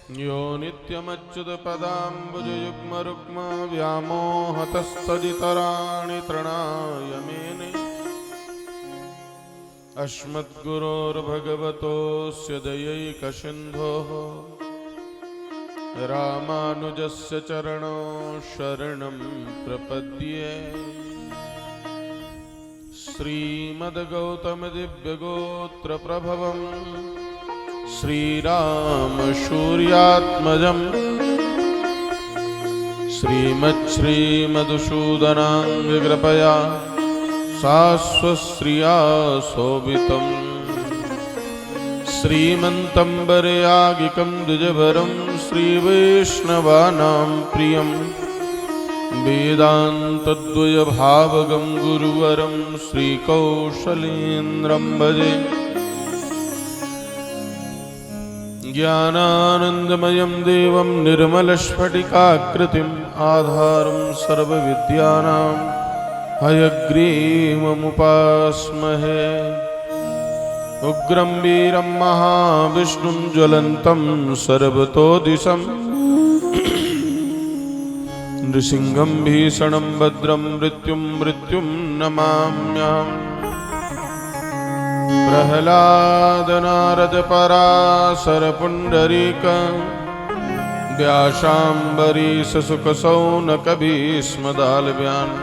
यो नित्यमच्युतपदाम्बुजयुग्मरुक्म व्यामोहतस्तदितराणि तृणाय मेने अस्मद्गुरोर्भगवतोऽस्य दयैकसिन्धोः रामानुजस्य चरणौ शरणं प्रपद्ये। श्रीमद्गौतमदिव्यगोत्रप्रभवम् श्रीरामशूर्यात्मजम् श्रीमच्छ्रीमधुसूदनाङ्गकृपया सास्वश्रिया शोभितम् श्रीमन्तं वरयागिकं द्विजवरं श्रीवैष्णवानां प्रियं वेदान्तद्वयभावगं गुरुवरं श्रीकौशलेन्द्रं भजे। ज्ञानानन्दमयं देवं निर्मलस्फटिकाकृतिम् आधारं सर्वविद्यानां हयग्रीवमुपास्महे। उग्रं वीरं महाविष्णुं ज्वलन्तं सर्वतोदिशं नृसिंहं भीषणं भद्रं मृत्युं नमाम्यहम्। प्रह्लाद पराशर पुंडरीक व्यासाम्बरीश सुखसौनक भीष्मदालव्यान्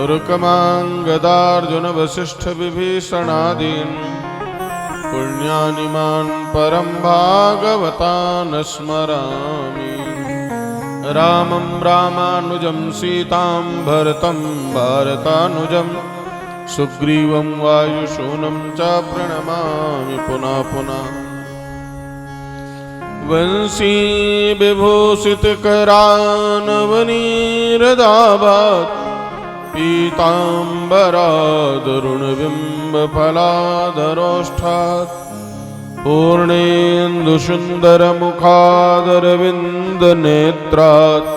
रुकमांगदार्जुन वसिष्ठ विभीषणादीन् पुण्यानिमान् परं भागवतान् स्मरामि। रामं रामानुजं सीतां भरतं भारतानुजं सुग्रीवं वायुसूनं च प्रणमामि पुनः पुनः। वंशी विभूषितकरानवनीरदाभात् पीताम्बरादरुणबिम्बफलाधरोष्ठात् पूर्णेन्दुसुन्दरमुखादरविन्दनेत्रात्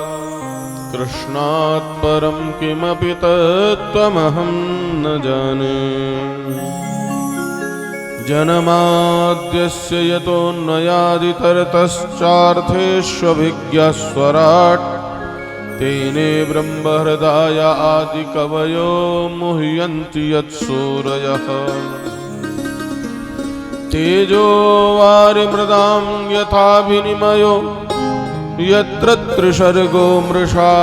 कृष्णात् परं किमपि तत्त्वमहं न जाने। जन्माद्यस्य यतोऽन्वयादितरतश्चार्थेष्वभिज्ञस्वराट् तेने ब्रह्महृदाय आदिकवयो मुह्यन्ति यत्सूरयः। तेजो वारिमृदां यथा विनिमयो यत्र त्रिसर्गो मृषा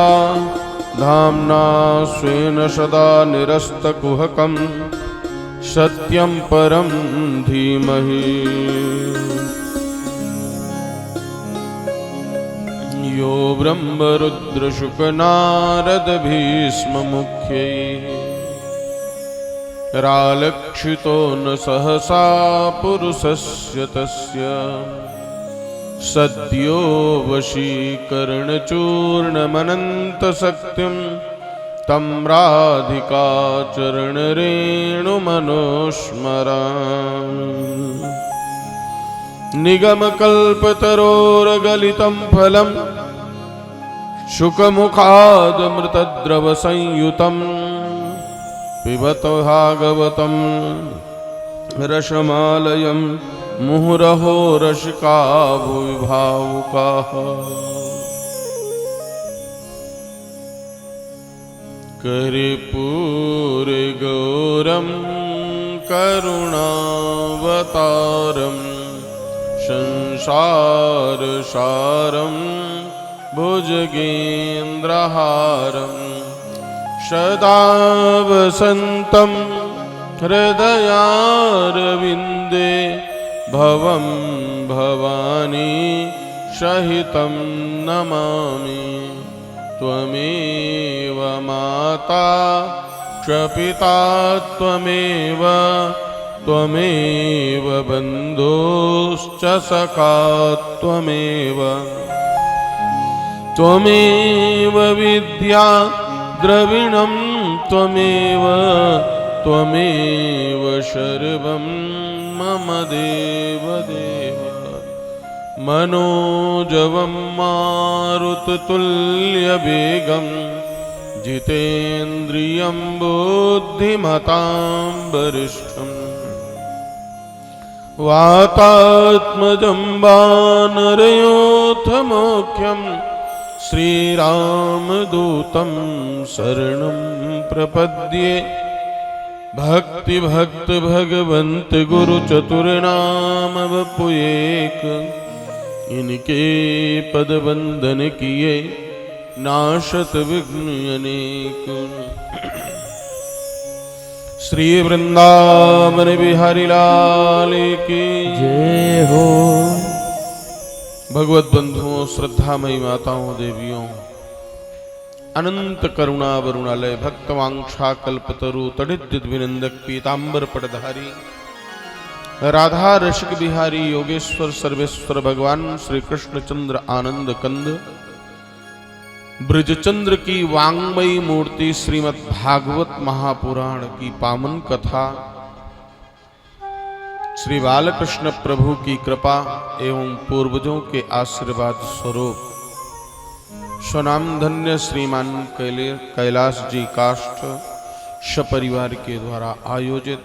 धाम्ना स्वेन सदा निरस्तकुहकं सत्यं परं धीमहि। यो ब्रह्मरुद्रशुकनारद भीष्ममुख्यैः रालक्षितो न सहसा पुरुषस्य तस्य सद्यो वशीकरणचूर्णमनन्तशक्तिं तं राधिकाचरणरेणुमनोस्मरामि। निगमकल्पतरोर्गलितं फलं शुकमुखादमृतद्रवसंयुतं पिबत भागवतं रसमालयं मुहुरहो रसिका भुवि भावुकाः। कर्पूरे गौरं करुणावतारं संसारसारं भुजगेन्द्रहारं सदा वसन्तं हृदयारविन्दे भवं भवानी सहितं नमामि। त्वमेव माता च पिता त्वमेव बन्धुश्च सखा त्वमेव विद्या द्रविणं त्वमेव सर्वं मम देवदेव। मनोजवं मारुततुल्यवेगं जितेन्द्रियं बुद्धिमतां वरिष्ठं वातात्मजं वानरयोऽथ मुख्यं श्रीरामदूतं शरणं प्रपद्ये। भक्ति भक्त भगवंत गुरु चतुर्नाम वपु एक, इनके पद वंदन किए नाशत विघ्न अनेक। श्री वृंदावन बिहारी लाल की जय हो। भगवत बंधुओं, श्रद्धामयी माताओं, देवियों, अनंत करुणा वरुणालय भक्तवांछा कल्पतरु तड़िद्युत विनंदक पीतांबर पटधारी राधा रसिक बिहारी योगेश्वर सर्वेश्वर भगवान श्री कृष्ण चंद्र आनंद कंद ब्रजचंद्र की वांग्मयी मूर्ति श्रीमद् भागवत महापुराण की पावन कथा, श्री बालकृष्ण प्रभु की कृपा एवं पूर्वजों के आशीर्वाद स्वरूप स्वनाम धन्य श्रीमान कैलाश जी काष्ठ सपरिवार के द्वारा आयोजित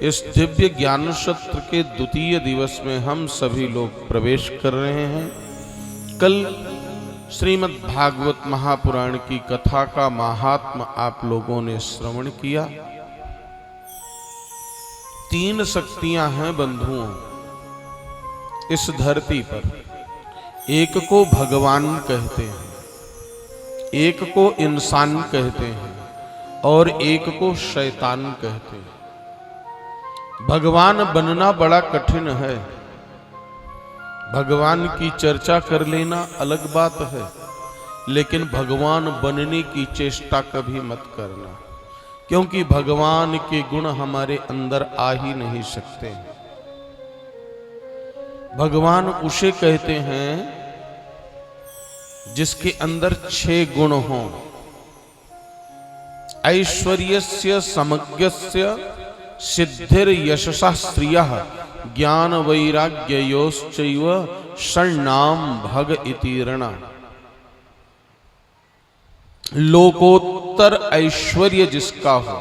इस दिव्य ज्ञान सत्र के द्वितीय दिवस में हम सभी लोग प्रवेश कर रहे हैं। कल श्रीमद् भागवत महापुराण की कथा का महात्म आप लोगों ने श्रवण किया। 3 शक्तियां हैं बंधुओं इस धरती पर। एक को भगवान कहते हैं, एक को इंसान कहते हैं और एक को शैतान कहते हैं। भगवान बनना बड़ा कठिन है। भगवान की चर्चा कर लेना अलग बात है, लेकिन भगवान बनने की चेष्टा कभी मत करना, क्योंकि भगवान के गुण हमारे अंदर आ ही नहीं सकते। भगवान उसे कहते हैं जिसके अंदर 6 गुण हों। ऐश्वर्यस्य समज्ञस्य सिद्धिर यशसा श्रियः ज्ञान वैराग्ययोश्चैव षण्णाम भग इति ऋण। लोकोत्तर ऐश्वर्य जिसका हो,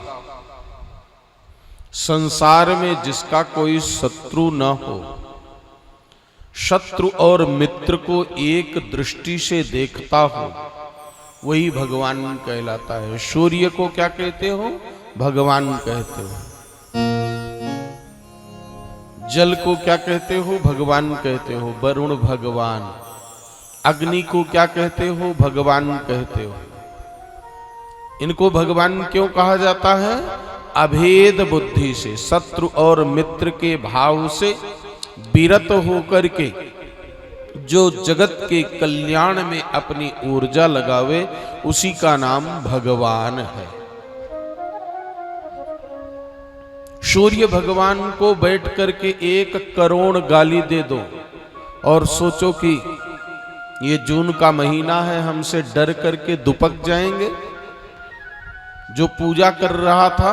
संसार में जिसका कोई शत्रु न हो, शत्रु और मित्र को एक दृष्टि से देखता हो, वही भगवान कहलाता है। सूर्य को क्या कहते हो? भगवान कहते हो। जल को क्या कहते हो? भगवान कहते हो। वरुण भगवान। अग्नि को क्या कहते हो? भगवान कहते हो। इनको भगवान क्यों कहा जाता है? अभेद बुद्धि से, शत्रु और मित्र के भाव से विरत होकर के जो जगत के कल्याण में अपनी ऊर्जा लगावे, उसी का नाम भगवान है। सूर्य भगवान को बैठ करके 1 करोड़ गाली दे दो और सोचो कि ये जून का महीना है, हमसे डर करके दुपक जाएंगे। जो पूजा कर रहा था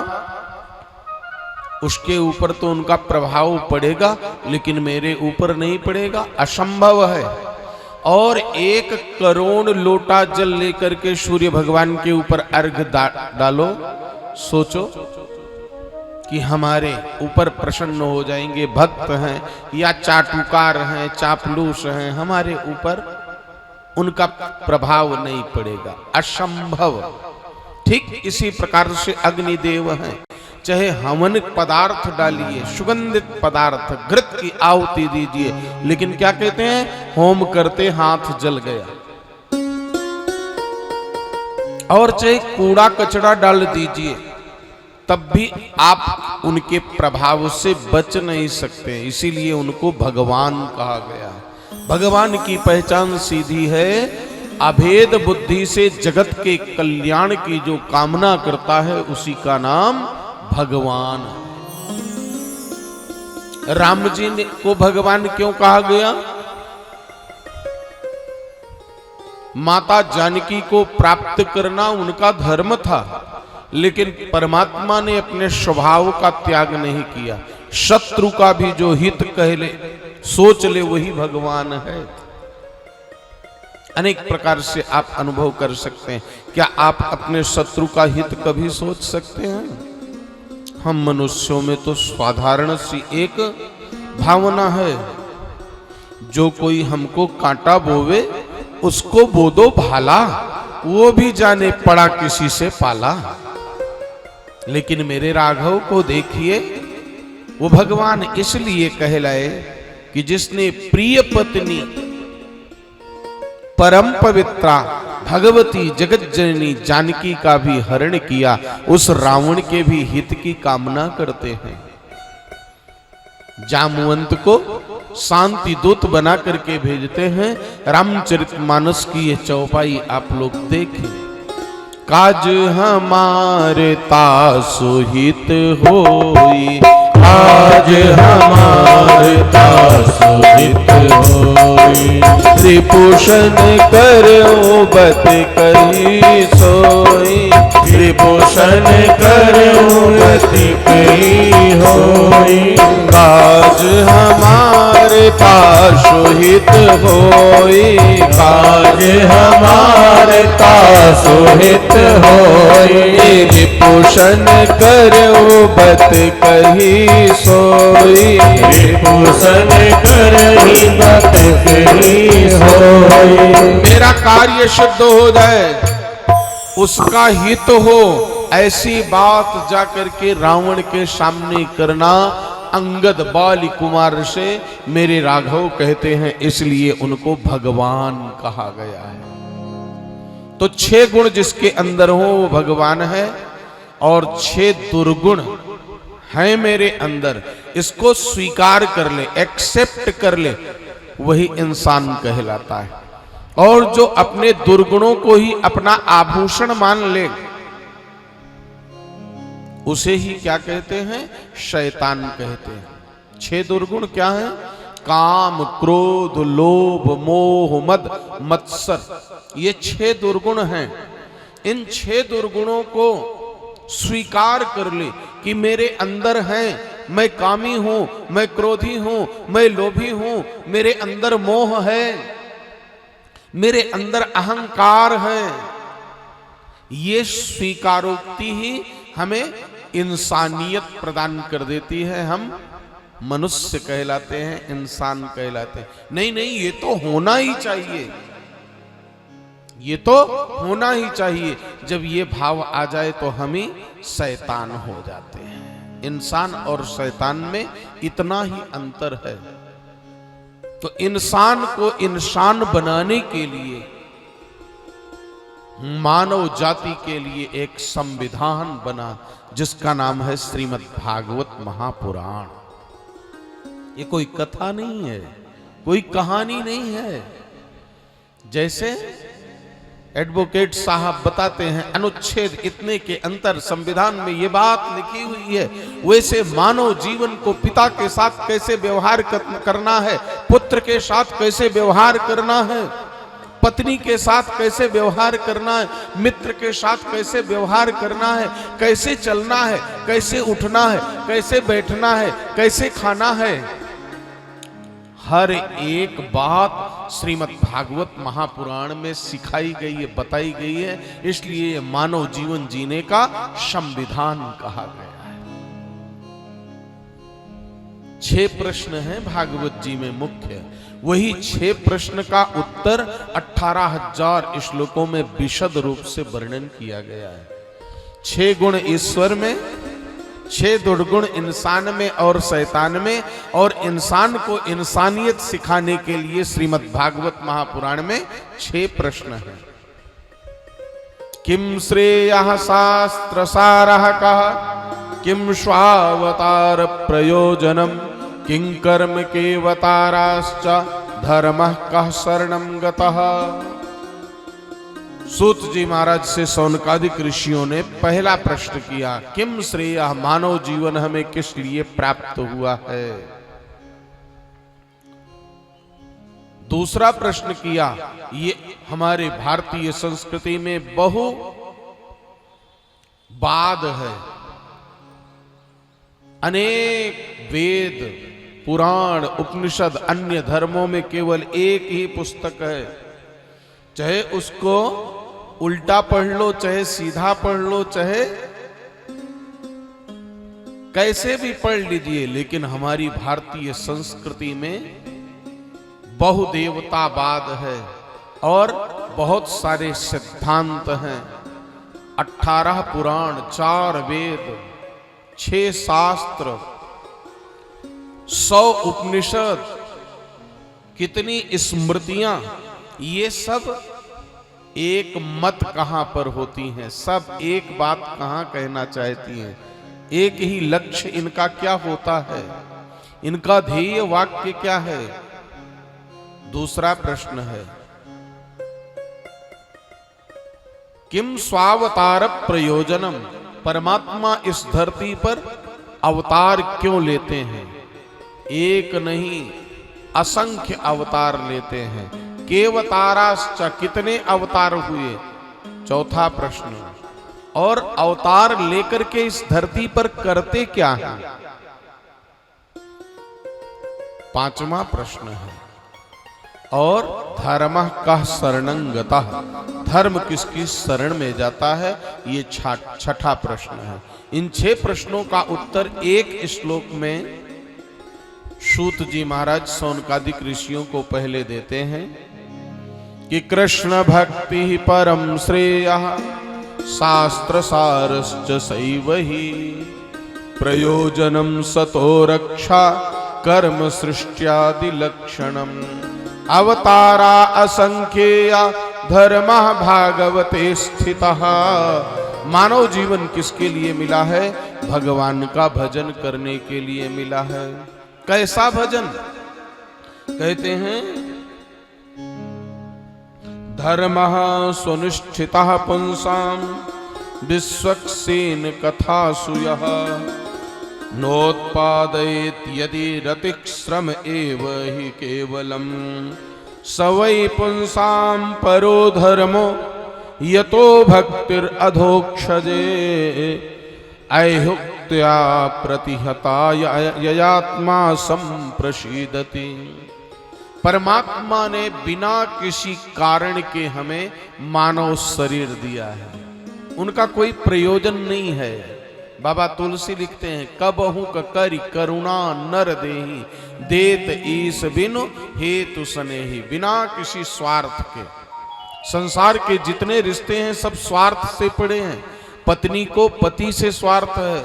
उसके ऊपर तो उनका प्रभाव पड़ेगा, लेकिन मेरे ऊपर नहीं पड़ेगा, असंभव है। और 1 करोड़ लोटा जल लेकर के सूर्य भगवान के ऊपर अर्घ डालो, सोचो कि हमारे ऊपर प्रसन्न हो जाएंगे। भक्त हैं या चाटुकार हैं, चापलूस हैं, हमारे ऊपर उनका प्रभाव नहीं पड़ेगा, असंभव। ठीक इसी प्रकार से अग्निदेव हैं। चाहे हवन पदार्थ डालिए, सुगंधित पदार्थ, घृत की आहुति दीजिए, लेकिन क्या कहते हैं? होम करते हाथ जल गया। और चाहे कूड़ा कचरा डाल दीजिए, तब भी आप उनके प्रभाव से बच नहीं सकते। इसीलिए उनको भगवान कहा गया। भगवान की पहचान सीधी है, अभेद बुद्धि से जगत के कल्याण की जो कामना करता है, उसी का नाम भगवान। राम जी को भगवान क्यों कहा गया? माता जानकी को प्राप्त करना उनका धर्म था, लेकिन परमात्मा ने अपने स्वभाव का त्याग नहीं किया। शत्रु का भी जो हित कह ले, सोच ले, वही भगवान है। अनेक प्रकार से आप अनुभव कर सकते हैं। क्या आप अपने शत्रु का हित कभी सोच सकते हैं? हम मनुष्यों में तो साधारण सी एक भावना है। जो कोई हमको कांटा बोवे उसको बो दो भाला, वो भी जाने पड़ा किसी से पाला। लेकिन मेरे राघव को देखिए, वो भगवान इसलिए कहलाए कि जिसने प्रिय पत्नी परम पवित्रा भगवती जगत जननी जानकी का भी हरण किया, उस रावण के भी हित की कामना करते हैं। जामवंत को शांति दूत बना करके भेजते हैं। रामचरितमानस की ये चौपाई आप लोग देखें। काज हमारे तासु हित होई, काज हमारे तासु हित होई, त्रिभूषण करो बत कही सोई, त्रिभूषण करो बत कही होई। काज हमारे तासु हित होई, काज हमारे तासु हित होई, त्रिभूषण करो बत कही सोई, त्रिभूषण करही बत कही होई। मेरा कार्य सिद्ध हो जाए, उसका हित हो, ऐसी बात जाकर के रावण के सामने करना अंगद बाली कुमार से मेरे राघव कहते हैं, इसलिए उनको भगवान कहा गया है। तो 6 गुण जिसके अंदर हो वो भगवान है, और 6 दुर्गुण हैं मेरे अंदर, इसको स्वीकार कर ले, एक्सेप्ट कर ले, वही इंसान कहलाता है। और जो अपने दुर्गुणों को ही अपना आभूषण मान ले, उसे ही क्या कहते हैं? शैतान कहते हैं। 6 दुर्गुण क्या हैं? काम, क्रोध, लोभ, मोह, मद, मत्सर, ये 6 दुर्गुण हैं। इन 6 दुर्गुणों को स्वीकार कर ले कि मेरे अंदर हैं, मैं कामी हूं, मैं क्रोधी हूं, मैं लोभी हूं, मेरे अंदर मोह है, मेरे अंदर अहंकार है। ये स्वीकारोक्ति ही हमें इंसानियत प्रदान कर देती है। हम मनुष्य कहलाते हैं, इंसान कहलाते हैं। नहीं नहीं, ये तो होना ही चाहिए, ये तो होना ही चाहिए। जब ये भाव आ जाए तो हम ही शैतान हो जाते हैं। इंसान और शैतान में इतना ही अंतर है। तो इंसान को इंसान बनाने के लिए, मानव जाति के लिए एक संविधान बना, जिसका नाम है श्रीमद् भागवत महापुराण। ये कोई कथा नहीं है, कोई कहानी नहीं है। जैसे एडवोकेट साहब बताते हैं, अनुच्छेद इतने के अंतर संविधान में ये बात लिखी हुई है, वैसे मानव जीवन को पिता के साथ कैसे व्यवहार करना है, पुत्र के साथ कैसे व्यवहार करना है, पत्नी के साथ कैसे व्यवहार करना है, मित्र के साथ कैसे व्यवहार करना है, कैसे चलना है, कैसे उठना है, कैसे बैठना है, कैसे खाना है, हर एक बात श्रीमद् भागवत महापुराण में सिखाई गई है, बताई गई है। इसलिए मानव जीवन जीने का संविधान कहा गया है। 6 प्रश्न हैं भागवत जी में मुख्य, वही 6 प्रश्न का उत्तर 18,000 श्लोकों में विशद रूप से वर्णन किया गया है। 6 गुण ईश्वर में, 6 दुर्गुण इंसान में और शैतान में, और इंसान को इंसानियत सिखाने के लिए श्रीमद् भागवत महापुराण में 6 प्रश्न हैं। किम श्रेयः शास्त्र सारः कः, किम स्वावतार प्रयोजनम, किं कर्म केवताराश्च धर्मः कः शरणं गतः। सूत जी महाराज से शौनकादिक ऋषियों ने पहला प्रश्न किया, किम श्रेयः, मानव जीवन हमें किस लिए प्राप्त हुआ है। दूसरा प्रश्न किया, ये हमारे भारतीय संस्कृति में बहु वाद है, अनेक वेद, पुराण, उपनिषद, अन्य धर्मों में केवल एक ही पुस्तक है, चाहे उसको उल्टा पढ़ लो, चाहे सीधा पढ़ लो, चाहे कैसे भी पढ़ लीजिए, लेकिन हमारी भारतीय संस्कृति में बहुदेवतावाद है और बहुत सारे सिद्धांत हैं। 18 पुराण, 4 वेद, 6 शास्त्र, 100 उपनिषद, कितनी स्मृतियां, ये सब एक मत कहां पर होती हैं, सब एक बात कहां कहना चाहती हैं, एक ही लक्ष्य इनका क्या होता है, इनका ध्येय वाक्य क्या है। दूसरा प्रश्न है, किम स्वावतार प्रयोजनम, परमात्मा इस धरती पर अवतार क्यों लेते हैं? एक नहीं, असंख्य अवतार लेते हैं। केवताराश्च, कितने अवतार हुए? चौथा प्रश्न, और अवतार लेकर के इस धरती पर करते क्या हैं? पांचवा प्रश्न है, और धर्मः कः शरणं गतः, धर्म किसकी शरण में जाता है? ये छठा प्रश्न है। इन 6 प्रश्नों का उत्तर एक श्लोक में सूत जी महाराज सौनकादिक ऋषियों को पहले देते हैं कि कृष्ण भक्ति परम श्रेयः शास्त्र सारश्च सैव हि प्रयोजनम सतो रक्षा कर्म सृष्ट्यादि लक्षणम अवतारा असंख्येया धर्मः भागवते स्थितः। मानव जीवन किसके लिए मिला है? भगवान का भजन करने के लिए मिला है। कैसा भजन? कहते हैं धर्मः सुनिष्ठितः पुंसां विश्वक्सेन कथासु यः नोत्पादयेत् यदि रतिश्रम एव हि केवलम् स वै पुंसां परो धर्मो यतो भक्तिर् अधोक्षजे ऐहुक्त्या प्रतिहता ययात्मा संप्रसीदति। परमात्मा ने बिना किसी कारण के हमें मानव शरीर दिया है, उनका कोई प्रयोजन नहीं है। बाबा तुलसी लिखते हैं, कबहु करि करुणा नर देहि देत ईस बिनु हेतु सनेहि। बिना किसी स्वार्थ के संसार के जितने रिश्ते हैं सब स्वार्थ से पड़े हैं। पत्नी को पति से स्वार्थ है,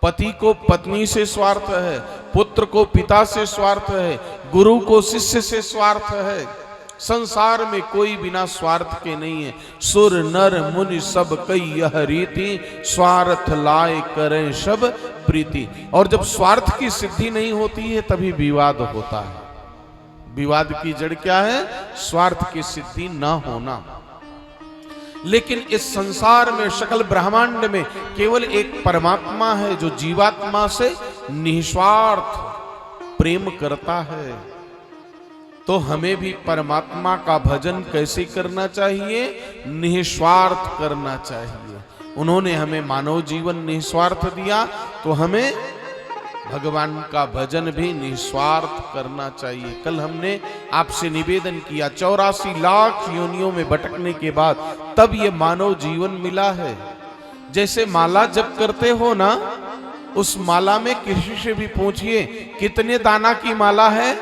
पति को पत्नी से स्वार्थ है, पुत्र को पिता से स्वार्थ है, गुरु को शिष्य से स्वार्थ है। संसार में कोई बिना स्वार्थ के नहीं है। सुर नर मुनि सब कई यह रीति स्वार्थ लाए करें सब प्रीति। और जब स्वार्थ की सिद्धि नहीं होती है तभी विवाद होता है। विवाद की जड़ क्या है? स्वार्थ की सिद्धि ना होना। लेकिन इस संसार में सकल ब्रह्मांड में केवल एक परमात्मा है जो जीवात्मा से निस्वार्थ प्रेम करता है। तो हमें भी परमात्मा का भजन कैसे करना चाहिए? निस्वार्थ करना चाहिए। उन्होंने हमें मानव जीवन निस्वार्थ दिया, तो हमें भगवान का भजन भी निस्वार्थ करना चाहिए। कल हमने आपसे निवेदन किया 84 लाख योनियों में भटकने के बाद तब ये मानव जीवन मिला है। जैसे माला जप करते हो ना, उस माला में किसी से भी पूछिए कितने दाना की माला है,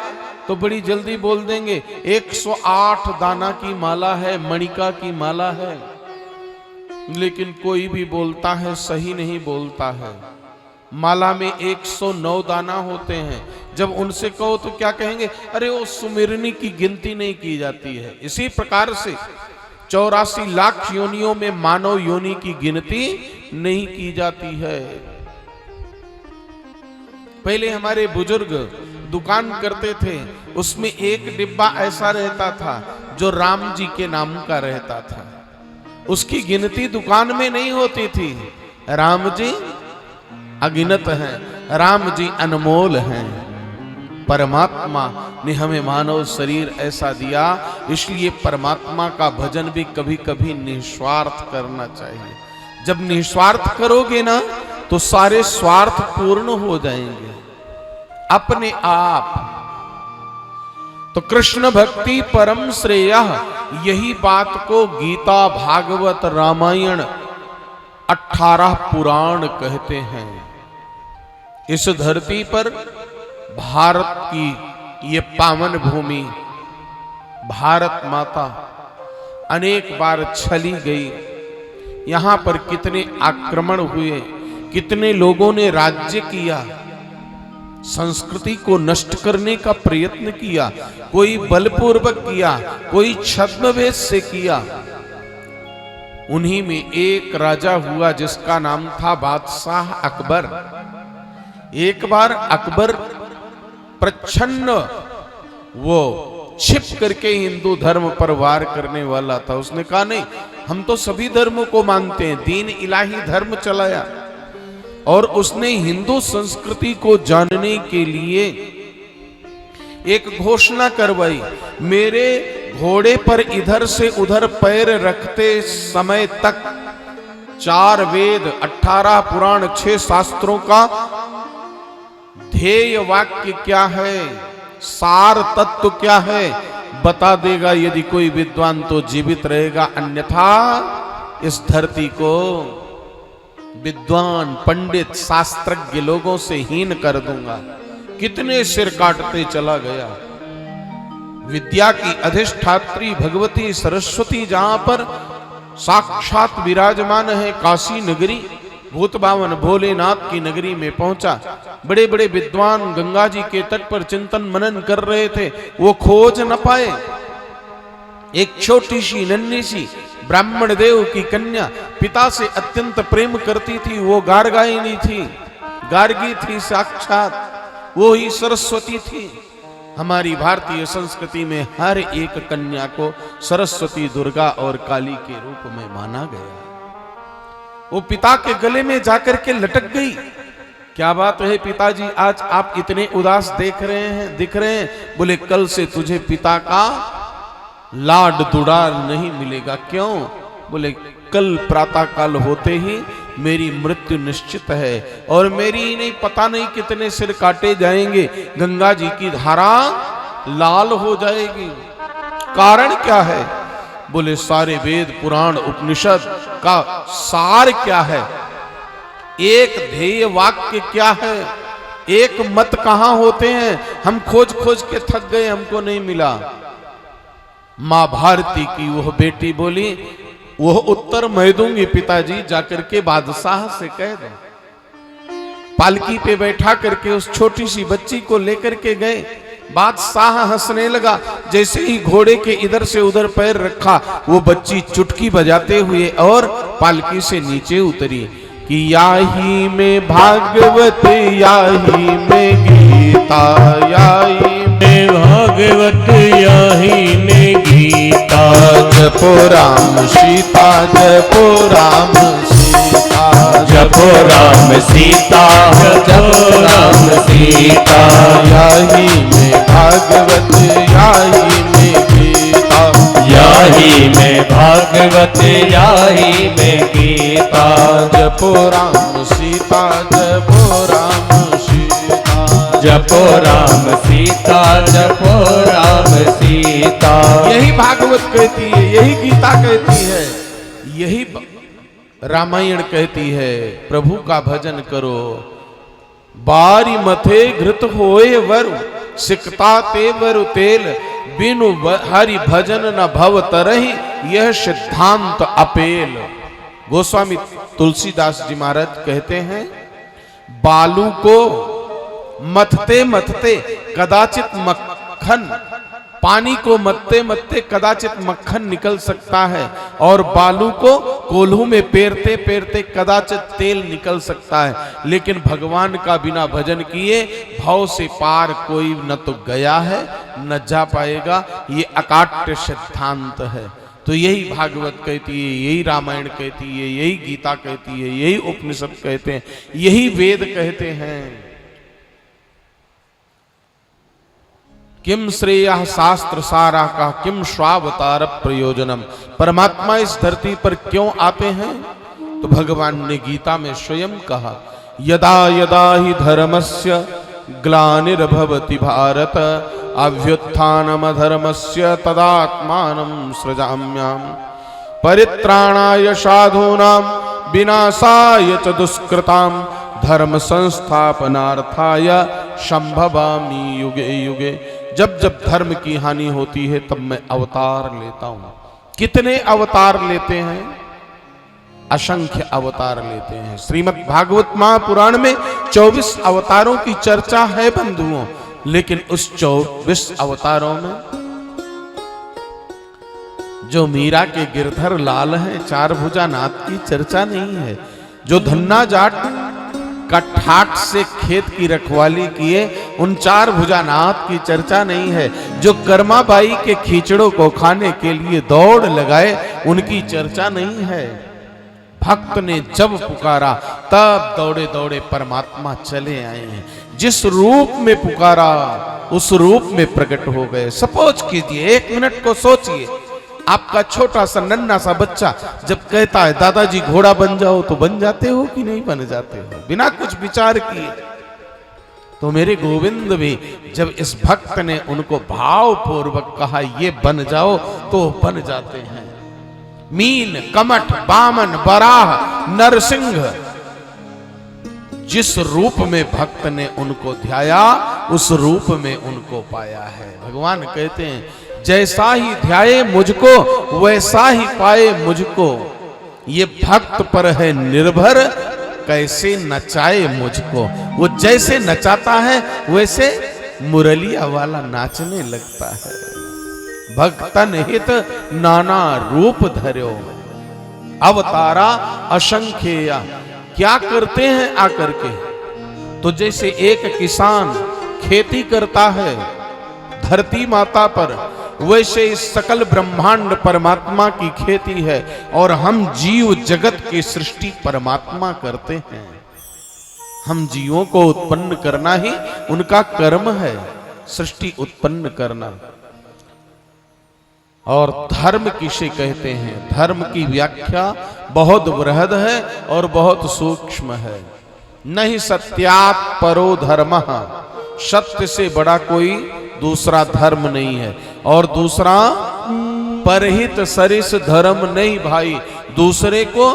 तो बड़ी जल्दी बोल देंगे 108 दाना की माला है, मणिका की माला है। लेकिन कोई भी बोलता है सही नहीं बोलता है। माला में 109 दाना होते हैं। जब उनसे कहो तो क्या कहेंगे? अरे वो सुमिरनी की गिनती नहीं की जाती है। इसी प्रकार से 84 लाख योनियों में मानव योनि की गिनती नहीं की जाती है। पहले हमारे बुजुर्ग दुकान करते थे, उसमें एक डिब्बा ऐसा रहता था जो राम जी के नाम का रहता था। उसकी गिनती दुकान में नहीं होती थी। राम जी अगिनत हैं, राम जी अनमोल हैं। परमात्मा ने हमें मानव शरीर ऐसा दिया, इसलिए परमात्मा का भजन भी कभी कभी निस्वार्थ करना चाहिए। जब निस्वार्थ करोगे ना तो सारे स्वार्थ पूर्ण हो जाएंगे अपने आप। तो कृष्ण भक्ति परम श्रेयः, यही बात को गीता, भागवत, रामायण 18 पुराण कहते हैं। इस धरती पर भारत की ये पावन भूमि, भारत माता अनेक बार छली गई। यहां पर कितने आक्रमण हुए, कितने लोगों ने राज्य किया, संस्कृति को नष्ट करने का प्रयत्न किया, कोई बलपूर्वक किया, कोई छद्मवेश से किया। उन्हीं में एक राजा हुआ जिसका नाम था बादशाह अकबर। एक बार अकबर प्रच्छन्न, वो छिप करके हिंदू धर्म पर वार करने वाला था। उसने कहा नहीं, हम तो सभी धर्मों को मानते हैं, दीन इलाही धर्म चलाया। और उसने हिंदू संस्कृति को जानने के लिए एक घोषणा करवाई। मेरे घोड़े पर इधर से उधर पैर रखते समय तक 4 वेद, 18 पुराण, 6 शास्त्रों का ध्येय वाक्य क्या है, सार तत्व क्या है, बता देगा यदि कोई विद्वान तो जीवित रहेगा, अन्यथा इस धरती को विद्वान, पंडित, शास्त्रज्ञ लोगों से हीन कर दूंगा। कितने सिर काटते चला गया। विद्या की अधिष्ठात्री भगवती सरस्वती जहां पर साक्षात विराजमान है, काशी नगरी, भूत बावन भोलेनाथ की नगरी में पहुंचा। बड़े बड़े विद्वान गंगा जी के तट पर चिंतन मनन कर रहे थे, वो खोज न पाए। एक छोटी सी नन्ही सी ब्राह्मण देव की कन्या पिता से अत्यंत प्रेम करती थी, वो गार्गायनी थी, गार्गी थी, साक्षात वो ही सरस्वती थी। हमारी भारतीय संस्कृति में हर एक कन्या को सरस्वती, दुर्गा और काली के रूप में माना गया। वो पिता के गले में जाकर के लटक गई। क्या बात है पिताजी, आज आप इतने उदास दिख रहे हैं। बोले कल से तुझे पिता का लाड दुलार नहीं मिलेगा। क्यों? बोले कल प्रातः काल होते ही मेरी मृत्यु निश्चित है और मेरी नहीं, पता नहीं कितने सिर काटे जाएंगे, गंगा जी की धारा लाल हो जाएगी। कारण क्या है? बोले सारे वेद पुराण उपनिषद का सार क्या है, एक ध्येय वाक्य क्या है, एक मत कहां होते हैं, हम खोज खोज के थक गए, हमको नहीं मिला। मां भारती की वह बेटी बोली, वह उत्तर मैं दूंगी पिताजी, जाकर के बादशाह से कह दो। पालकी पे बैठा करके उस छोटी सी बच्ची को लेकर के गए। बादशाह हंसने लगा। जैसे ही घोड़े के इधर से उधर पैर रखा, वो बच्ची चुटकी बजाते हुए और पालकी से नीचे उतरी कि याही में भागवत, याही में गीता, याही में भागवत, याही में गीता। जपो राम सीता, जपो राम सीता, जपो राम सीता, जपो राम सीता। याही में भागवत, याही में गीता, याही में भागवत, याही में गीता। जपो राम सीता, जपो राम सीता, जपो राम सीता, जपो राम सीता। यही भागवत कहती है, यही गीता कहती है, यही रामायण कहती है। प्रभु का भजन करो, बारी मथे घृत होए वरु, सिकता ते वरु तेल, बिनु हरि भजन न भव तरहि, यह सिद्धांत अपेल। गोस्वामी तुलसीदास जी महाराज कहते हैं, बालू को मथते मथते कदाचित मक्खन, पानी को मथते मथते कदाचित मक्खन निकल सकता है, और बालू को कोल्हू में पेरते पेरते कदाचित तेल निकल सकता है, लेकिन भगवान का बिना भजन किए भाव से पार कोई न तो गया है न जा पाएगा। ये अकाट्य सिद्धांत है। तो यही भागवत कहती है, यही रामायण कहती है, यही गीता कहती है, यही उपनिषद कहते हैं, यही वेद कहते हैं। किम श्रेयः शास्त्र सारा का, किम स्वावतार प्रयोजनम। परमात्मा इस धरती पर क्यों आते हैं? तो भगवान ने गीता में स्वयं कहा, यदा यदा ही धर्मस्य ग्लानिर्भवति भारत, अभ्युत्थानमधर्मस्य तदात्मानं सृजाम्यहम्। परित्राणाय साधूनां विनाशाय च दुष्कृतां, धर्म संस्थापनार्थाय संभवामि युगे युगे। जब जब धर्म की हानि होती है तब मैं अवतार लेता हूं। कितने अवतार लेते हैं? असंख्य अवतार लेते हैं। श्रीमद् भागवत महापुराण में 24 अवतारों की चर्चा है बंधुओं, लेकिन उस 24 अवतारों में जो मीरा के गिरधर लाल हैं, चार भुजा नाथ की चर्चा नहीं है। जो धन्ना जाट का ठाट से खेत की रखवाली किए, उन चार भुजा नाथ की चर्चा नहीं है। जो कर्माबाई के खींचड़ों को खाने के लिए दौड़ लगाए, उनकी चर्चा नहीं है। भक्त ने जब पुकारा तब दौड़े दौड़े परमात्मा चले आए हैं। जिस रूप में पुकारा उस रूप में प्रकट हो गए। सपोज कीजिए, 1 मिनट को सोचिए, आपका छोटा सा नन्हा सा बच्चा जब कहता है दादाजी घोड़ा बन जाओ, तो बन जाते हो कि नहीं बन जाते हो? बिना कुछ विचार किए। तो मेरे गोविंद भी जब इस भक्त ने उनको भावपूर्वक कहा ये बन जाओ, तो बन जाते हैं। मीन, कमठ, बामन, बराह, नरसिंह, जिस रूप में भक्त ने उनको ध्याया उस रूप में उनको पाया है। भगवान कहते हैं जैसा ही ध्याए मुझको वैसा ही पाए मुझको। ये भक्त पर है निर्भर, कैसे नचाए मुझको। वो जैसे नचाता है वैसे मुरलिया वाला नाचने लगता है। भक्तन हित नाना रूप धर्यो, अवतारा असंख्येया। क्या करते हैं आकर के? तो जैसे एक किसान खेती करता है धरती माता पर, वैसे इस सकल ब्रह्मांड परमात्मा की खेती है, और हम जीव जगत की सृष्टि परमात्मा करते हैं। हम जीवों को उत्पन्न करना ही उनका कर्म है, सृष्टि उत्पन्न करना। और धर्म किसे कहते हैं? धर्म की व्याख्या बहुत बृहद है और बहुत सूक्ष्म है। नहीं सत्यात् परो धर्मः, सत्य से बड़ा कोई दूसरा धर्म नहीं है। और दूसरा परहित सरिस धर्म नहीं भाई, दूसरे को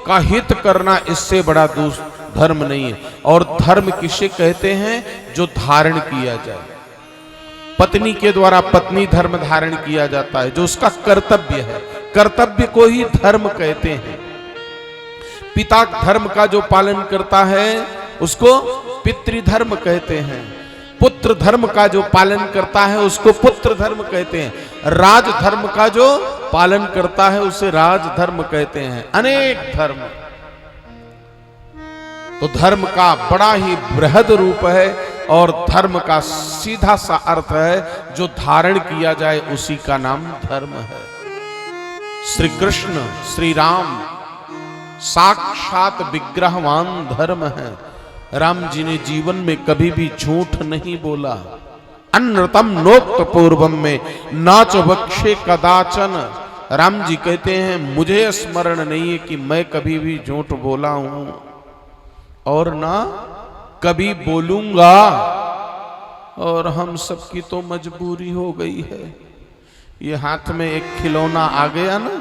का हित करना इससे बड़ा धर्म नहीं है। और धर्म किसे कहते हैं? जो धारण किया जाए। पत्नी के द्वारा पत्नी धर्म धारण किया जाता है, जो उसका कर्तव्य है। कर्तव्य को ही धर्म कहते हैं। पिता धर्म का जो पालन करता है उसको पितृधर्म कहते हैं। पुत्र धर्म का जो पालन करता है उसको पुत्र धर्म कहते हैं। राज धर्म का जो पालन करता है उसे राज धर्म कहते हैं। अनेक धर्म। तो धर्म का बड़ा ही बृहद रूप है, और धर्म का सीधा सा अर्थ है जो धारण किया जाए उसी का नाम धर्म है। श्री कृष्ण श्री राम साक्षात विग्रहवान धर्म है। राम जी ने जीवन में कभी भी झूठ नहीं बोला। अन्नतम नोक्त पूर्वम में नाच बक्षे कदाचन। राम जी कहते हैं मुझे स्मरण नहीं है कि मैं कभी भी झूठ बोला हूं, और ना कभी बोलूंगा। और हम सबकी तो मजबूरी हो गई है। ये हाथ में एक खिलौना आ गया ना,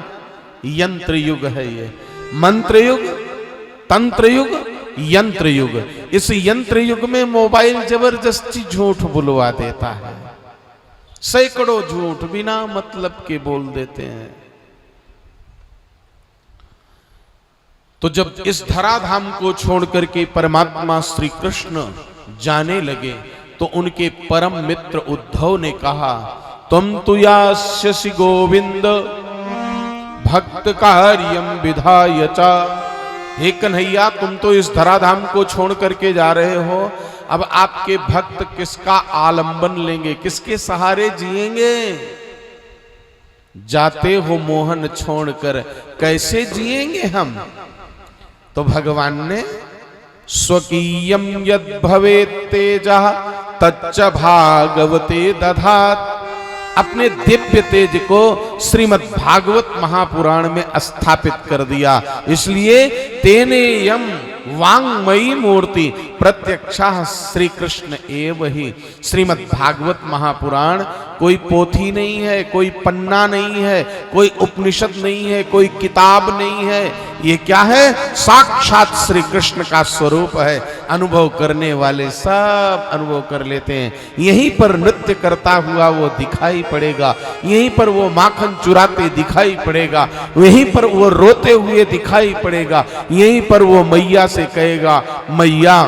यंत्र युग है ये। मंत्र युग, तंत्र युग, यंत्र युग। इस यंत्र युग में मोबाइल जबरदस्ती झूठ बुलवा देता है। सैकड़ों झूठ बिना मतलब के बोल देते हैं। तो जब इस धराधाम को छोड़ करके परमात्मा श्री कृष्ण जाने लगे, तो उनके परम मित्र उद्धव ने कहा तुम तु यास्यसि गोविंद भक्त कार्यम विधाय च। हे कन्हैया, तुम तो इस धराधाम को छोड़ करके जा रहे हो, अब आपके भक्त किसका आलंबन लेंगे, किसके सहारे जिएंगे? जाते हो मोहन छोड़कर, कैसे जिएंगे हम? तो भगवान ने स्वकीयम यद भवेत् तेजः तच्च भागवते दधात्, अपने दिव्य तेज को श्रीमद् भागवत महापुराण में स्थापित कर दिया। इसलिए तेने यम वांगमयी मूर्ति प्रत्यक्षा श्री कृष्ण एव ही। श्रीमद् भागवत महापुराण कोई पोथी नहीं है, कोई पन्ना नहीं है, कोई उपनिषद नहीं है, कोई किताब नहीं है। ये क्या है? साक्षात श्री कृष्ण का स्वरूप है। अनुभव करने वाले सब अनुभव कर लेते हैं। यहीं पर नृत्य करता हुआ वो दिखाई पड़ेगा, यहीं पर वो माखन चुराते दिखाई पड़ेगा, यहीं पर वो रोते हुए दिखाई पड़ेगा, यहीं पर वो मैया से कहेगा, मैया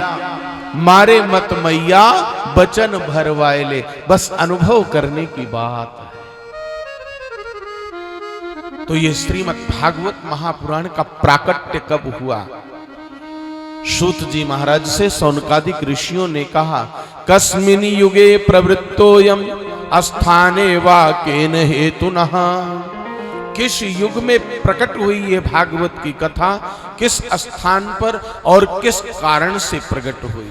मारे मत मैया बचन भरवाए ले। बस अनुभव करने की बात है। तो ये श्रीमद् भागवत महापुराण का प्राकट्य कब हुआ? सूत जी महाराज से सौनकादिक ऋषियों ने कहा, कस्मिन युगे प्रवृत्तोयम अस्थाने वा केन हेतुनः। किस युग में प्रकट हुई ये भागवत की कथा, किस स्थान पर और किस कारण से प्रकट हुई?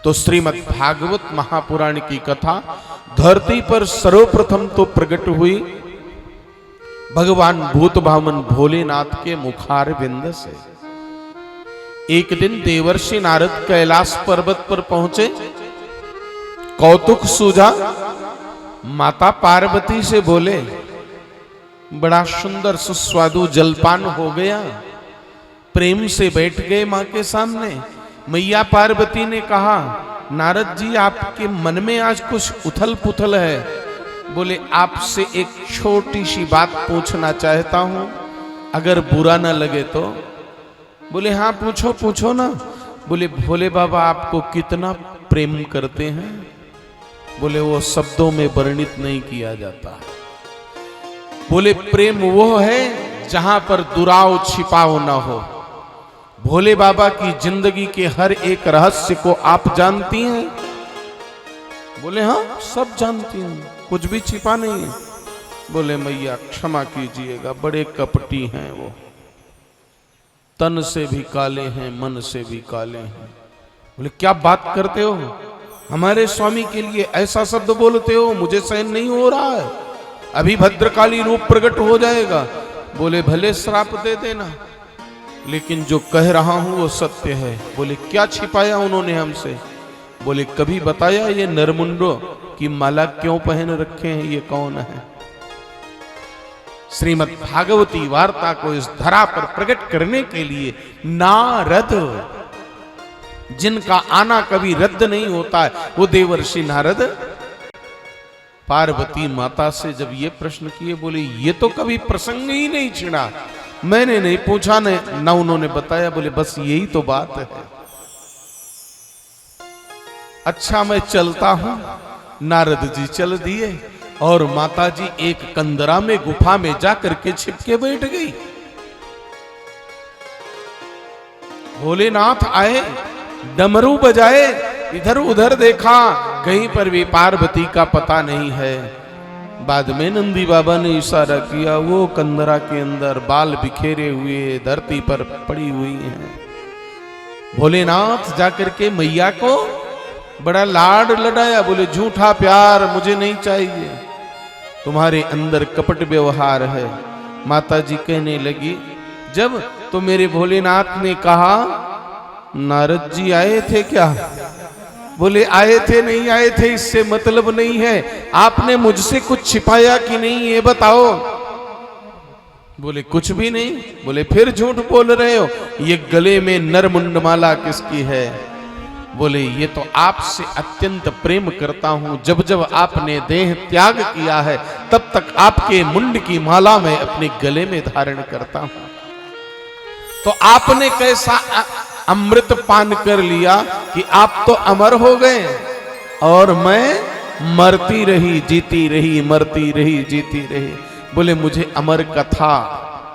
तो श्रीमद् भागवत महापुराण की कथा धरती पर सर्वप्रथम तो प्रकट हुई भगवान भूत भामन भोलेनाथ के मुखार बिंद से। एक दिन देवर्षि नारद कैलाश पर्वत पर पहुंचे, कौतुक सूझा, माता पार्वती से बोले, बड़ा सुंदर सुस्वादु जलपान हो गया। प्रेम से बैठ गए मां के सामने। मैया पार्वती ने कहा, नारद जी आपके मन में आज कुछ उथल पुथल है। बोले, आपसे एक छोटी सी बात पूछना चाहता हूं, अगर बुरा ना लगे तो। बोले, हाँ पूछो पूछो ना। बोले, भोले बाबा आपको कितना प्रेम करते हैं? बोले, वो शब्दों में वर्णित नहीं किया जाता। बोले, प्रेम वो है जहां पर दुराव छिपाव ना हो। भोले बाबा की जिंदगी के हर एक रहस्य को आप जानती हैं? बोले, हाँ सब जानती हूं, कुछ भी छिपा नहीं है। बोले, मैया क्षमा कीजिएगा, बड़े कपटी हैं वो, तन से भी काले हैं, मन से भी काले हैं। बोले, क्या बात करते हो? हमारे स्वामी के लिए ऐसा शब्द बोलते हो? मुझे सहन नहीं हो रहा है, अभी भद्रकाली रूप प्रकट हो जाएगा। बोले, भले श्राप दे देना, लेकिन जो कह रहा हूं वो सत्य है। बोले, क्या छिपाया उन्होंने हमसे? बोले, कभी बताया ये नरमुंडो की माला क्यों पहन रखे हैं, ये कौन है? श्रीमद् भागवती वार्ता को इस धरा पर प्रकट करने के लिए नारद, जिनका आना कभी रद्द नहीं होता है, वो देवर्षि नारद पार्वती माता से जब ये प्रश्न किए, बोले, ये तो कभी प्रसंग ही नहीं छिड़ा, मैंने नहीं पूछा ना उन्होंने बताया। बोले, बस यही तो बात है। अच्छा मैं चलता हूं। नारद जी चल दिए और माता जी एक कंदरा में गुफा में जाकर के छिपके बैठ गई। भोलेनाथ आए, डमरू बजाए, इधर उधर देखा, कहीं पर भी पार्वती का पता नहीं है। बाद में नंदी बाबा ने इशारा किया, वो कंदरा के अंदर बाल बिखेरे हुए धरती पर पड़ी हुई हैं। भोलेनाथ जाकर के मैया को बड़ा लाड लडाया। बोले, झूठा प्यार मुझे नहीं चाहिए, तुम्हारे अंदर कपट व्यवहार है। माता जी कहने लगी, जब तो मेरे भोलेनाथ ने कहा, नारद जी आए थे क्या? बोले, आए थे नहीं आए थे इससे मतलब नहीं है, आपने मुझसे कुछ छिपाया कि नहीं ये बताओ। बोले, कुछ भी नहीं। बोले, फिर झूठ बोल रहे हो, ये गले में नरमुंडमाला किसकी है? बोले, ये तो आपसे अत्यंत प्रेम करता हूं, जब जब आपने देह त्याग किया है तब तक आपके मुंड की माला मैं अपने गले में धारण करता हूं। तो आपने कैसा अमृत पान कर लिया कि आप तो अमर हो गए और मैं मरती रही जीती रही, मरती रही जीती रही। बोले, मुझे अमर कथा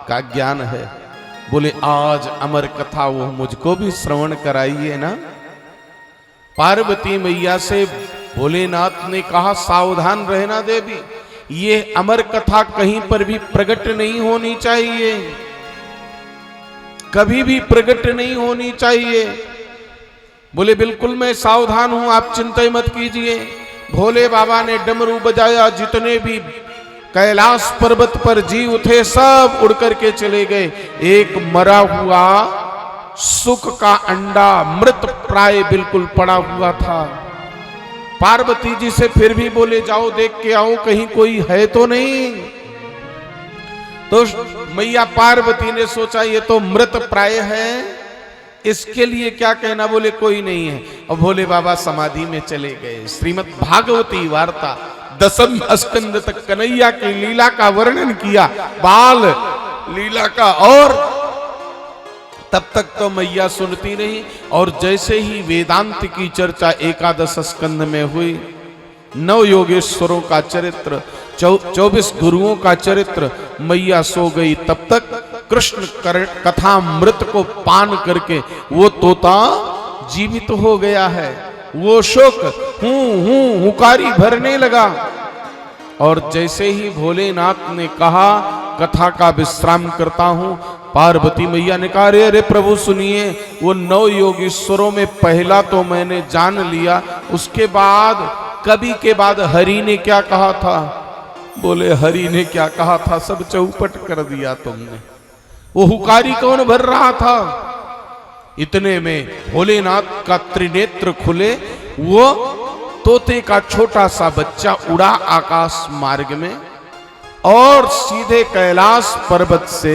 का ज्ञान है। बोले, आज अमर कथा वो मुझको भी श्रवण कराइए ना। पार्वती मैया से भोलेनाथ ने कहा, सावधान रहना देवी, ये अमर कथा कहीं पर भी प्रकट नहीं होनी चाहिए, कभी भी प्रकट नहीं होनी चाहिए। बोले, बिल्कुल मैं सावधान हूं, आप चिंता मत कीजिए। भोले बाबा ने डमरू बजाया, जितने भी कैलाश पर्वत पर जीव थे सब उड़ करके चले गए। एक मरा हुआ सुख का अंडा मृत प्राय बिल्कुल पड़ा हुआ था। पार्वती जी से फिर भी बोले जाओ देख के आओ कहीं कोई है तो नहीं। तो मैया पार्वती ने सोचा ये तो मृत प्राय है, इसके लिए क्या कहना। बोले कोई नहीं है। और भोले बाबा समाधि में चले गए। श्रीमद् भागवती वार्ता 10वें स्कंद तक कन्हैया की लीला का वर्णन किया, बाल लीला का। और तब तक तो मैया सुनती रही। और जैसे ही वेदांत की चर्चा 11 स्कंद में हुई, 9 योगेश्वरों का चरित्र, 24 गुरुओं का चरित्र, मैया सो गई। तब तक कृष्ण कथा मृत को पान करके वो तोता जीवित हो गया है। वो शोक हुकारी भरने लगा। और जैसे ही भोलेनाथ ने कहा कथा का विश्राम करता हूं, पार्वती मैया ने कहा अरे प्रभु सुनिए, वो 9 योगीश्वरों में पहला तो मैंने जान लिया, उसके बाद कवि के बाद हरि ने क्या कहा था। बोले हरि ने क्या कहा था, सब चौपट कर दिया तुमने। वो हुकारी कौन भर रहा था। इतने में भोलेनाथ का त्रिनेत्र खुले, वो तोते का छोटा सा बच्चा उड़ा आकाश मार्ग में और सीधे कैलाश पर्वत से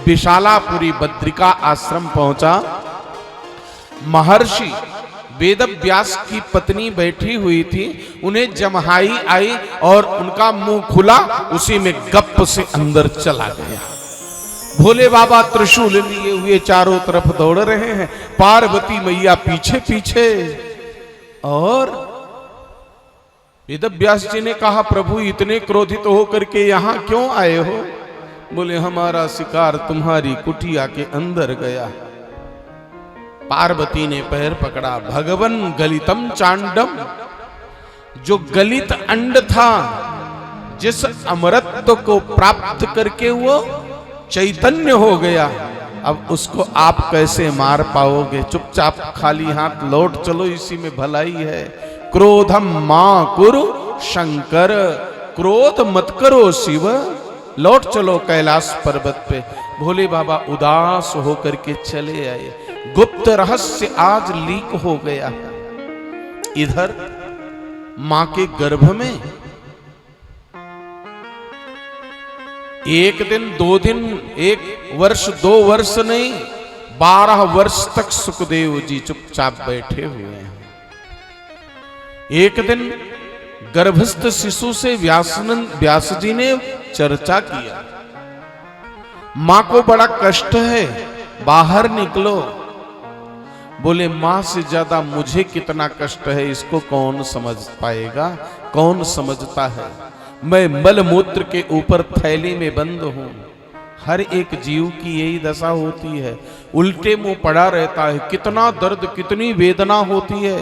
विशालापुरी बद्रिका आश्रम पहुंचा। महर्षि वेदव्यास की पत्नी बैठी हुई थी, उन्हें जमहाई आई और उनका मुंह खुला, उसी में गप से अंदर चला गया। भोले बाबा त्रिशूल लिए हुए चारों तरफ दौड़ रहे हैं, पार्वती मैया पीछे पीछे। और वेदव्यास जी ने कहा प्रभु इतने क्रोधित होकर के यहां क्यों आए हो। बोले हमारा शिकार तुम्हारी कुटिया के अंदर गया। पार्वती ने पैर पकड़ा। भगवन गलितम चांडम, जो गलित अंड था, जिस अमरत्व को प्राप्त करके वो चैतन्य हो गया, अब उसको आप कैसे मार पाओगे। चुपचाप खाली हाथ लौट चलो, इसी में भलाई है। क्रोधम मां कुरु शंकर, क्रोध मत करो शिव, लौट चलो कैलाश पर्वत पे। भोले बाबा उदास होकर के चले आए। गुप्त रहस्य आज लीक हो गया। इधर मां के गर्भ में 1 दिन 2 दिन 1 वर्ष 2 वर्ष नहीं 12 वर्ष तक सुखदेव जी चुपचाप बैठे हुए हैं। एक दिन गर्भस्थ शिशु से व्यास जी ने चर्चा किया, मां को बड़ा कष्ट है, बाहर निकलो। बोले मां से ज्यादा मुझे कितना कष्ट है इसको कौन समझ पाएगा, कौन समझता है। मैं मल मूत्र के ऊपर थैली में बंद हूं। हर एक जीव की यही दशा होती है, उल्टे मुंह पड़ा रहता है। कितना दर्द कितनी वेदना होती है।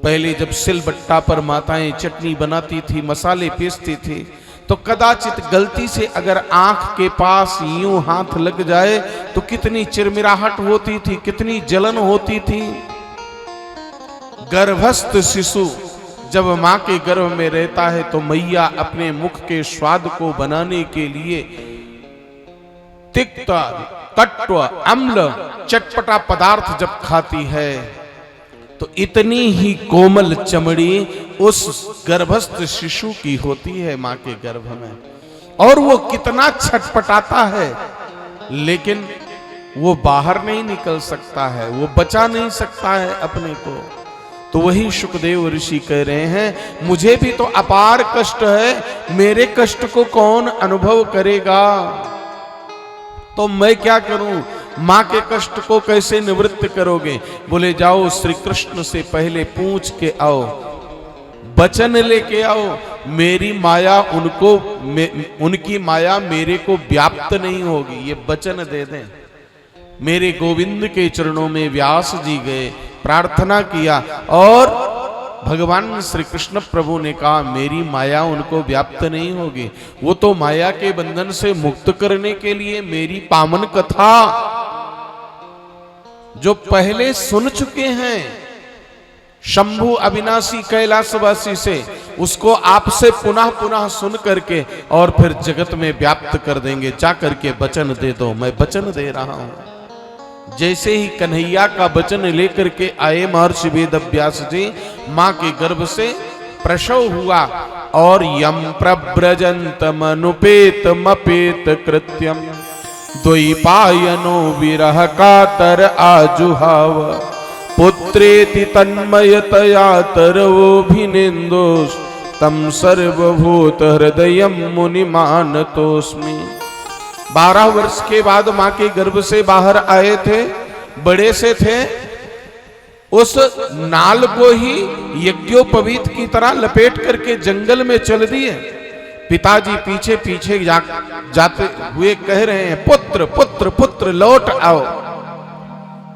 पहले जब सिलबट्टा पर माताएं चटनी बनाती थी, मसाले पीसती थी, तो कदाचित गलती से अगर आंख के पास यूं हाथ लग जाए तो कितनी चिरमिराहट होती थी, कितनी जलन होती थी। गर्भस्थ शिशु जब मां के गर्भ में रहता है तो मैया अपने मुख के स्वाद को बनाने के लिए तिक्त, कट्व, अम्ल, चटपटा पदार्थ जब खाती है तो इतनी ही कोमल चमड़ी उस गर्भस्थ शिशु की होती है मां के गर्भ में, और वो कितना छटपटाता है, लेकिन वो बाहर नहीं निकल सकता है, वो बचा नहीं सकता है अपने को। तो वही शुकदेव ऋषि कह रहे हैं मुझे भी तो अपार कष्ट है, मेरे कष्ट को कौन अनुभव करेगा। तो मैं क्या करूं, मां के कष्ट को कैसे निवृत्त करोगे। बोले जाओ श्री कृष्ण से पहले पूछ के आओ, वचन लेके आओ। मेरी माया उनको, उनकी माया मेरे को व्याप्त नहीं होगी, ये वचन दे दें। मेरे गोविंद के चरणों में व्यास जी गए, प्रार्थना किया, और भगवान श्री कृष्ण प्रभु ने कहा मेरी माया उनको व्याप्त नहीं होगी। वो तो माया के बंधन से मुक्त करने के लिए मेरी पावन कथा जो पहले सुन चुके हैं शंभु अविनाशी कैलाशवासी से, उसको आपसे पुनः पुनः सुन करके और फिर जगत में व्याप्त कर देंगे। जा करके वचन दे दो, मैं वचन दे रहा हूं। जैसे ही कन्हैया का वचन लेकर के आए महर्षि वेदव्यास जी, मां के गर्भ से प्रसव हुआ और यम प्रव्रजंतमनुपेत मपेत कृत्यम द्वैपायनो विरह कातर आजुहाव पुत्रेति तन्मयतया तरवोभिनेन्दोस् तम सर्वभूत हृदयम मुनि मानतोस्मि। 12 वर्ष के बाद मां के गर्भ से बाहर आए थे, बड़े से थे, उस नाल को ही यज्ञोपवीत की तरह लपेट करके जंगल में चल दिए। पिताजी पीछे पीछे जाते हुए कह रहे हैं, पुत्र पुत्र पुत्र लौट आओ।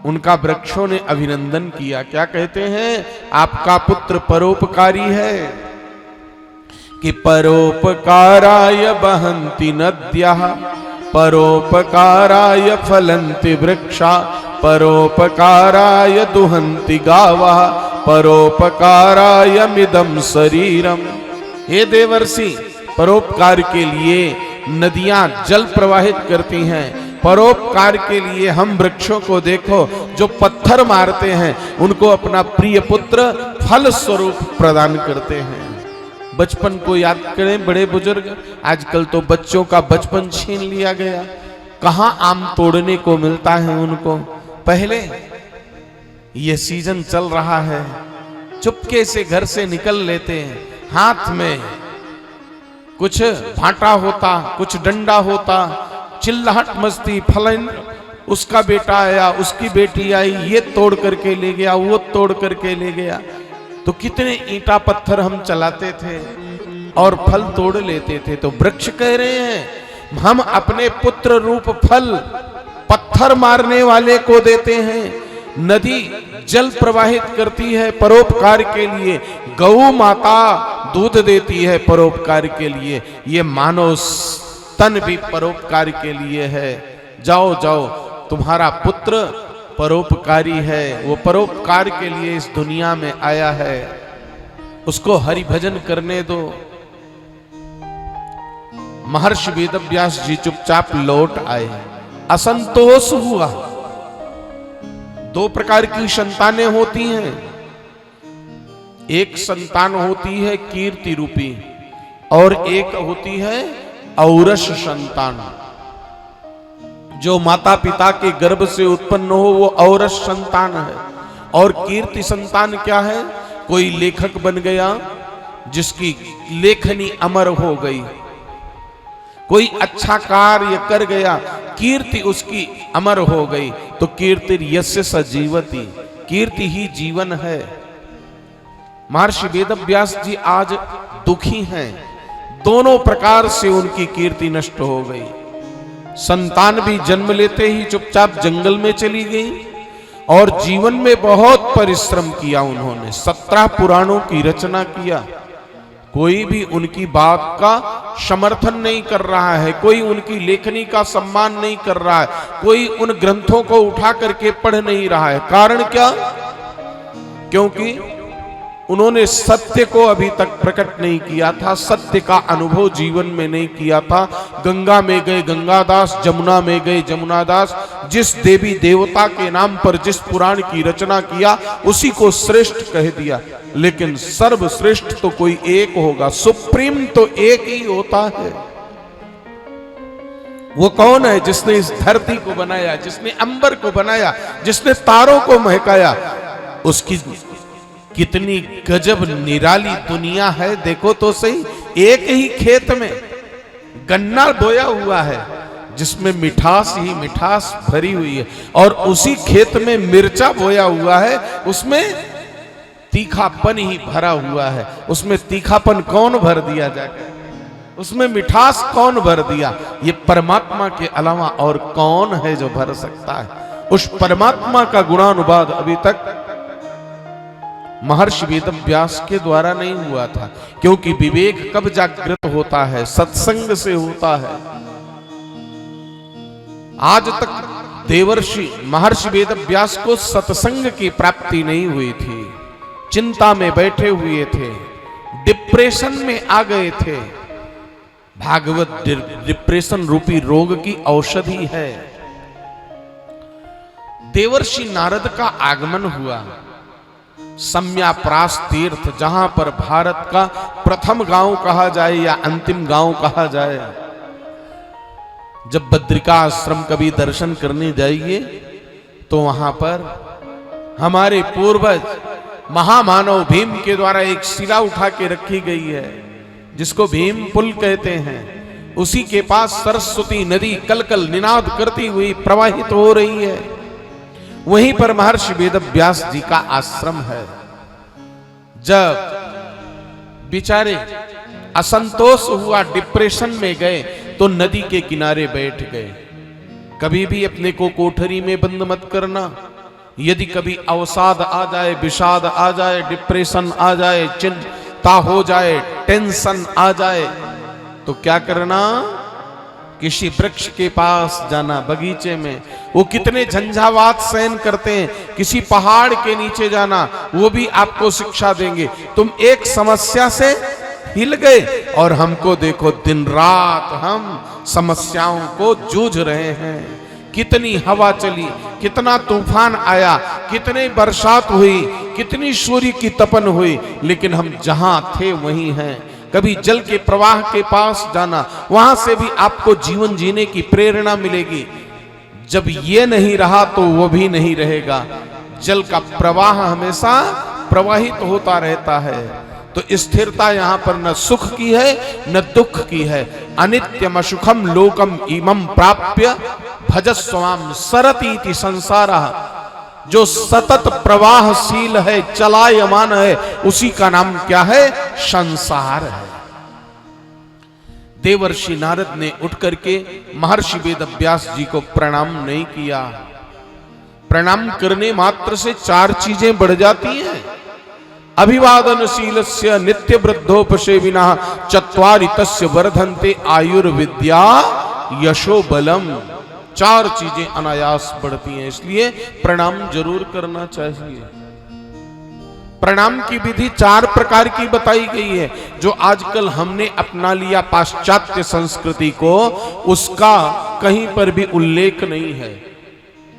उनका वृक्षों ने अभिनंदन किया। क्या कहते हैं? आपका पुत्र परोपकारी है कि परोपकाराय बहन्ति नद्यः परोपकाराय फलन्ति वृक्षा परोपकाराय दुहन्ति गावः परोपकाराय मिदं शरीरम। हे देवर्षि, परोपकार के लिए नदियां जल प्रवाहित करती हैं, परोपकार के लिए हम वृक्षों को देखो जो पत्थर मारते हैं, उनको अपना प्रिय पुत्र फल स्वरूप प्रदान करते हैं। बचपन को याद करें बड़े बुजुर्ग, आजकल तो बच्चों का बचपन छीन लिया गया। कहां आम तोड़ने को मिलता है उनको। पहले ये सीजन चल रहा है, चुपके से घर से निकल लेते हैं, हाथ में कुछ भाटा होता, कुछ डंडा होता, चिल्लाहट मस्ती, फलन उसका बेटा आया, उसकी बेटी आई, ये तोड़ करके ले गया, वो तोड़ करके ले गया। तो कितने ईंटा पत्थर हम चलाते थे और फल तोड़ लेते थे। तो वृक्ष कह रहे हैं हम अपने पुत्र रूप फल पत्थर मारने वाले को देते हैं। नदी जल प्रवाहित करती है परोपकार के लिए, गौ माता दूध देती है परोपकार के लिए, ये मानव तन भी परोपकार के लिए है। जाओ जाओ, तुम्हारा पुत्र परोपकारी है, वो परोपकार के लिए इस दुनिया में आया है, उसको हरि भजन करने दो। महर्षि वेदव्यास जी चुपचाप लौट आए। असंतोष हुआ। 2 प्रकार की संतानें होती हैं। एक संतान होती है कीर्ति रूपी और एक होती है औरस संतान। जो माता पिता के गर्भ से उत्पन्न हो वो औरस संतान है। और कीर्ति संतान क्या है? कोई लेखक बन गया जिसकी लेखनी अमर हो गई, कोई अच्छा कार्य कर गया, कीर्ति उसकी अमर हो गई। तो कीर्ति यस्य स जीवति, कीर्ति ही जीवन है। महर्षि वेदव्यास जी आज दुखी हैं, दोनों प्रकार से उनकी कीर्ति नष्ट हो गई। संतान भी जन्म लेते ही चुपचाप जंगल में चली गई और जीवन में बहुत परिश्रम किया उन्होंने। 17 पुराणों की रचना किया, कोई भी उनकी बात का समर्थन नहीं कर रहा है, कोई उनकी लेखनी का सम्मान नहीं कर रहा है, कोई उन ग्रंथों को उठा करके पढ़ नहीं रहा है। कारण क्या? क्योंकि उन्होंने सत्य को अभी तक प्रकट नहीं किया था, सत्य का अनुभव जीवन में नहीं किया था। गंगा में गए गंगादास, जमुना में गए जमुनादास, जिस देवी देवता के नाम पर जिस पुराण की रचना किया उसी को श्रेष्ठ कह दिया। लेकिन सर्वश्रेष्ठ तो कोई एक होगा, सुप्रीम तो एक ही होता है। वो कौन है? जिसने इस धरती को बनाया, जिसने अंबर को बनाया, जिसने तारों को महकाया। उसकी कितनी गजब निराली दुनिया है, देखो तो सही। एक ही खेत में गन्ना बोया हुआ है जिसमें मिठास ही मिठास भरी हुई है, और उसी खेत में मिर्चा बोया हुआ है, उसमें तीखापन ही भरा हुआ है। उसमें तीखापन कौन भर दिया जाकर? उसमें मिठास कौन भर दिया? ये परमात्मा के अलावा और कौन है जो भर सकता है? उस परमात्मा का गुणानुवाद अभी तक महर्षि वेदव्यास के द्वारा नहीं हुआ था, क्योंकि विवेक कब जागृत होता है? सत्संग से होता है। आज तक देवर्षि महर्षि वेदव्यास को सत्संग की प्राप्ति नहीं हुई थी, चिंता में बैठे हुए थे, डिप्रेशन में आ गए थे। भागवत डिप्रेशन रूपी रोग की औषधि है। देवर्षि नारद का आगमन हुआ सम्याप्रास तीर्थ, जहां पर भारत का प्रथम गांव कहा जाए या अंतिम गांव कहा जाए। जब बद्रिका आश्रम कभी दर्शन करने जाइए तो वहां पर हमारे पूर्वज महामानव भीम के द्वारा एक शिला उठा के रखी गई है, जिसको भीम पुल कहते हैं। उसी के पास सरस्वती नदी कलकल निनाद करती हुई प्रवाहित हो रही है। वहीं पर महर्षि वेदव्यास जी का आश्रम है। जब बेचारे असंतोष हुआ, डिप्रेशन में गए, तो नदी के किनारे बैठ गए। कभी भी अपने को कोठरी में बंद मत करना। यदि कभी अवसाद आ जाए, विषाद आ जाए, डिप्रेशन आ जाए, चिंता हो जाए, टेंशन आ जाए, तो क्या करना? किसी वृक्ष के पास जाना, बगीचे में। वो कितने झंझावात सहन करते हैं। किसी पहाड़ के नीचे जाना, वो भी आपको शिक्षा देंगे। तुम एक समस्या से हिल गए और हमको देखो, दिन रात हम समस्याओं को जूझ रहे हैं। कितनी हवा चली, कितना तूफान आया, कितनी बरसात हुई, कितनी सूर्य की तपन हुई, लेकिन हम जहां थे वहीं हैं। कभी जल के प्रवाह के पास जाना, वहां से भी आपको जीवन जीने की प्रेरणा मिलेगी। जब ये नहीं रहा तो वो भी नहीं रहेगा। जल का प्रवाह हमेशा प्रवाहित होता रहता है। तो स्थिरता यहां पर न सुख की है न दुख की है। अनित्यम सुखम लोकम इमं प्राप्य भजस्वाम सरतीति संसारः। जो सतत प्रवाहशील है, चलायमान है, उसी का नाम क्या है? संसार है। देवर्षि नारद ने उठ करके महर्षि वेदव्यास जी को प्रणाम नहीं किया। प्रणाम करने मात्र से 4 चीजें बढ़ जाती हैं। अभिवादनशीलस्य नित्य वृद्धोपसेविनः चत्वारि तस्य वर्धन्ते आयुर्विद्या यशो बलम। 4 चीजें अनायास बढ़ती हैं, इसलिए प्रणाम जरूर करना चाहिए। प्रणाम की विधि 4 प्रकार की बताई गई है। जो आजकल हमने अपना लिया पाश्चात्य संस्कृति को, उसका कहीं पर भी उल्लेख नहीं है।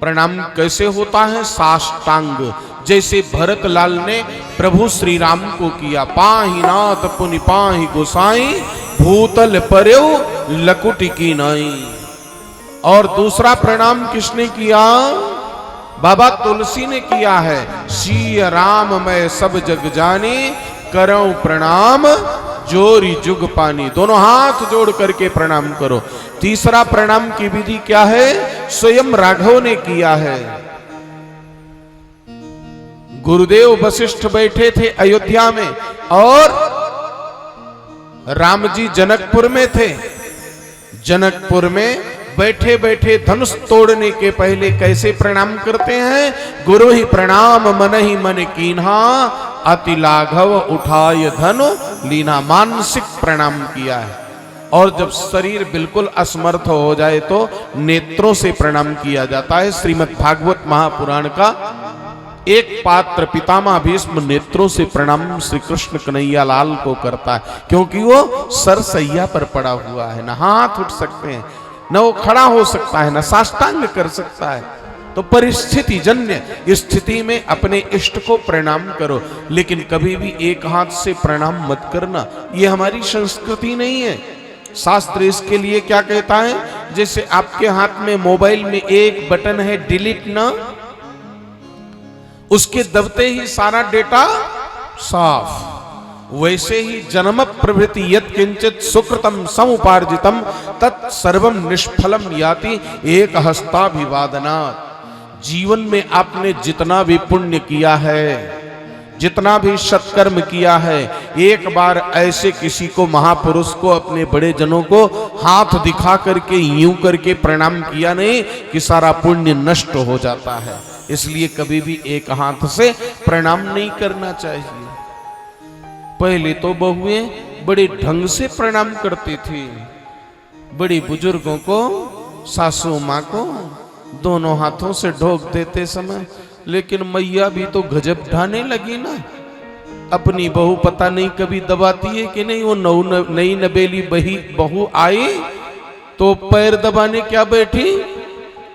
प्रणाम कैसे होता है? साष्टांग, जैसे भरत लाल ने प्रभु श्री राम को किया। पाहि नाथ पुनि पाहि गोसाई, भूतल पर्यो लकुटि की नाई। और दूसरा प्रणाम किसने किया? बाबा तुलसी ने किया है। सिय राम मैं सब जग जानी, करऊं प्रणाम जोरी जुग पानी। दोनों हाथ जोड़ करके प्रणाम करो। तीसरा प्रणाम की विधि क्या है? स्वयं राघव ने किया है। गुरुदेव वशिष्ठ बैठे थे अयोध्या में और राम जी जनकपुर में थे। जनकपुर में बैठे बैठे धनुष तोड़ने के पहले कैसे प्रणाम करते हैं? गुरु ही प्रणाम मन ही मन कीन्हा, अति लाघव उठाय धनु लीना। मानसिक प्रणाम किया है। और जब शरीर बिल्कुल असमर्थ हो जाए तो नेत्रों से प्रणाम किया जाता है। श्रीमद् भागवत महापुराण का एक पात्र पितामह भीष्म नेत्रों से प्रणाम श्री कृष्ण कन्हैया लाल को करता है, क्योंकि वो सरसैया पर पड़ा हुआ है। न हाथ उठ सकते हैं, न वो खड़ा हो सकता है, न साष्टांग कर सकता है। तो परिस्थिति जन्य स्थिति में अपने इष्ट को प्रणाम करो, लेकिन कभी भी एक हाथ से प्रणाम मत करना। ये हमारी संस्कृति नहीं है। शास्त्र इसके लिए क्या कहता है? जैसे आपके हाथ में मोबाइल में एक बटन है डिलीट ना, उसके दबते ही सारा डेटा साफ, वैसे ही जन्म प्रभृति यत् किंचित सुकृतम समुपार्जितम तत् सर्वम निष्फलम याति एक हस्ताभिवादनात्। जीवन में आपने जितना भी पुण्य किया है, जितना भी सत्कर्म किया है, एक बार ऐसे किसी को, महापुरुष को, अपने बड़े जनों को हाथ दिखा करके यूं करके प्रणाम किया नहीं कि सारा पुण्य नष्ट हो जाता है। इसलिए कभी भी एक हाथ से प्रणाम नहीं करना चाहिए। पहले तो बहुएं बड़े ढंग से प्रणाम करती थी। बड़ी बुजुर्गों को, सासू माँ को दोनों हाथों से ढोक देते समय, लेकिन मैया भी तो गजब ढाने लगी ना। अपनी बहू पता नहीं कभी दबाती है कि नहीं। वो नई नबेली बहू आई तो पैर दबाने क्या बैठी,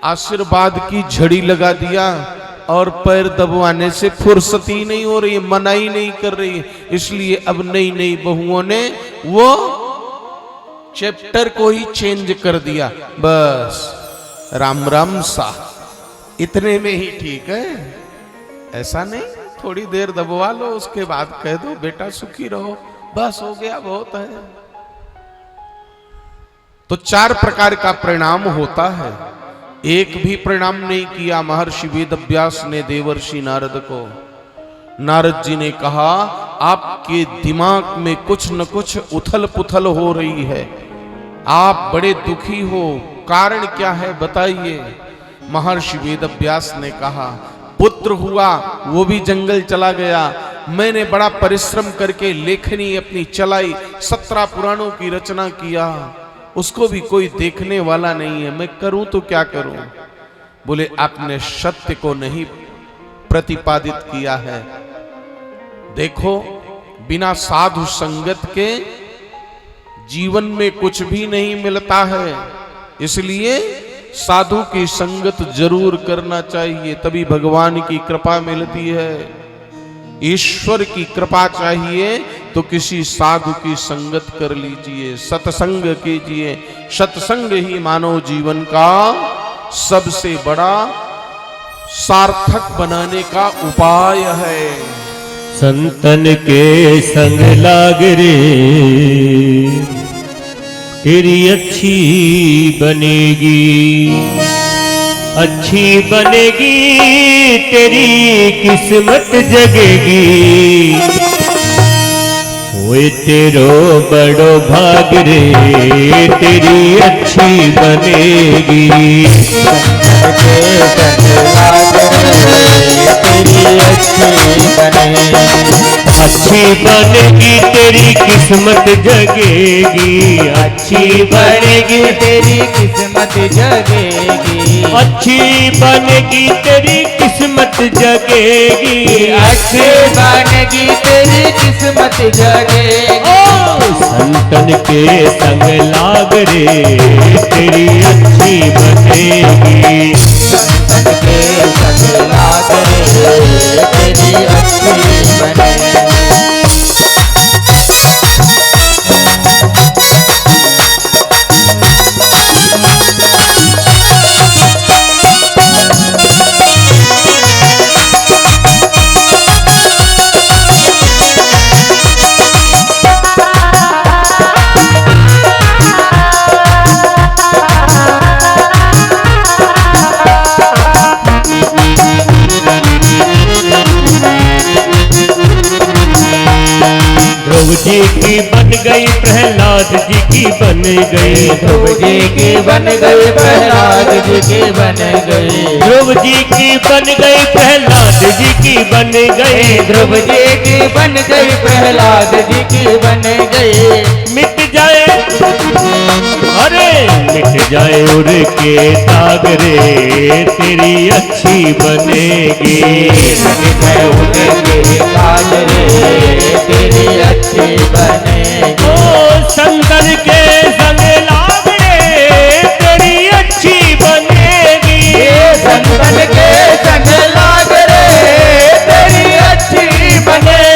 आशीर्वाद की झड़ी लगा दिया और पैर दबवाने से फुर्सत ही नहीं हो रही, मनाही नहीं कर रही। इसलिए अब नई नई बहुओं ने वो चैप्टर को ही चेंज कर दिया। बस राम राम सा इतने में ही ठीक है, ऐसा नहीं थोड़ी देर दबवा लो उसके बाद कह दो बेटा सुखी रहो, बस हो गया बहुत है। तो 4 प्रकार का परिणाम होता है। एक भी परिणाम नहीं किया महर्षि वेदव्यास ने देवर्षि नारद को। नारद जी ने कहा आपके दिमाग में कुछ न कुछ उथल पुथल हो रही है, आप बड़े दुखी हो, कारण क्या है बताइए। महर्षि वेदव्यास ने कहा पुत्र हुआ वो भी जंगल चला गया, मैंने बड़ा परिश्रम करके लेखनी अपनी चलाई, 17 पुराणों की रचना किया, उसको भी कोई देखने वाला नहीं है, मैं करूं तो क्या करूं। बोले आपने सत्य को नहीं प्रतिपादित किया है। देखो बिना साधु संगत के जीवन में कुछ भी नहीं मिलता है, इसलिए साधु की संगत जरूर करना चाहिए, तभी भगवान की कृपा मिलती है। ईश्वर की कृपा चाहिए तो किसी साधु की संगत कर लीजिए, सत्संग कीजिए। सत्संग ही मानव जीवन का सबसे बड़ा सार्थक बनाने का उपाय है। संतन के संग लाग रे तेरी अच्छी बनेगी, अच्छी बनेगी तेरी किस्मत जगेगी, ओए तेरो बड़ो भाग रे तेरी अच्छी बनेगी। अच्छी बनेगी तेरी किस्मत जगेगी, अच्छी बनेगी तेरी किस्मत जगेगी, अच्छी बनेगी तेरी किस्मत जगेगी, अच्छी बनेगी तेरी किस्मत जगेगी। संतन के संग लाग रे तेरी अच्छी बनेगी, संतन के संग लाग रे तेरी अच्छी बनेगी। ध्रुव जी की बन गई प्रहलाद जी की बन गई, ध्रुव जी की बन गई प्रहलाद जी की बन गई, ध्रुव जी की बन गई प्रहलाद जी की बन गई, ध्रुव जी की बन गई प्रहलाद जी की बन गई। मिट जाए अरे मिट जाए उड़ के दाग रे तेरी अच्छी बनेगी, मिट जाए उड़ के दाग रे तेरी अच्छी बनेगी। ओ संतर के संग लाग रे तेरी अच्छी बनेगी, संतर के संग लाग रे तेरी अच्छी बनेगी।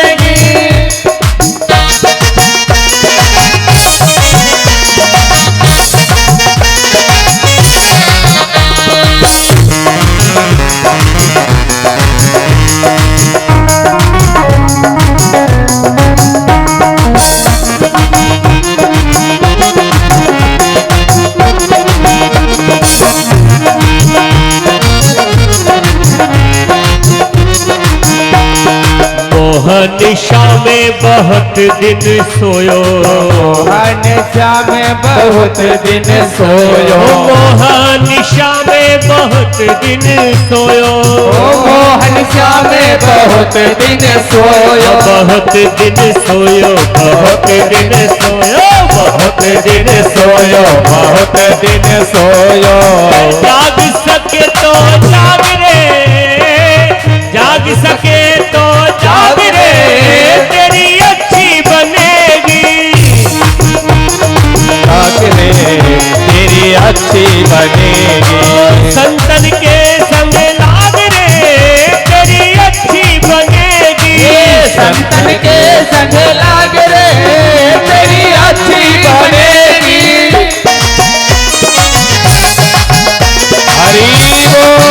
निशा में बहुत दिन सोयो, निशा में बहुत दिन सोयो, मोहन निशा में बहुत दिन सोयो, मोहन निशा में बहुत दिन सोयो, बहुत दिन सोयो, बहुत दिन सोयो, बहुत दिन सोयो, बहुत दिन सोयो। जाग सके तो जाग रे, जाग सके तो जाग रे तेरी अच्छी बनेगी, जाग रे तेरी अच्छी बनेगी। संतन के संग लाग रे तेरी अच्छी बनेगी। संतन के संग लाग रे तेरी अच्छी बनेगी। हरि बोल।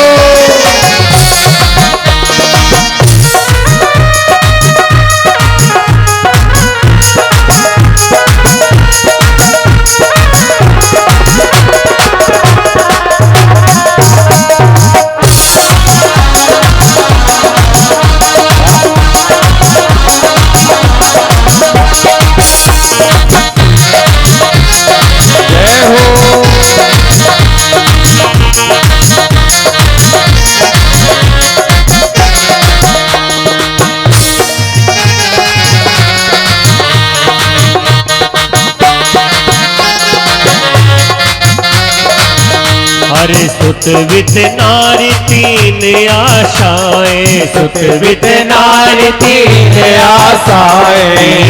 अरे सुत वित नारी तीन आशाएं, सुत वित नारी तीन आशाएं,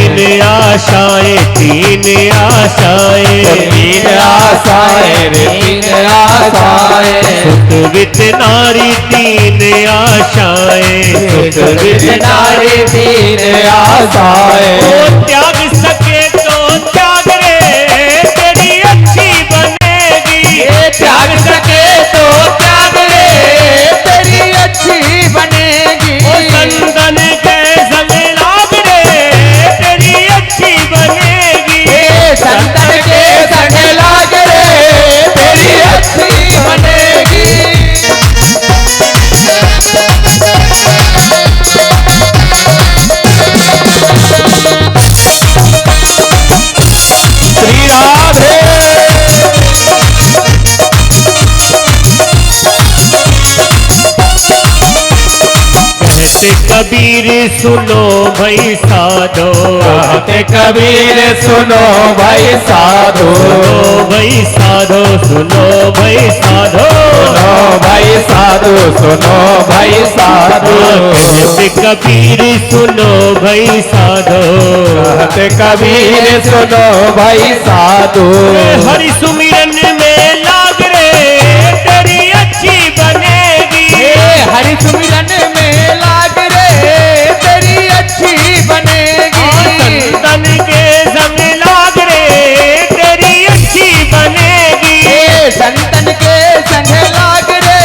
तीन आशाएं, तीन आशाएं, तीन आशाएं रे तीन आशाएं। सुत वित नारी तीन आशाएं, सुत वित नारी तीन आशाएं। वो त्याग सके तो त्याग रे तेरी अच्छी बनेगी। त्याग सके तो त्याग रे तेरी अच्छी बनेगी। ओ संतन के संग लाग रे तेरी अच्छी बनेगी। संतन के संग लाग रे तेरी अच्छी बनेगी। श्री राधे। कहते कबीर सुनो भाई साधो, कहते कबीर सुनो भाई साधो, सुनो भाई साधो, सुनो भाई साधो, सुनो भाई साधु, सुनो भाई साधु। कहते कबीर सुनो भाई साधो, कहते कबीर सुनो भाई साधु। हरि सुमिरन में लाग रे तेरी अच्छी बनेगी। हरि सुमिरन में लाग रे तेरी अच्छी बनेगी। संतन के संग लाग रे तेरी अच्छी बनेगी। संतन के संग लाग रे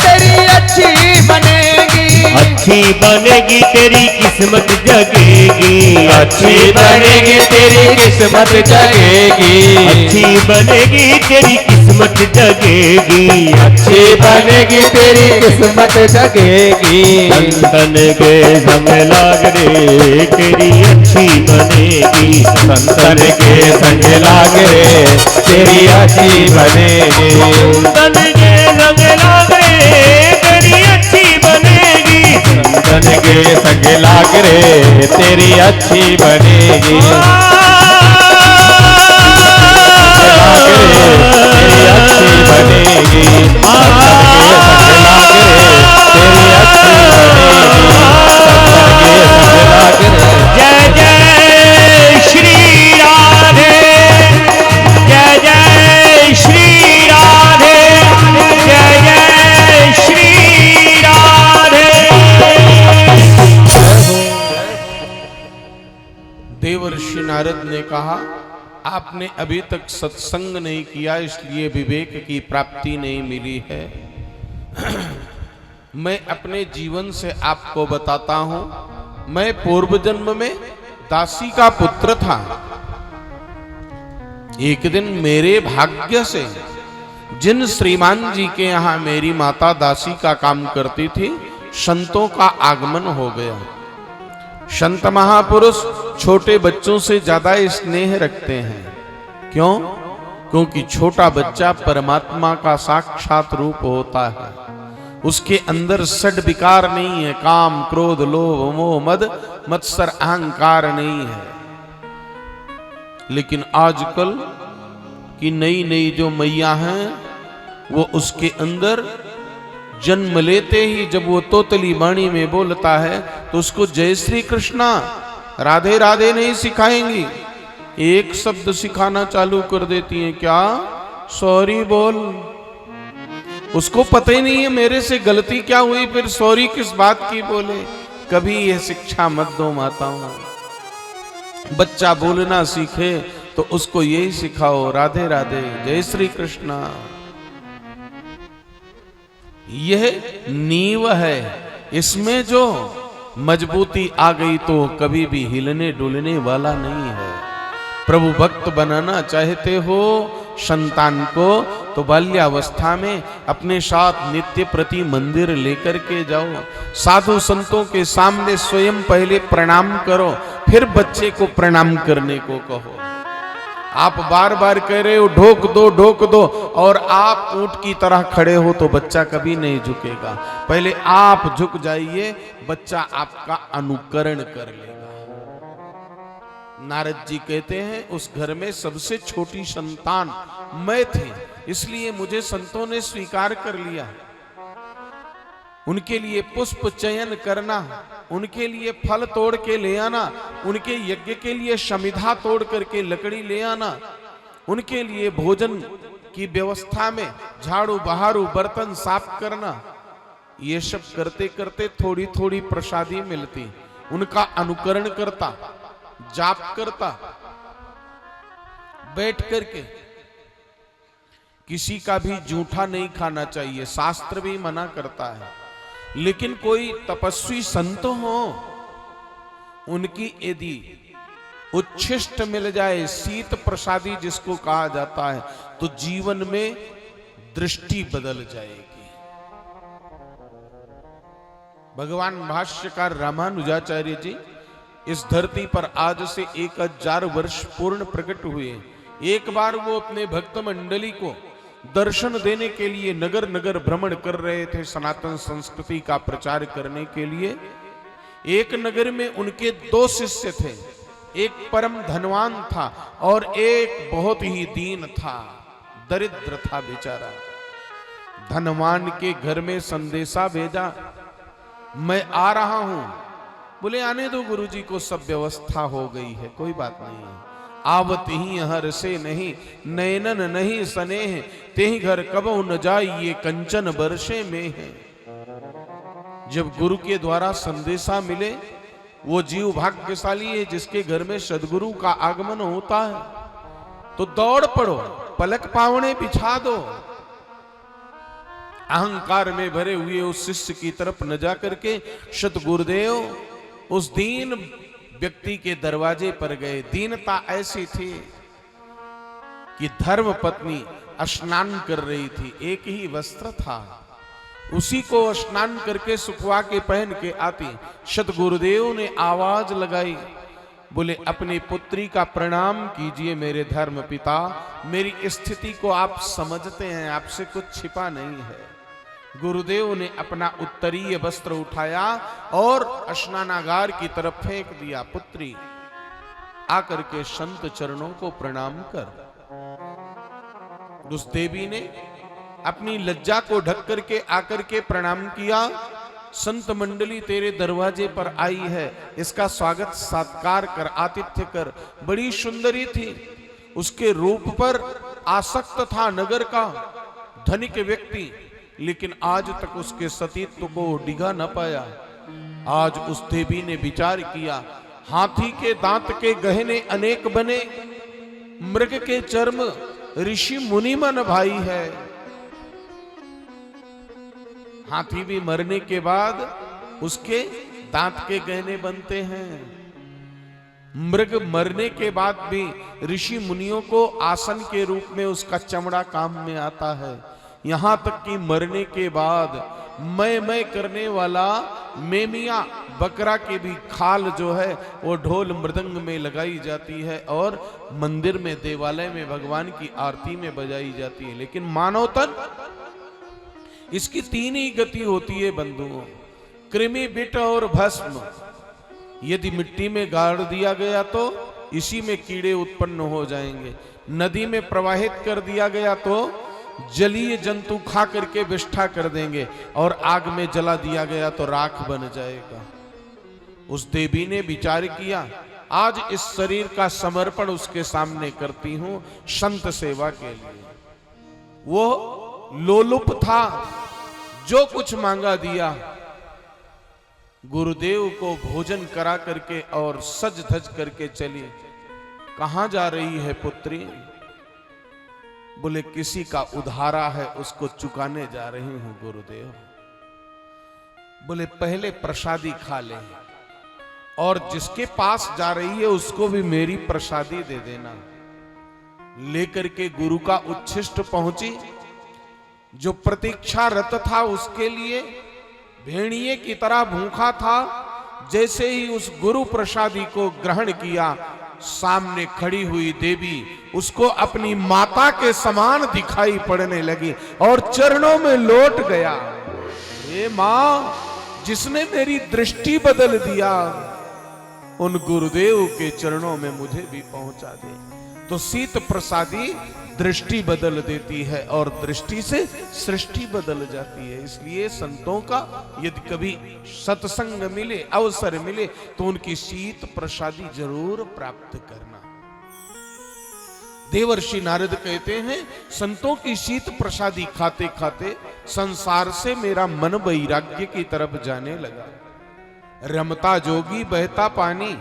तेरी अच्छी बनेगी। अच्छी बनेगी तेरी किस्मत जगेगी। अच्छी बनेगी तेरी किस्मत जगेगी। अच्छी बनेगी तेरी किस्मत जगेगी। अच्छी बनेगी तेरी किस्मत जगेगी। संतन के संग लाग रे तेरी अच्छी बनेगी। संतन के संग लाग रे तेरी अच्छी बनेगी। संतन के संग लाग रे तेरी अच्छी बनेगी। संतन के संग लाग रे तेरी अच्छी बनेगी। लाग रे तेरी अच्छी बनेगी। संतन के संग लाग रे तेरी अच्छी बनेगी। संतन के संग लाग रे। जय जय श्री राधे, जय जय श्री राधे, जय जय श्री राधे। देवर्षि नारद ने कहा, आपने अभी तक सत्संग नहीं किया, इसलिए विवेक की प्राप्ति नहीं मिली है। मैं अपने जीवन से आपको बताता हूं। मैं पूर्व जन्म में दासी का पुत्र था। एक दिन मेरे भाग्य से जिन श्रीमान जी के यहां मेरी माता दासी का काम करती थी, संतों का आगमन हो गया। संत महापुरुष छोटे बच्चों से ज्यादा स्नेह रखते हैं। क्यों? क्योंकि छोटा बच्चा परमात्मा का साक्षात रूप होता है। उसके अंदर षड विकार नहीं है, काम क्रोध लोभ मोह मद मत्सर अहंकार नहीं है। लेकिन आजकल की नई नई जो मैया हैं, वो उसके अंदर जन्म लेते ही जब वो तोतली वाणी में बोलता है तो उसको जय श्री कृष्णा राधे राधे नहीं सिखाएंगी, एक शब्द सिखाना चालू कर देती हैं। क्या? सॉरी बोल। उसको पता ही नहीं है मेरे से गलती क्या हुई, फिर सॉरी किस बात की बोले। कभी यह शिक्षा मत दो माताओं। बच्चा बोलना सीखे तो उसको यही सिखाओ, राधे राधे, जय श्री कृष्णा। यह नींव है, इसमें जो मजबूती आ गई तो कभी भी हिलने डुलने वाला नहीं है। प्रभु भक्त बनाना चाहते हो संतान को तो बाल्यावस्था में अपने साथ नित्य प्रति मंदिर लेकर के जाओ। साधु संतों के सामने स्वयं पहले प्रणाम करो, फिर बच्चे को प्रणाम करने को कहो। आप बार बार कह रहे हो ढोक दो ढोक दो, और आप ऊंट की तरह खड़े हो तो बच्चा कभी नहीं झुकेगा। पहले आप झुक जाइए, बच्चा आपका अनुकरण कर लेगा। नारद जी कहते हैं उस घर में सबसे छोटी संतान मैं थी, इसलिए मुझे संतों ने स्वीकार कर लिया। उनके लिए पुष्प चयन करना, उनके लिए फल तोड़ के ले आना, उनके यज्ञ के लिए समिधा तोड़ करके लकड़ी ले आना, उनके लिए भोजन की व्यवस्था में झाड़ू बहारू बर्तन साफ करना, ये सब करते करते थोड़ी थोड़ी प्रसादी मिलती। उनका अनुकरण करता, जाप करता बैठ करके। किसी का भी जूठा नहीं खाना चाहिए, शास्त्र भी मना करता है। लेकिन कोई तपस्वी संत हो, उनकी यदि उच्छिष्ट मिल जाए, शीत प्रसादी जिसको कहा जाता है, तो जीवन में दृष्टि बदल जाएगी। भगवान भाष्यकार रामानुजाचार्य जी इस धरती पर आज से 1000 वर्ष पूर्ण प्रकट हुए। एक बार वो अपने भक्त मंडली को दर्शन देने के लिए नगर नगर भ्रमण कर रहे थे, सनातन संस्कृति का प्रचार करने के लिए। एक नगर में उनके 2 शिष्य थे, एक परम धनवान था और एक बहुत ही दीन था, दरिद्र था बेचारा। धनवान के घर में संदेशा भेजा, मैं आ रहा हूं। बोले आने दो गुरुजी को, सब व्यवस्था हो गई है, कोई बात नहीं है। आवत ही हर से नहीं, नैनन नहीं स्नेह, तेहि घर कबहु न जाइए, कंचन बरसे में है। जब गुरु के द्वारा संदेशा मिले, वो जीव भाग्यशाली है जिसके घर में सदगुरु का आगमन होता है, तो दौड़ पड़ो, पलक पावने बिछा दो। अहंकार में भरे हुए उस शिष्य की तरफ न जा करके सतगुरुदेव उस दीन व्यक्ति के दरवाजे पर गए। दीनता ऐसी थी कि धर्म पत्नी स्नान कर रही थी, एक ही वस्त्र था, उसी को स्नान करके सुखवा के पहन के आती। सतगुरुदेव ने आवाज लगाई, बोले अपनी पुत्री का प्रणाम कीजिए मेरे धर्म पिता, मेरी स्थिति को आप समझते हैं, आपसे कुछ छिपा नहीं है। गुरुदेव ने अपना उत्तरीय वस्त्र उठाया और स्नानागार की तरफ फेंक दिया। पुत्री आकर के संत चरणों को प्रणाम कर। उस देवी ने अपनी लज्जा को ढक करके आकर के प्रणाम किया। संत मंडली तेरे दरवाजे पर आई है, इसका स्वागत सत्कार कर, आतिथ्य कर। बड़ी सुंदरी थी, उसके रूप पर आसक्त था नगर का धनिक व्यक्ति, लेकिन आज तक उसके सतीत्व को डिगा न पाया। आज उस देवी ने विचार किया, हाथी के दांत के गहने अनेक बने, मृग के चर्म ऋषि मुनि मन भाई है। हाथी भी मरने के बाद उसके दांत के गहने बनते हैं। मृग मरने के बाद भी ऋषि मुनियों को आसन के रूप में उसका चमड़ा काम में आता है। यहां तक कि मरने के बाद मैं करने वाला मेमिया बकरा की भी खाल जो है वो ढोल मृदंग में लगाई जाती है और मंदिर में, देवालय में भगवान की आरती में बजाई जाती है। लेकिन मानव तन, इसकी 3 ही गति होती है बंधुओं, कृमि, बिट और भस्म। यदि मिट्टी में गाड़ दिया गया तो इसी में कीड़े उत्पन्न हो जाएंगे, नदी में प्रवाहित कर दिया गया तो जलीय जंतु खा करके विष्ठा कर देंगे, और आग में जला दिया गया तो राख बन जाएगा। उस देवी ने विचार किया, आज इस शरीर का समर्पण उसके सामने करती हूं संत सेवा के लिए। वो लोलुप था, जो कुछ मांगा दिया। गुरुदेव को भोजन करा करके और सज धज करके चली। कहां जा रही है पुत्री? बोले किसी का उधारा है, उसको चुकाने जा रही हूं गुरुदेव। बोले पहले प्रसादी खा ले, और जिसके पास जा रही है उसको भी मेरी प्रसादी दे देना। लेकर के गुरु का उच्छिष्ट पहुंची। जो प्रतीक्षारत था उसके लिए भेड़िए की तरह भूखा था। जैसे ही उस गुरु प्रसादी को ग्रहण किया, सामने खड़ी हुई देवी उसको अपनी माता के समान दिखाई पड़ने लगी और चरणों में लौट गया। हे मां, जिसने मेरी दृष्टि बदल दिया, उन गुरुदेव के चरणों में मुझे भी पहुंचा दे। तो शीत प्रसादी दृष्टि बदल देती है और दृष्टि से सृष्टि बदल जाती है। इसलिए संतों का यदि कभी सत्संग मिले, अवसर मिले, तो उनकी शीत प्रसादी जरूर प्राप्त करना। देवर्षि नारद कहते हैं, संतों की शीत प्रसादी खाते खाते संसार से मेरा मन वैराग्य की तरफ जाने लगा। रमता जोगी बहता पानी,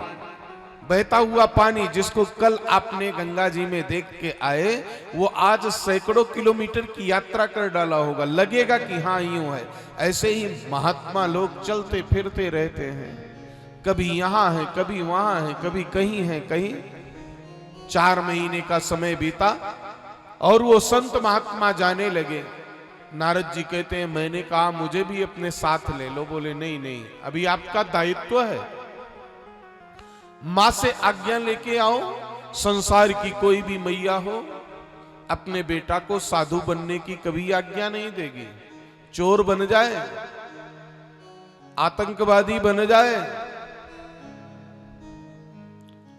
बहता हुआ पानी जिसको कल आपने गंगा जी में देख के आए, वो आज सैकड़ों किलोमीटर की यात्रा कर डाला होगा। लगेगा कि हाँ यूं है। ऐसे ही महात्मा लोग चलते फिरते रहते हैं, कभी यहां है, कभी वहां है, कभी कहीं है, कहीं। 4 महीने का समय बीता और वो संत महात्मा जाने लगे। नारद जी कहते हैं, मैंने कहा मुझे भी अपने साथ ले लो। बोले नहीं नहीं, अभी आपका दायित्व है, मां से आज्ञा लेके आओ। संसार की कोई भी मैया हो, अपने बेटा को साधु बनने की कभी आज्ञा नहीं देगी। चोर बन जाए, आतंकवादी बन जाए,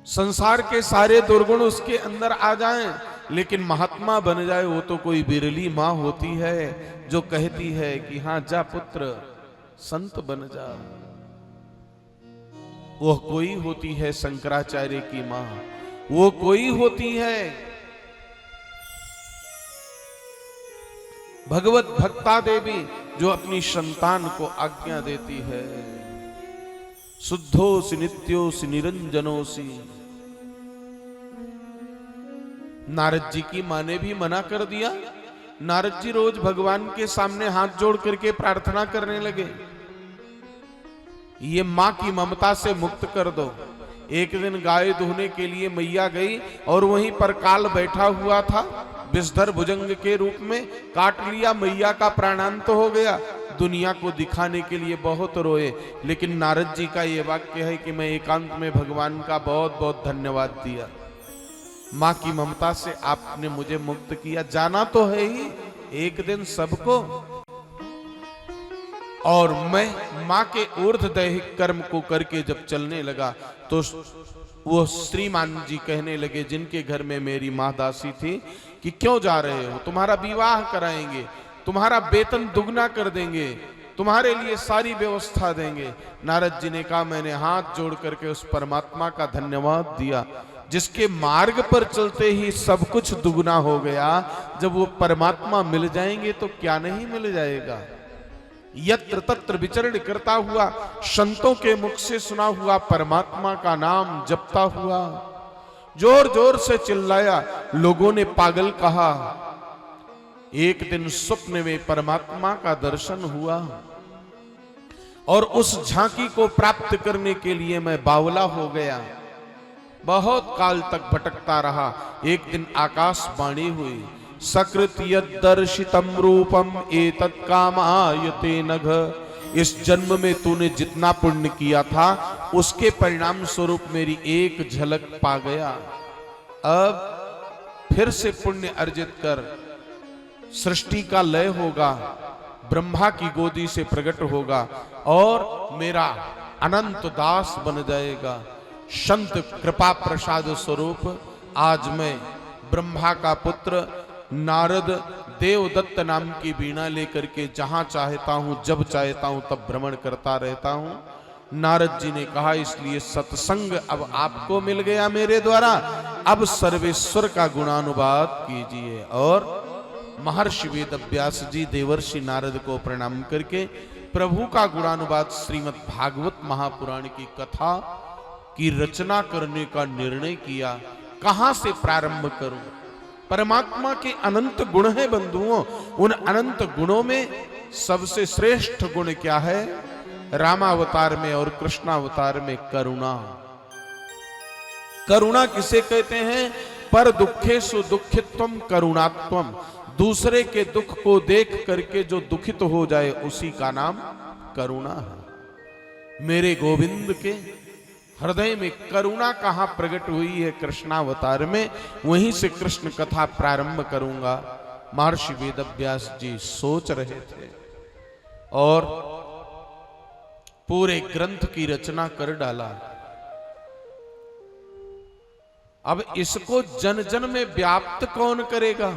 संसार के सारे दुर्गुण उसके अंदर आ जाएं, लेकिन महात्मा बन जाए, वो तो कोई बिरली मां होती है जो कहती है कि हां जा पुत्र, संत बन जा। वो कोई होती है शंकराचार्य की मां, वो कोई होती है भगवत भक्ता देवी, जो अपनी संतान को आज्ञा देती है, शुद्धोसि नित्योसि निरंजनोसि। नारद जी की मां ने भी मना कर दिया। नारद जी रोज भगवान के सामने हाथ जोड़ करके प्रार्थना करने लगे, ये मां की ममता से मुक्त कर दो। एक दिन गाय दुहने के लिए मैया गई और वहीं पर काल बैठा हुआ था, विषधर भुजंग के रूप में काट लिया। मैया का प्राणांत हो गया। दुनिया को दिखाने के लिए बहुत रोए, लेकिन नारद जी का ये वाक्य है कि मैं एकांत में भगवान का बहुत बहुत धन्यवाद दिया। मां की ममता से आपने मुझे मुक्त किया। जाना तो है ही एक दिन सबको, और मैं मां के ऊर्ध्वदैहिक कर्म को करके जब चलने लगा, तो वो श्रीमान जी कहने लगे, जिनके घर में मेरी मां दासी थी, कि क्यों जा रहे हो, तुम्हारा विवाह कराएंगे, तुम्हारा वेतन दुगना कर देंगे, तुम्हारे लिए सारी व्यवस्था देंगे। नारद जी ने कहा, मैंने हाथ जोड़ करके उस परमात्मा का धन्यवाद दिया जिसके मार्ग पर चलते ही सब कुछ दुगना हो गया। जब वो परमात्मा मिल जाएंगे तो क्या नहीं मिल जाएगा। यत्र तत्र विचरण करता हुआ, संतों के मुख से सुना हुआ परमात्मा का नाम जपता हुआ, जोर जोर से चिल्लाया। लोगों ने पागल कहा। एक दिन स्वप्न में परमात्मा का दर्शन हुआ और उस झांकी को प्राप्त करने के लिए मैं बावला हो गया। बहुत काल तक भटकता रहा। एक दिन आकाशवाणी हुई, सकृत यद्दर्शितम रूपम एतत् कामायते नघ। इस जन्म में तूने जितना पुण्य किया था उसके परिणाम स्वरूप मेरी एक झलक पा गया। अब फिर से पुण्य अर्जित कर, सृष्टि का लय होगा, ब्रह्मा की गोदी से प्रकट होगा और मेरा अनंत दास बन जाएगा। संत कृपा प्रसाद स्वरूप आज मैं ब्रह्मा का पुत्र नारद देवदत्त नाम की वीणा लेकर के जहां चाहता हूं, जब चाहता हूं, तब भ्रमण करता रहता हूं। नारद जी ने कहा, इसलिए सत्संग अब आपको मिल गया मेरे द्वारा, अब सर्वेश्वर का गुणानुवाद कीजिए। और महर्षि वेदव्यास जी देवर्षि नारद को प्रणाम करके प्रभु का गुणानुवाद श्रीमद् भागवत महापुराण की कथा की रचना करने का निर्णय किया। कहां से प्रारंभ करूं? परमात्मा के अनंत गुण हैं बंधुओं। उन अनंत गुणों में सबसे श्रेष्ठ गुण क्या है? रामावतार में और कृष्णावतार में करुणा। करुणा किसे कहते हैं? पर दुखेषु दुखित्वम करुणात्वम। दूसरे के दुख को देख करके जो दुखित हो जाए उसी का नाम करुणा है। मेरे गोविंद के हृदय में करुणा कहां प्रकट हुई है? कृष्णावतार में। वहीं से कृष्ण कथा प्रारंभ करूंगा। महर्षि वेदव्यास जी सोच रहे थे और पूरे ग्रंथ की रचना कर डाला। अब इसको जन जन में व्याप्त कौन करेगा?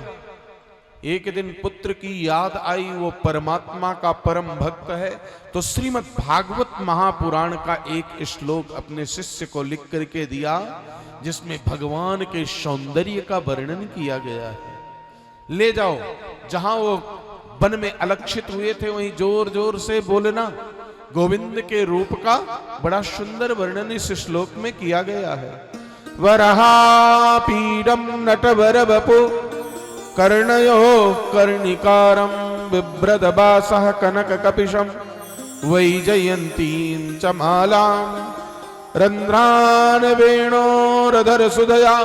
एक दिन पुत्र की याद आई, वो परमात्मा का परम भक्त है, तो श्रीमद् भागवत महापुराण का एक श्लोक अपने शिष्य को लिख करके दिया, जिसमें भगवान के सौंदर्य का वर्णन किया गया है। ले जाओ, जहां वो वन में अलक्षित हुए थे वहीं जोर जोर से बोलना। गोविंद के रूप का बड़ा सुंदर वर्णन इस श्लोक में किया गया है। वरापीडम नटवर बपु कर्णयो कर्णिकारं बिभ्रदबासः कनक कपिशं वैजयन्तीं च मालां रन्ध्रान् वेणोरधर सुधया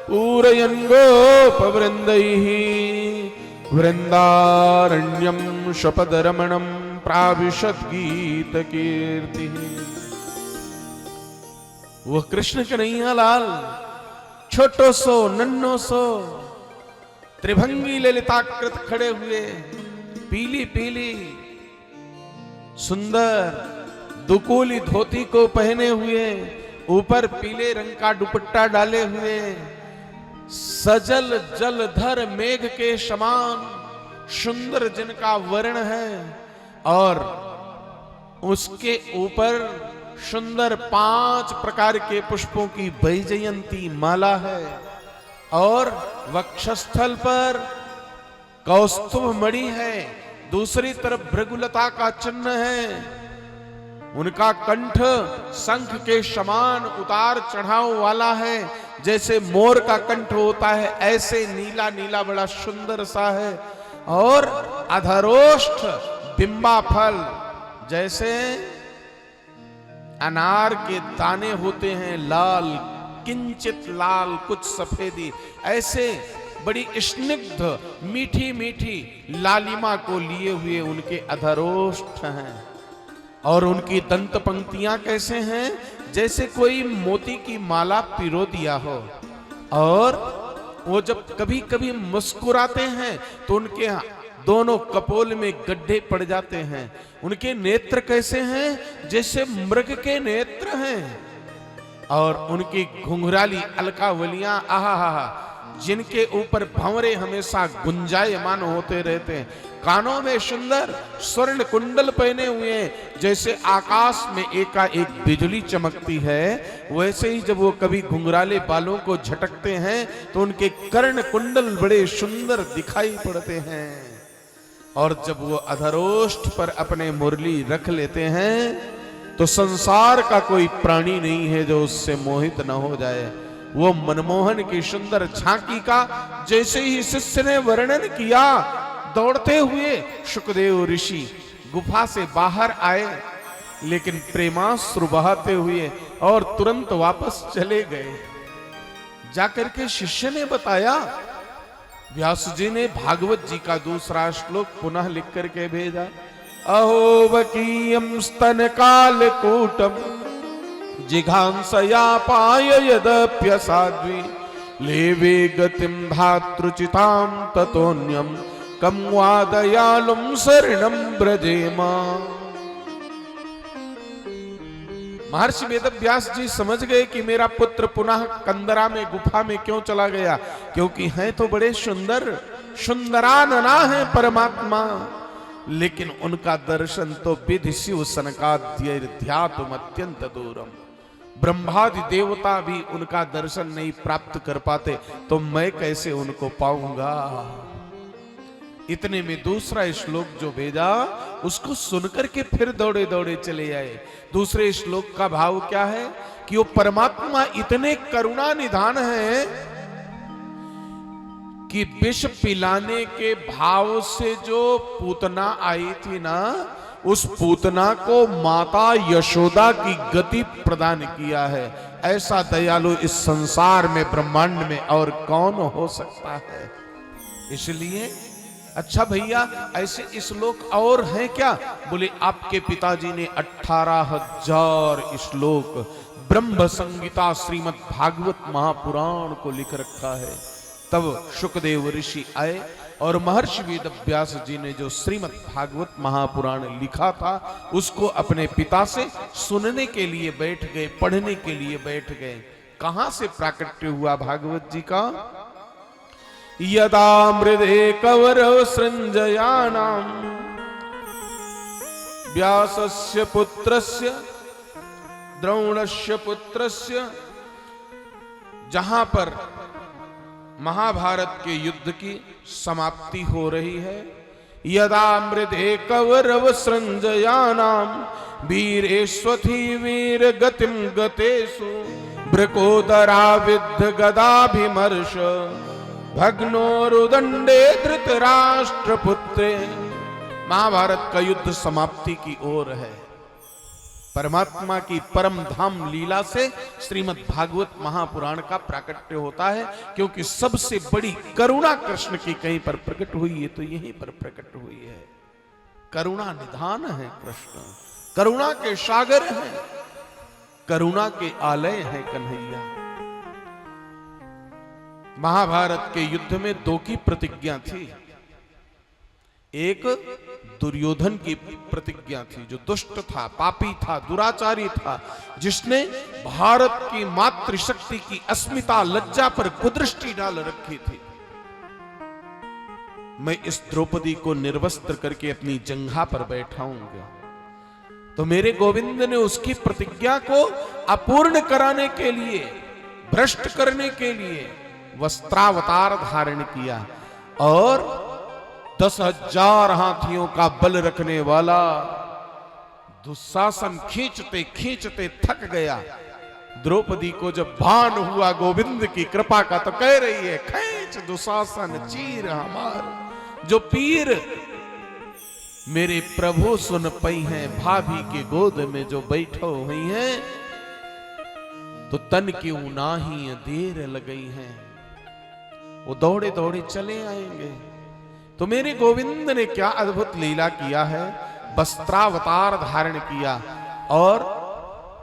पूरयन् गोपवृन्दैः वृन्दारण्यं शपदरमणं प्राविशद् गीतकीर्तिः। वह कृष्ण कन्हैया लाल छोटो सो नन्नो सो त्रिभंगी ललिताकृत खड़े हुए, पीली पीली सुंदर दुकुली धोती को पहने हुए, ऊपर पीले रंग का दुपट्टा डाले हुए, सजल जलधर मेघ के समान सुंदर जिनका वर्ण है, और उसके ऊपर सुंदर 5 प्रकार के पुष्पों की वैजयंती माला है, और वक्षस्थल पर कौस्तुभ मणि है, दूसरी तरफ भृगुलता का चिन्ह है। उनका कंठ शंख के समान उतार चढ़ाव वाला है, जैसे मोर का कंठ होता है ऐसे नीला नीला बड़ा सुंदर सा है, और अधरोष्ठ बिंबा फल जैसे अनार के दाने होते हैं, लाल किंचित लाल कुछ सफेदी, ऐसे बड़ी स्निग्ध मीठी मीठी लालिमा को लिए हुए उनके अधरोष्ठ हैं। और उनकी दंत पंक्तियां कैसे हैं? जैसे कोई मोती की माला पिरो दिया हो। और वो जब कभी कभी मुस्कुराते हैं तो उनके दोनों कपोल में गड्ढे पड़ जाते हैं। उनके नेत्र कैसे हैं? जैसे मृग के नेत्र हैं। और उनकी घुंघराली अलकावलियां, आहा, जिनके ऊपर भंवरे हमेशा गुंजायमान होते रहते हैं। कानों में सुंदर स्वर्ण कुंडल पहने हुए हैं, जैसे आकाश में एकाएक बिजली चमकती है, वैसे ही जब वो कभी घुंघराले बालों को झटकते हैं तो उनके कर्ण कुंडल बड़े सुंदर दिखाई पड़ते हैं। और जब वो अधरोष्ठ पर अपने मुरली रख लेते हैं तो संसार का कोई प्राणी नहीं है जो उससे मोहित न हो जाए। वो मनमोहन की सुंदर झांकी का जैसे ही शिष्य ने वर्णन किया, दौड़ते हुए शुकदेव ऋषि गुफा से बाहर आए, लेकिन प्रेमाश्रु बहाते हुए और तुरंत वापस चले गए। जाकर के शिष्य ने बताया, व्यास जी ने भागवत जी का दूसरा श्लोक पुनः लिख करके भेजा। अहो वकीयं स्तन कालकूटं जिघांसया पाय यदप्यसाध्वी लेवे गतिं धातृचितां ततोऽन्यं कं वा दयालुं शरणं ब्रजेमा। महर्षि वेदव्यास जी समझ गए कि मेरा पुत्र पुनः कंदरा में गुफा में क्यों चला गया, क्योंकि हैं तो बड़े सुंदर, सुंदरानना है परमात्मा, लेकिन उनका दर्शन तो विधि शिव सनकाद्यर्ध्यातुम अत्यंत दूरम। ब्रह्मादि देवता भी उनका दर्शन नहीं प्राप्त कर पाते, तो मैं कैसे उनको पाऊंगा। इतने में दूसरा श्लोक जो भेजा उसको सुनकर के फिर दौड़े दौड़े चले आए। दूसरे श्लोक का भाव क्या है कि वो परमात्मा इतने करुणा निधान है कि विष पिलाने के भाव से जो पूतना आई थी ना, उस पूतना को माता यशोदा की गति प्रदान किया है। ऐसा दयालु इस संसार में ब्रह्मांड में और कौन हो सकता है। इसलिए अच्छा भैया ऐसे श्लोक और हैं क्या? बोले आपके पिताजी ने 18,000 श्लोक ब्रह्म संगीता श्रीमद् भागवत महापुराण को लिख रखा है। तब शुकदेव ऋषि आए और महर्षि वेदव्यास जी ने जो श्रीमद् भागवत महापुराण लिखा था उसको अपने पिता से सुनने के लिए बैठ गए, पढ़ने के लिए बैठ गए। कहां से प्राकट्य हुआ भागवत जी का? यदा मृदे कवरव सृंजयानाम व्यासस्य पुत्रस्य द्रोणस्य पुत्रस्य, जहां पर महाभारत के युद्ध की समाप्ति हो रही है। यदा मृदे कवरव सृंजयानाम वीरेष्वथि वीर गतिम गतेषु भृकोदरा विद्ध गदाभिमर्श भग्नोरुदंडे धृतराष्ट्रपुत्रे। महाभारत का युद्ध समाप्ति की ओर है। परमात्मा की परम धाम लीला से श्रीमद् भागवत महापुराण का प्राकट्य होता है, क्योंकि सबसे बड़ी करुणा कृष्ण की कहीं पर प्रकट हुई है तो यहीं पर प्रकट हुई है। करुणा निधान है कृष्ण, करुणा के सागर हैं, करुणा के आलय है कन्हैया। महाभारत के युद्ध में दो की प्रतिज्ञा थी। एक दुर्योधन की प्रतिज्ञा थी जो दुष्ट था, पापी था, दुराचारी था, जिसने भारत की मातृशक्ति की अस्मिता लज्जा पर कुदृष्टि डाल रखी थी। मैं इस द्रौपदी को निर्वस्त्र करके अपनी जंघा पर बैठाऊंगा। तो मेरे गोविंद ने उसकी प्रतिज्ञा को अपूर्ण कराने के लिए, भ्रष्ट करने के लिए वस्त्रावतार धारण किया और 10,000 हाथियों का बल रखने वाला दुशासन खींचते खींचते थक गया। द्रौपदी को जब भान हुआ गोविंद की कृपा का तो कह रही है, खींच दुशासन चीर हमार। जो पीर मेरे प्रभु सुन पई हैं, भाभी के गोद में जो बैठो हुई हैं, तो तन क्यों नाही देर लगई है। वो दौड़े दौड़े चले आएंगे। तो मेरे गोविंद ने क्या अद्भुत लीला किया है। वस्त्रावतार धारण किया और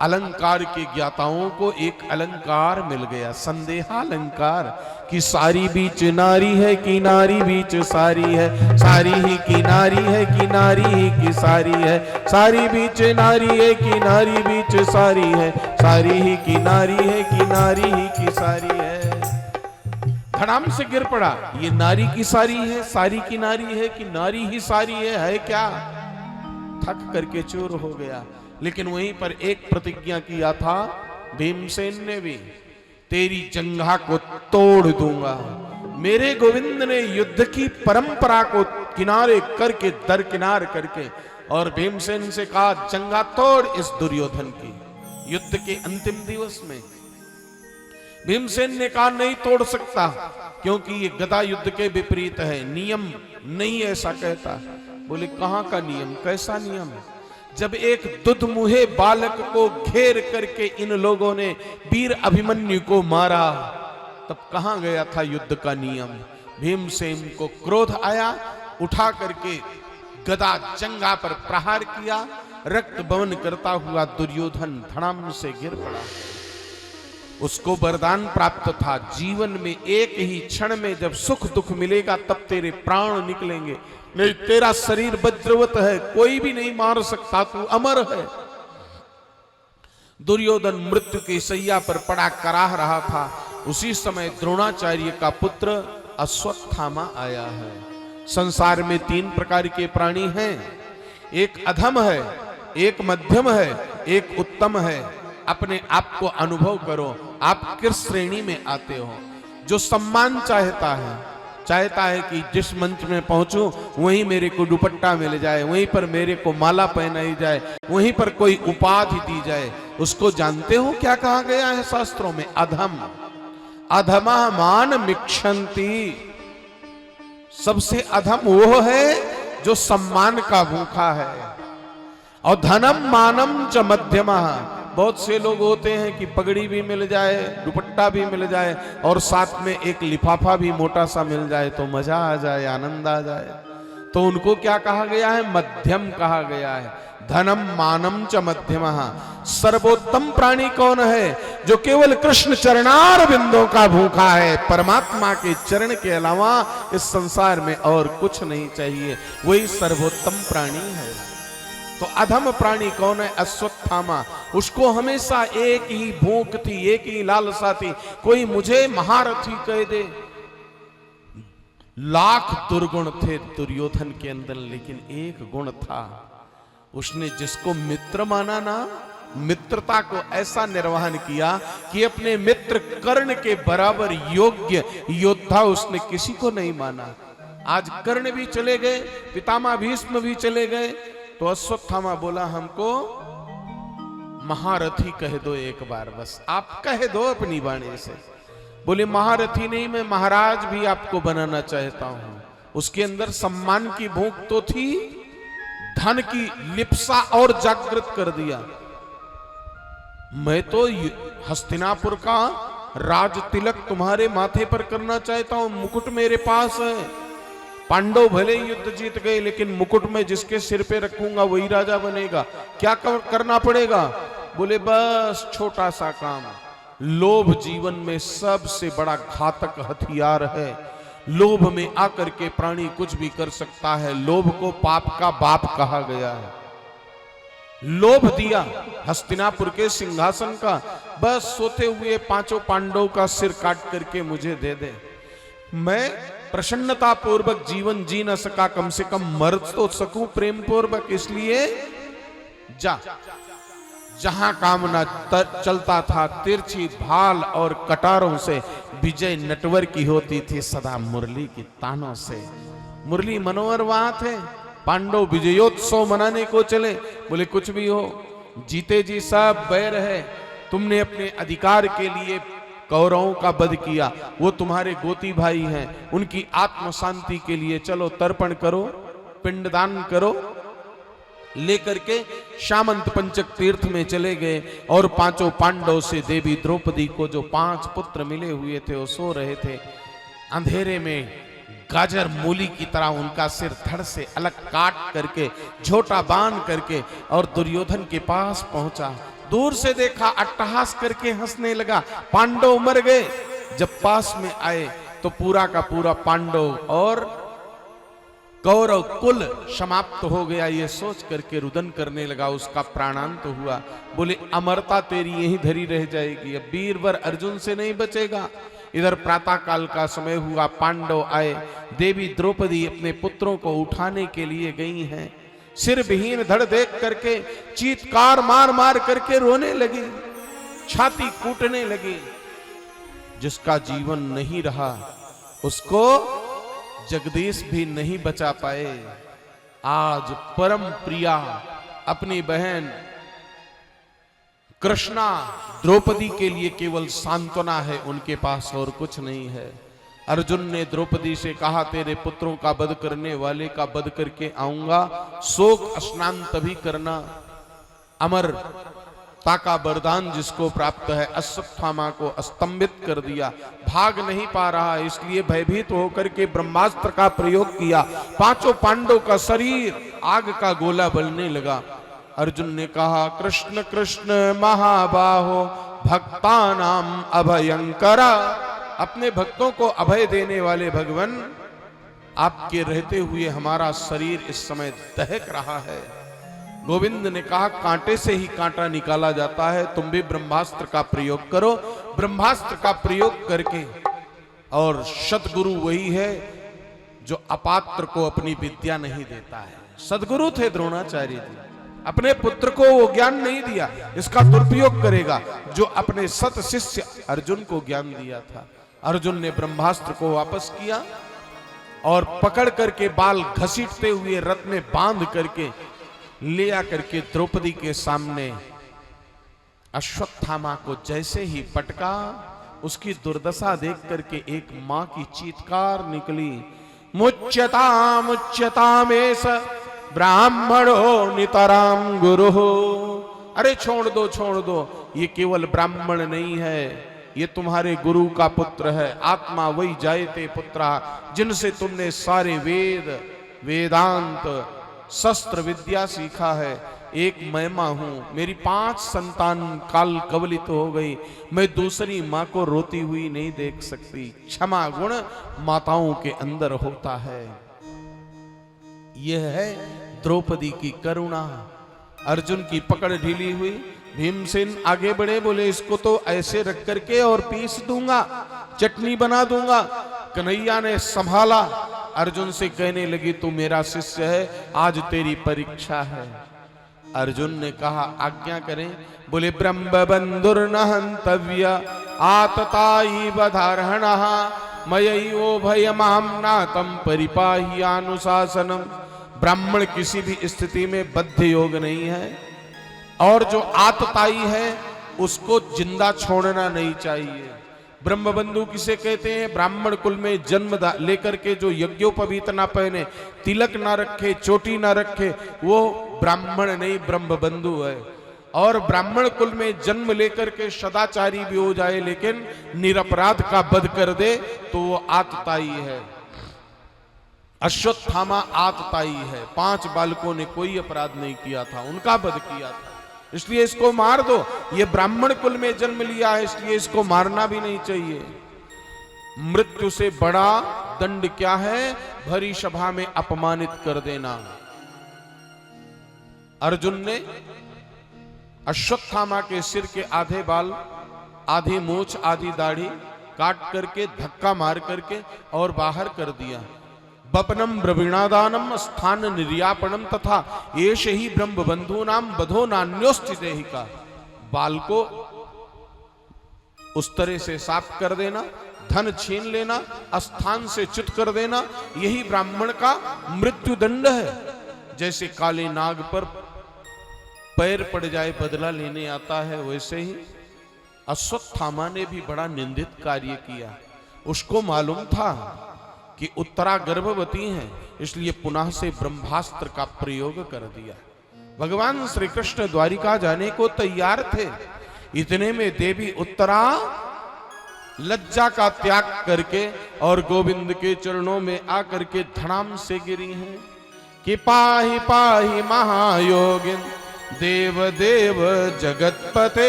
अलंकार के ज्ञाताओं को एक अलंकार मिल गया, संदेहालंकार, कि सारी बीच नारी है कि नारी बीच सारी है, सारी ही की नारी है कि नारी ही की सारी है, सारी बीच नारी है कि नारी बीच सारी है, सारी ही की नारी है कि नारी ही की सारी है। धड़ाम से गिर पड़ा। ये नारी की सारी है, सारी की नारी है कि नारी ही सारी है क्या? थक करके चूर हो गया। लेकिन वहीं पर एक प्रतिज्ञा किया था भीमसेन ने भी, तेरी जंघा को तोड़ दूंगा। मेरे गोविंद ने युद्ध की परंपरा को किनारे करके, दरकिनार करके, और भीमसेन से कहा जंघा तोड़ इस दुर्योधन की। युद्ध के अंतिम दिवस में भीमसेन ने कहा नहीं तोड़ सकता, क्योंकि ये गदा युद्ध के विपरीत है, नियम नहीं ऐसा कहता। बोले कहां का नियम, कैसा नियम? जब एक दुधमुहे बालक को घेर करके इन लोगों ने वीर अभिमन्यु को मारा, तब कहां गया था युद्ध का नियम? भीमसेन को क्रोध आया, उठा करके गदा जंघा पर प्रहार किया। रक्त बवन करता हुआ दुर्योधन धड़ाम से गिर पड़ा। उसको वरदान प्राप्त था, जीवन में एक ही क्षण में जब सुख दुख मिलेगा तब तेरे प्राण निकलेंगे, नहीं तेरा शरीर वज्रवत है, कोई भी नहीं मार सकता, तू अमर है। दुर्योधन मृत्यु की सैया पर पड़ा कराह रहा था। उसी समय द्रोणाचार्य का पुत्र अश्वत्थामा आया है। संसार में 3 प्रकार के प्राणी हैं, एक अधम है, एक मध्यम है, एक उत्तम है। अपने आप को अनुभव करो, आप किस श्रेणी में आते हो? जो सम्मान चाहता है, चाहता है कि जिस मंच में पहुंचूं वहीं मेरे को दुपट्टा मिल जाए, वहीं पर मेरे को माला पहनाई जाए, वहीं पर कोई उपाधि दी जाए। उसको जानते हो क्या कहा गया है शास्त्रों में? अधम। अधमा मान मिक्षंती। सबसे अधम वो है जो सम्मान का भूखा है। और धनम मानम च मध्यमा। बहुत से लोग होते हैं कि पगड़ी भी मिल जाए, दुपट्टा भी मिल जाए और साथ में एक लिफाफा भी मोटा सा मिल जाए तो मजा आ जाए, आनंद आ जाए। तो उनको क्या कहा गया है? मध्यम कहा गया है। धनम मानम च मध्यमा। सर्वोत्तम प्राणी कौन है? जो केवल कृष्ण चरणार बिंदों का भूखा है। परमात्मा के चरण के अलावा इस संसार में और कुछ नहीं चाहिए, वही सर्वोत्तम प्राणी है। तो अधम प्राणी कौन है? अश्वत्थामा। उसको हमेशा एक ही भूख थी, एक ही लालसा थी, कोई मुझे महारथी कह दे। लाख दुर्गुण थे दुर्योधन के अंदर, लेकिन एक गुण था, उसने जिसको मित्र माना ना, मित्रता को ऐसा निर्वहन किया कि अपने मित्र कर्ण के बराबर योग्य योद्धा उसने किसी को नहीं माना। आज कर्ण भी चले गए, पितामह भीष्म भी चले गए, तो अश्वत्थामा बोला हमको महारथी कह दो एक बार, बस आप कह दो अपनी वाणी से। बोले महारथी नहीं, मैं महाराज भी आपको बनाना चाहता हूं। उसके अंदर सम्मान की भूख तो थी, धन की लिप्सा और जागृत कर दिया। मैं तो हस्तिनापुर का राज तिलक तुम्हारे माथे पर करना चाहता हूं, मुकुट मेरे पास है। पांडव भले युद्ध जीत गए, लेकिन मुकुट में जिसके सिर पे रखूंगा वही राजा बनेगा। क्या करना पड़ेगा? बोले बस छोटा सा काम। लोभ जीवन में सबसे बड़ा घातक हथियार है। लोभ में आकर के प्राणी कुछ भी कर सकता है। लोभ को पाप का बाप कहा गया है। लोभ दिया हस्तिनापुर के सिंहासन का, बस सोते हुए पांचों पांडवों का सिर काट करके मुझे दे दे। मैं प्रसन्नता पूर्वक जीवन जी न सका, कम से कम मर तो सकूं प्रेम पूर्वक, इसलिए जा। जहां कामना चलता था, तिरछी भाल और कटारों से विजय नटवर की होती थी, सदा मुरली की तानों से। मुरली मनोहर वहां थे। पांडव विजयोत्सव मनाने को चले। बोले कुछ भी हो, जीते जी सब बैर है। तुमने अपने अधिकार के लिए कौरवों का वध किया, वो तुम्हारे गोती भाई हैं, उनकी आत्म शांति के लिए चलो तर्पण करो, पिंडदान करो। लेकर के सामंत पंचक तीर्थ में चले गए और पांचों पांडव से देवी द्रौपदी को जो 5 पुत्र मिले हुए थे वो सो रहे थे। अंधेरे में गाजर मूली की तरह उनका सिर धड़ से अलग काट करके, झोटा बांध करके और दुर्योधन के पास पहुंचा। दूर से देखा, अट्टहास करके हंसने लगा। पांडव मर गए। जब पास में आए तो पूरा का पूरा पांडव और कौरव कुल समाप्त हो गया। ये सोच करके रुदन करने लगा, उसका प्राणांत हुआ। बोले अमरता तेरी यहीं धरी रह जाएगी, अब वीरवर अर्जुन से नहीं बचेगा। इधर प्रातः काल का समय हुआ, पांडव आए। देवी द्रौपदी अपने पुत्रों को उठाने के लिए गई हैं। सिर विहीन धड़ देख करके चीत्कार मार मार करके रोने लगी, छाती कूटने लगी। जिसका जीवन नहीं रहा उसको जगदीश भी नहीं बचा पाए। आज परम प्रिया अपनी बहन कृष्णा द्रौपदी के लिए केवल सांत्वना है, उनके पास और कुछ नहीं है। अर्जुन ने द्रौपदी से कहा तेरे पुत्रों का वध करने वाले का वध करके आऊंगा, शोक स्नान तभी करना। अमरता का वरदान जिसको प्राप्त है, अश्वत्थामा को स्तंभित कर दिया, भाग नहीं पा रहा, इसलिए भयभीत होकर के ब्रह्मास्त्र का प्रयोग किया। पांचों पांडवों का शरीर आग का गोला बनने लगा। अर्जुन ने कहा कृष्ण कृष्ण महाबाहो भक्तानाम अभयंकरा। अपने भक्तों को अभय देने वाले भगवान, आपके रहते हुए हमारा शरीर इस समय दहक रहा है। गोविंद ने कहा कांटे से ही कांटा निकाला जाता है, तुम भी ब्रह्मास्त्र का प्रयोग करो। ब्रह्मास्त्र का प्रयोग करके, और सतगुरु वही है जो अपात्र को अपनी विद्या नहीं देता है। सदगुरु थे द्रोणाचार्य जी, अपने पुत्र को वो ज्ञान नहीं दिया, इसका दुरुपयोग करेगा जो अपने सत शिष्य अर्जुन को ज्ञान दिया था। अर्जुन ने ब्रह्मास्त्र को वापस किया और पकड़ करके बाल घसीटते हुए रथ में बांध करके ले आकर के द्रौपदी के सामने अश्वत्थामा को जैसे ही पटका, उसकी दुर्दशा देख करके एक मां की चीत्कार निकली, मुच्यताम मुच्यतामेष ब्राह्मणो नितराम गुरु। अरे छोड़ दो, ये केवल ब्राह्मण नहीं है, ये तुम्हारे गुरु का पुत्र है। आत्मा वही जायते पुत्रा, जिनसे तुमने सारे वेद वेदांत शस्त्र विद्या सीखा है। एक मैं मां हूं, मेरी 5 संतान काल कवलित हो गई, मैं दूसरी मां को रोती हुई नहीं देख सकती। क्षमा गुण माताओं के अंदर होता है। यह है द्रौपदी की करुणा। अर्जुन की पकड़ ढीली हुई, भीमसेन आगे बढ़े, बोले इसको तो ऐसे रख करके और पीस दूंगा, चटनी बना दूंगा। कन्हैया ने संभाला, अर्जुन से कहने लगी तू मेरा शिष्य है, आज तेरी परीक्षा है। अर्जुन ने कहा आज्ञा करें। बोले ब्रह्म बंधुर्न हंतव्य आतताई बधारहणः मयैवो भयमाम्नातं परिपाह्यानुशासनम्। ब्राह्मण किसी भी स्थिति में बद्ध योग नहीं है, और जो आतताई है उसको जिंदा छोड़ना नहीं चाहिए। ब्रह्मबंधु किसे कहते हैं? ब्राह्मण कुल में जन्म लेकर के जो यज्ञोपवीत ना पहने, तिलक ना रखे, चोटी ना रखे, वो ब्राह्मण नहीं ब्रह्मबंधु है। और ब्राह्मण कुल में जन्म लेकर के सदाचारी भी हो जाए लेकिन निरपराध का वध कर दे तो वो आतताई है। अश्वत्थामा आतताई है, 5 बालकों ने कोई अपराध नहीं किया था, उनका वध किया था, इसलिए इसको मार दो। ये ब्राह्मण कुल में जन्म लिया है, इसलिए इसको मारना भी नहीं चाहिए। मृत्यु से बड़ा दंड क्या है? भरी सभा में अपमानित कर देना। अर्जुन ने अश्वत्थामा के सिर के आधे बाल, आधी मूछ, आधी दाढ़ी काट करके धक्का मार करके और बाहर कर दिया। बपनम ब्रवीणादानम स्थान निर्यापणम तथा एष ही ब्रह्म बंधूनाम बधो नान्योस्ति देहिका। बाल को उस तरह से साफ कर देना, धन छीन लेना, स्थान से च्युत कर देना, यही ब्राह्मण का मृत्यु दंड है। जैसे काले नाग पर पैर पड़ जाए बदला लेने आता है, वैसे ही अश्वत्थामा ने भी बड़ा निंदित कार्य किया। उसको मालूम था कि उत्तरा गर्भवती हैं, इसलिए पुनः से ब्रह्मास्त्र का प्रयोग कर दिया। भगवान श्री कृष्ण द्वारिका जाने को तैयार थे, इतने में देवी उत्तरा लज्जा का त्याग करके और गोविंद के चरणों में आकर के धड़ाम से गिरी हैं कि पाहि पाहि महायोगिन देव देव जगतपते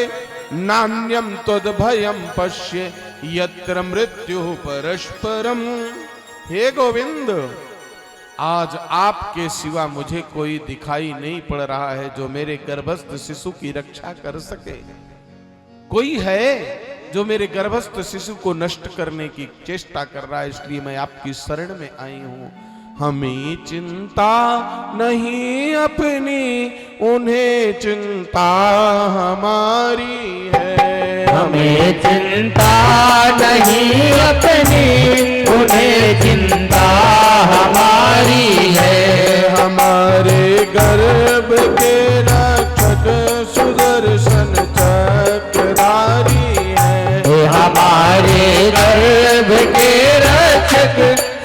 नान्यम त्वद भयम पश्य यत्र मृत्यु परस्परम। हे गोविंद, आज आपके सिवा मुझे कोई दिखाई नहीं पड़ रहा है जो मेरे गर्भस्थ शिशु की रक्षा कर सके। कोई है जो मेरे गर्भस्थ शिशु को नष्ट करने की चेष्टा कर रहा है, इसलिए मैं आपकी शरण में आई हूं। हमें चिंता नहीं अपनी, उन्हें चिंता हमारी है। हमें चिंता नहीं अपनी, उन्हें चिंता हमारी है। हमारे गर्भ के रक्षक सुदर्शन चक्रधारी है। हमारे गर्भ के रक्षक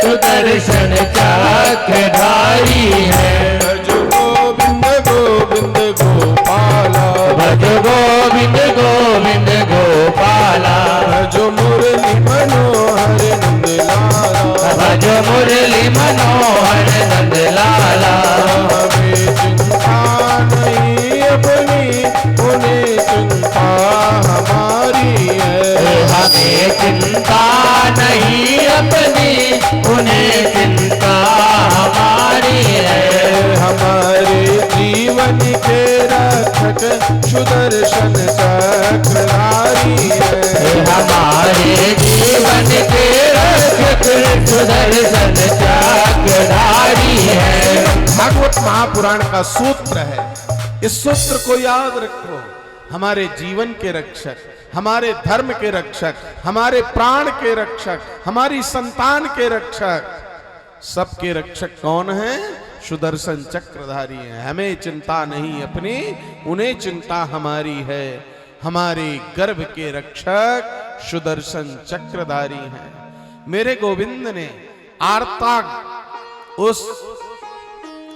सुदर्शन चक्रधारी है। भज गोविंद गोविंद गोपाला, भज गोविंद गोविंद गोपाला, भज मुरली मनोहर नंद लाला, भज मुरली मनोहर नंद लाला। हमें चिंता नहीं अपनी, उन्हें चिंता हमारी है। हमें चिंता नहीं अपनी, उन्हें चिंता हमारी है। हमारे जीवन के रक्षक सुदर्शन चक्रधारी है। हमारे जीवन के रक्षक सुदर्शन चक्रधारी है। भागवत महापुराण का सूत्र है, इस सूत्र को याद रखो। हमारे जीवन के रक्षक, हमारे धर्म के रक्षक, हमारे प्राण के रक्षक, हमारी संतान के रक्षक सबके रक्षक कौन है? सुदर्शन चक्रधारी हैं। हमें चिंता नहीं अपनी, उन्हें चिंता हमारी है। हमारे गर्भ के रक्षक सुदर्शन चक्रधारी हैं। मेरे गोविंद ने आर्ता उस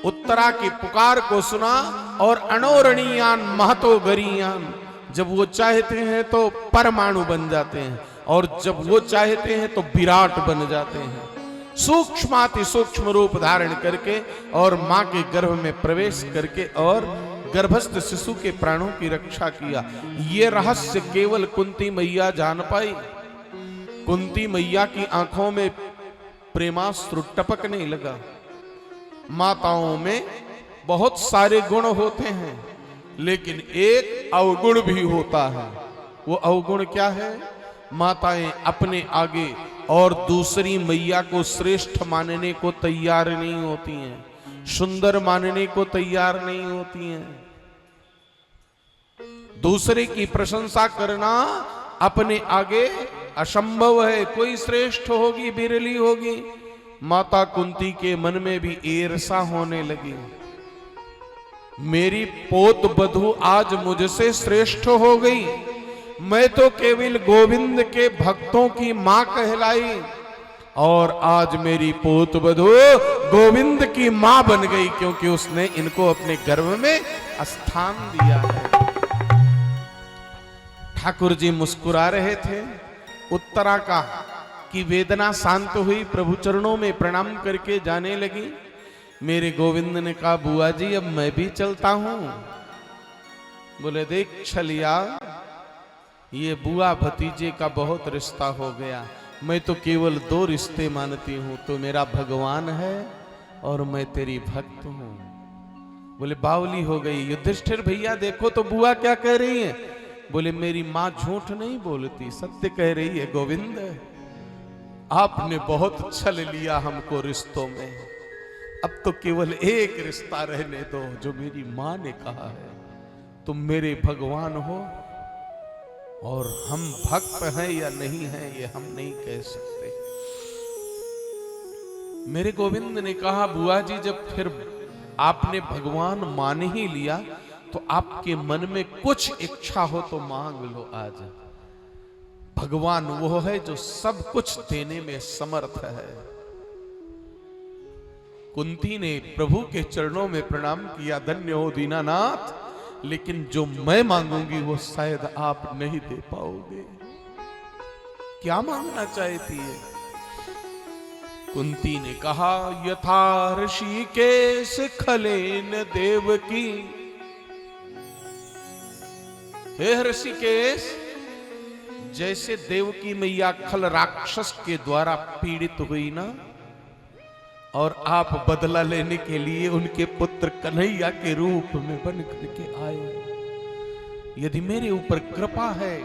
उत्तरा की पुकार को सुना और अणोरणीयान महतो गरीयान, जब वो चाहते हैं तो परमाणु बन जाते हैं और जब वो चाहते हैं तो विराट बन जाते हैं। सूक्ष्माति सूक्ष्म रूप धारण करके और मां के गर्भ में प्रवेश करके और गर्भस्थ शिशु के प्राणों की रक्षा किया। ये रहस्य केवल कुंती मैया जान पाई। कुंती मैया की आंखों में प्रेमाश्रु टपकने लगा। माताओं में बहुत सारे गुण होते हैं, लेकिन एक अवगुण भी होता है। वो अवगुण क्या है? माताएं अपने आगे और दूसरी मैया को श्रेष्ठ मानने को तैयार नहीं होती हैं, सुंदर मानने को तैयार नहीं होती हैं। दूसरे की प्रशंसा करना अपने आगे असंभव है। कोई श्रेष्ठ होगी, बिरली होगी। माता कुंती के मन में भी ईर्षा होने लगी। मेरी पोत बधू आज मुझसे श्रेष्ठ हो गई। मैं तो केवल गोविंद के भक्तों की मां कहलाई और आज मेरी पोत बधू गोविंद की मां बन गई, क्योंकि उसने इनको अपने गर्भ में स्थान दिया है। ठाकुर जी मुस्कुरा रहे थे। उत्तरा का की वेदना शांत हुई, प्रभु चरणों में प्रणाम करके जाने लगी। मेरे गोविंद ने कहा, बुआ जी अब मैं भी चलता हूं। बोले, देख छलिया, ये बुआ भतीजे का बहुत रिश्ता हो गया। मैं तो केवल 2 रिश्ते मानती हूं, तो मेरा भगवान है और मैं तेरी भक्त हूं। बोले, बावली हो गई। युधिष्ठिर भैया देखो तो बुआ क्या कह रही है। बोले, मेरी मां झूठ नहीं बोलती, सत्य कह रही है गोविंद। आपने बहुत छल लिया हमको रिश्तों में। अब तो केवल एक रिश्ता रहने दो, जो मेरी मां ने कहा है। तुम मेरे भगवान हो और हम भक्त हैं या नहीं हैं ये हम नहीं कह सकते। मेरे गोविंद ने कहा, बुआ जी जब फिर आपने भगवान मान ही लिया तो आपके मन में कुछ इच्छा हो तो मांग लो। आज भगवान वो है जो सब कुछ देने में समर्थ है। कुंती ने प्रभु के चरणों में प्रणाम किया, धन्य हो दीनानाथ, लेकिन जो मैं मांगूंगी वो शायद आप नहीं दे पाओगे। क्या मांगना चाहती है? कुंती ने कहा, यथा ऋषिकेश खलेन देवकी। हे ऋषिकेश, जैसे देवकी मैया खल राक्षस के द्वारा पीड़ित हुई ना, और आप बदला लेने के लिए उनके पुत्र कन्हैया के रूप में बन करके आए। यदि मेरे ऊपर कृपा है,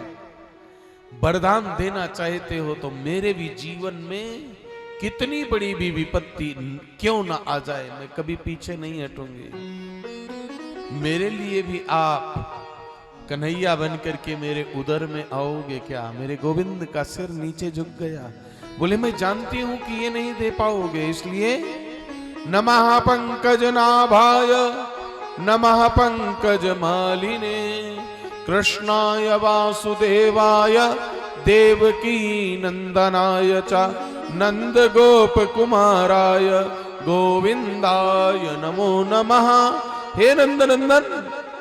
वरदान देना चाहते हो तो मेरे भी जीवन में कितनी बड़ी भी विपत्ति क्यों ना आ जाए, मैं कभी पीछे नहीं हटूंगी। मेरे लिए भी आप कन्हैया बन करके मेरे उदर में आओगे क्या? मेरे गोविंद का सिर नीचे झुक गया। बोले, मैं जानती हूं कि ये नहीं दे पाओगे, इसलिए नमः पंकज नाभाय नमः पंकज मालिने कृष्णाय वासुदेवाय देवकी नंदनाय च नंद गोप कुमाराय गोविंदाय नमो नमः। हे नंदनंदन,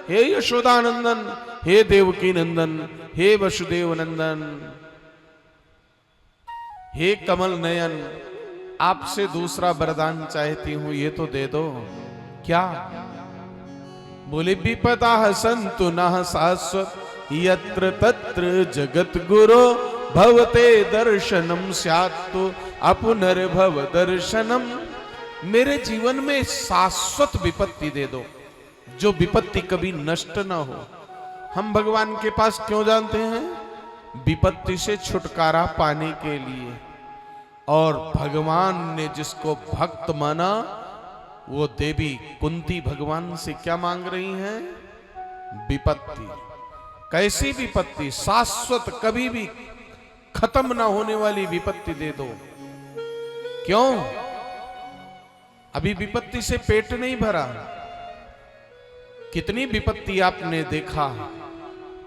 हे यशोदानंदन, हे देवकी नंदन, हे वसुदेव नंदन, हे कमल नयन, आपसे दूसरा वरदान चाहती हूं, ये तो दे दो। क्या? बोले, विपदा संतु नः शाश्वत यत्र तत्र जगत गुरो भवते दर्शनम स्यात्तु अपुनर्भव दर्शनम। मेरे जीवन में शाश्वत विपत्ति दे दो, जो विपत्ति कभी नष्ट ना हो। हम भगवान के पास क्यों जानते हैं? विपत्ति से छुटकारा पाने के लिए। और भगवान ने जिसको भक्त माना, वो देवी कुंती भगवान से क्या मांग रही हैं? विपत्ति। कैसी विपत्ति? शाश्वत, कभी भी खत्म ना होने वाली विपत्ति दे दो। क्यों? अभी विपत्ति से पेट नहीं भरा, कितनी विपत्ति आपने देखा।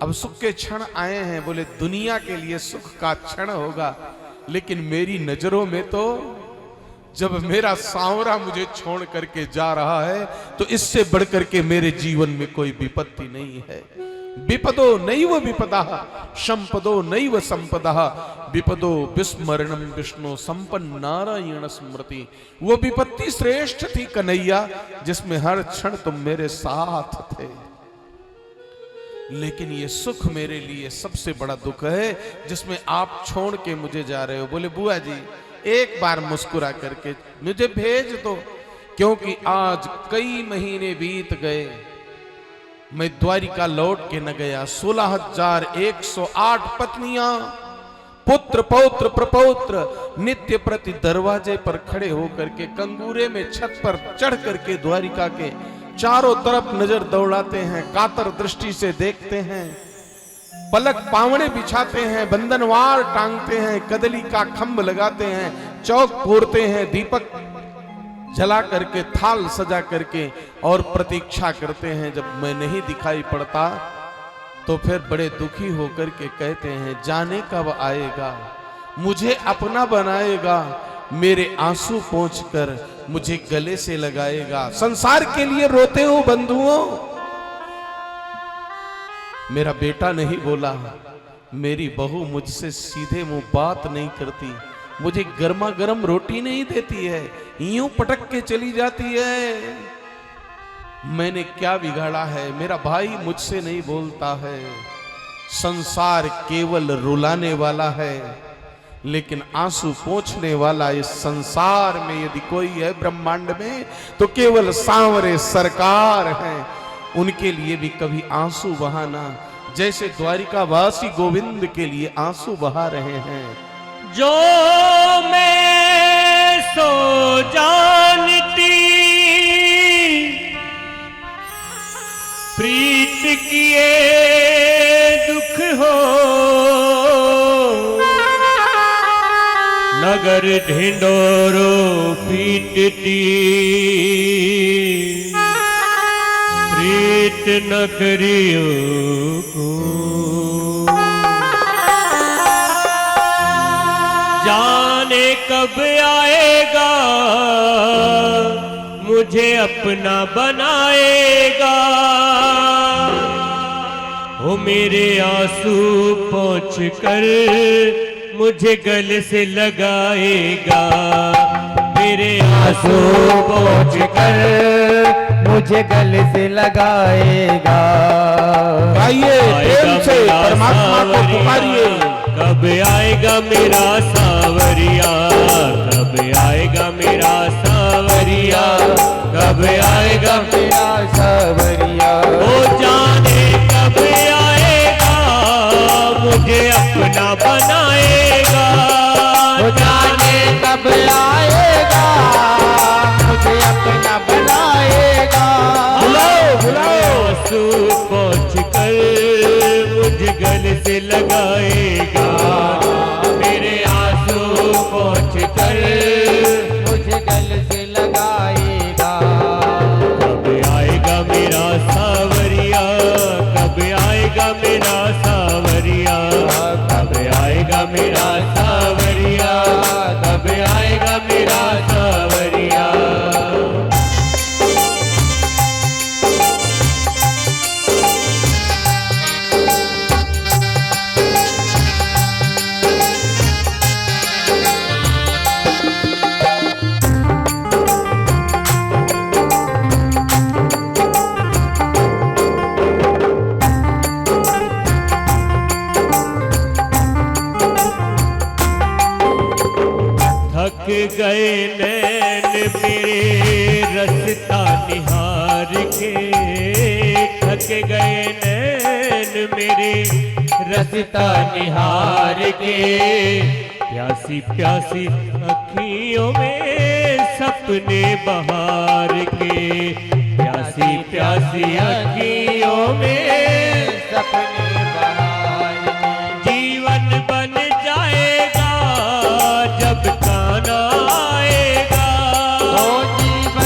अब सुख के क्षण आए हैं, बोले दुनिया के लिए सुख का क्षण होगा, लेकिन मेरी नजरों में तो जब मेरा सांवरा मुझे छोड़ करके जा रहा है तो इससे बढ़कर के मेरे जीवन में कोई विपत्ति नहीं है। विपदो नैव विपदा संपदो नैव संपदा विपदो विस्मरणम विष्णु संपन्न नारायण स्मृति। वो विपत्ति श्रेष्ठ थी कन्हैया जिसमें हर क्षण तुम मेरे साथ थे, लेकिन ये सुख मेरे लिए सबसे बड़ा दुख है जिसमें आप छोड़ के मुझे जा रहे हो। बोले बुआ जी एक बार मुस्कुरा करके मुझे भेज दो, क्योंकि आज कई महीने बीत गए मैं द्वारिका लौट के न गया। 16,108 पत्नियां, पुत्र पौत्र प्रपौत्र नित्य प्रति दरवाजे पर खड़े होकर के कंगूरे में छत पर चढ़ करके द्वारिका के चारों तरफ नजर दौड़ाते हैं, कातर दृष्टि से देखते हैं, पलक पावड़े बिछाते हैं, बंधनवार टांगते हैं, कदली का खंभ लगाते हैं, चौक फोड़ते हैं, दीपक जला करके थाल सजा करके और प्रतीक्षा करते हैं। जब मैं नहीं दिखाई पड़ता तो फिर बड़े दुखी होकर के कहते हैं जाने कब आएगा, मुझे अपना बनाएगा, मेरे आंसू पोंछकर मुझे गले से लगाएगा। संसार के लिए रोते हो बंधुओं। मेरा बेटा नहीं बोला, मेरी बहू मुझसे सीधे मुंह बात नहीं करती, मुझे गर्मा गर्म रोटी नहीं देती है, यूं पटक के चली जाती है। मैंने क्या बिगाड़ा है, मेरा भाई मुझसे नहीं बोलता है। संसार केवल रुलाने वाला है, लेकिन आंसू पोंछने वाला इस संसार में यदि कोई है ब्रह्मांड में तो केवल सांवरे सरकार हैं। उनके लिए भी कभी आंसू बहाना, जैसे द्वारिकावासी गोविंद के लिए आंसू बहा रहे हैं। जो मैं सो जानती प्रीत किए दुख हो, नगर ढिंडोरो पीटती प्रीत न करियो को। जाने कब आएगा मुझे अपना बनाएगा, हो मेरे आंसू पोंछ कर मुझे गले से लगाएगा, मेरे आंसू पोंछ कर मुझे गले से लगाएगा। आइए प्रेम से परमात्मा को पुकारिए। कब आएगा मेरा सावरिया, कब आएगा मेरा सावरिया, कब आएगा मेरा सावरिया। वो जाने कब आएगा मुझे अपना बनाएगा, वो जाने कब आएगा मुझे अपना बनाएगा। बुलाओ बुलाओ। आंसू पोंछ कर मुझे गले से लगाएगा, मेरे आंसू पोंछ कर मुझे गले से लगाएगा। कब आएगा मेरा सावरिया, कब आएगा मेरा सावरिया, कब आएगा मेरा सावरिया, कब आएगा मेरा सावरिया। थक गए नैन मेरे रसता निहार के, थक गए नैन मेरे रसता निहार के, प्यासी प्यासी अखियों में सपने बहार के, प्यासी प्यासी अखियों में सपने बहार के। जीवन बन जाएगा जब काना आएगा, ओ जीवन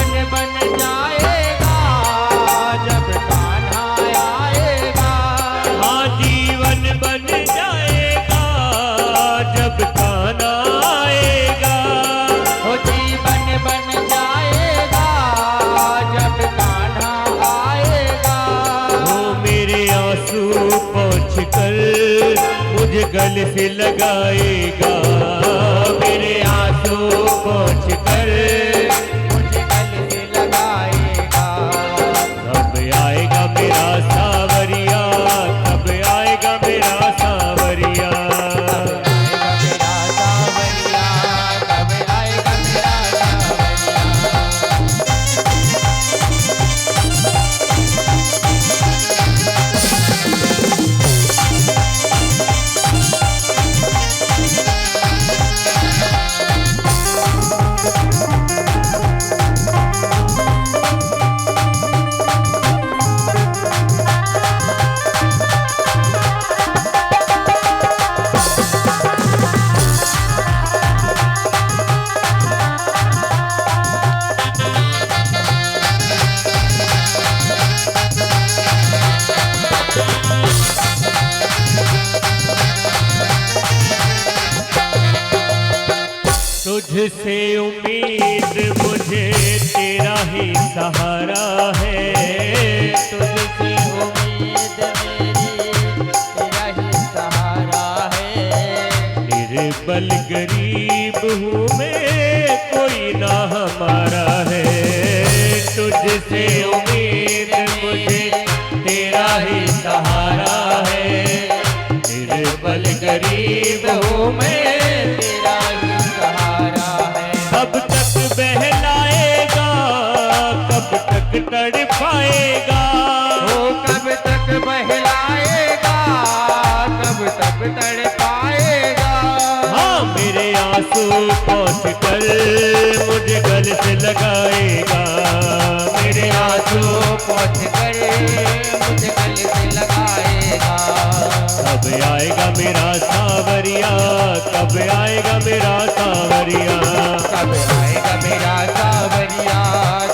गले से लगाएगा मेरे आंसू पोंछ कर, मुझे गले से लगाएगा। कब आएगा मेरा सावरिया, कब आएगा मेरा सावरिया। मेरा सावरिया, कब आएगा मेरा तुझसे उम्मीद मुझे तेरा ही सहारा है, तुझसे उम्मीद मेरी तेरा ही सहारा है। निर्बल गरीब हूँ मैं, कोई ना हमारा है। तुझसे उम्मीद मुझे तेरा ही सहारा है, निर्बल गरीब हूँ मैं, तेरा ही सहारा है। कब तक बहलाएगा, कब तक तड़पाएगा। वो कब तक बहलाएगा, कब तक तड़पाएगा। हाँ मेरे आंसू पोंछ कर मुझे गले से लगाएगा, मेरे आंसू पोंछ कर मुझे गले से लगाएगा। कब आएगा मेरा सावरिया, कब आएगा मेरा सावरिया। कब आएगा मेरा सावरिया,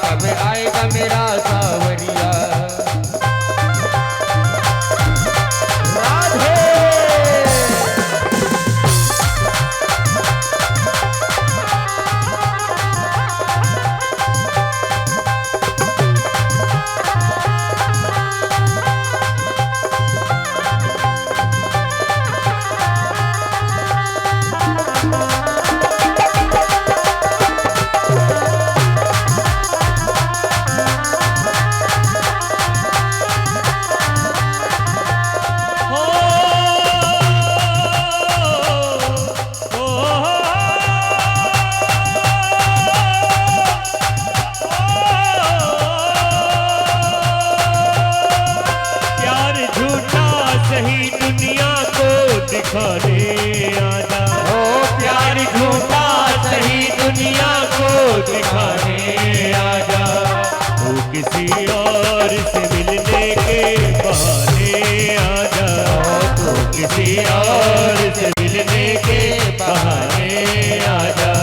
कब आएगा मेरा सावरिया। राधे दिखाने आजा। ओ प्यार झूठा सही दुनिया को दिखाने आजा, तू किसी और से मिलने के बहाने आजा, तू किसी और से मिलने के बहाने आजा।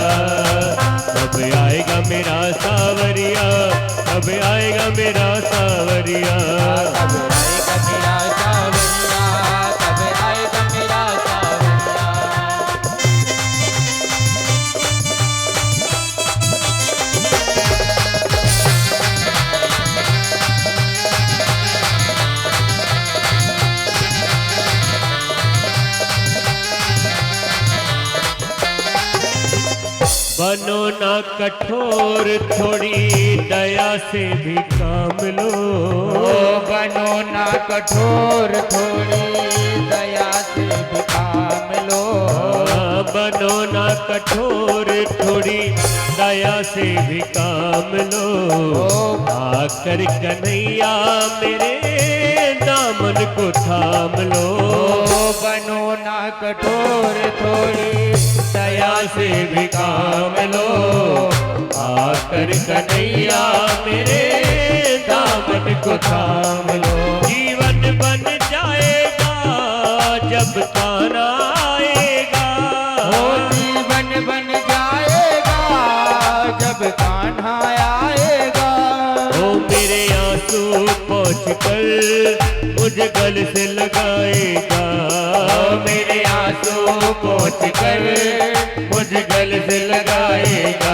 कब आएगा मेरा सावरिया, कब आएगा मेरा सावरिया। कब आएगा मेरा सावरिया, कब आएगा मेरा सावरिया। बनो ना कठोर, थोड़ी दया से भी काम लो। ओ बनो ना कठोर, थोड़ी दया से भी काम लो। बनो ना कठोर, थोड़ी दया से भी काम लो। आकर कन्हैया मेरे दामन को थाम लो। बनो ना कठोर, थोड़ी दया से भी काम लो। आकर कन्हैया मेरे दामन को थाम लो। जीवन बन जाएगा जब ताना आएगा। ओ जीवन बन जाएगा जब कान्हा आएगा। ओ मेरे आंसू पोंछ कर मुझे गले से लगाएगा। मेरे आंसू पोंछ कर मुझे गले से लगाएगा।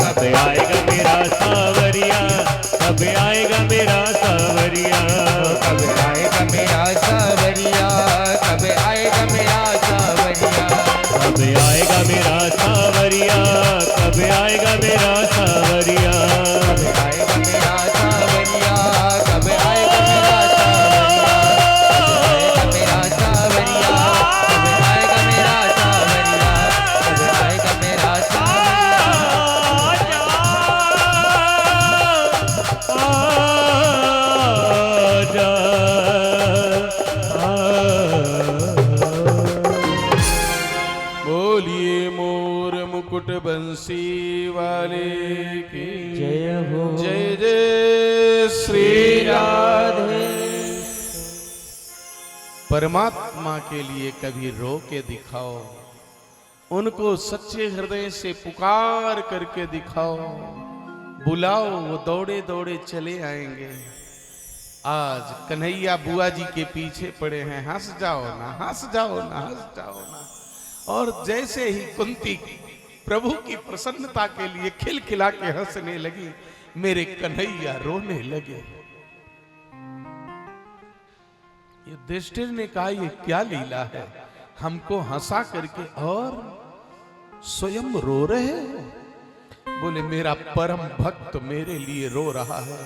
कब आएगा मेरा सावरिया, कब आएगा मेरा सावरिया। कब आएगा मेरा सावरिया, कब आएगा मेरा परमात्मा के लिए कभी रो के दिखाओ, उनको सच्चे हृदय से पुकार करके दिखाओ, बुलाओ, वो दौड़े दौड़े चले आएंगे। आज कन्हैया बुआ जी के पीछे पड़े हैं, हंस जाओ ना, हंस जाओ ना, हंस जाओ ना। और जैसे ही कुंती प्रभु की प्रसन्नता के लिए खिलखिला के हंसने लगी, मेरे कन्हैया रोने लगे। युधिष्ठिर ने कहा, ये क्या लीला है, हमको हंसा करके और स्वयं रो रहे हो? बोले, मेरा परम भक्त मेरे लिए रो रहा है,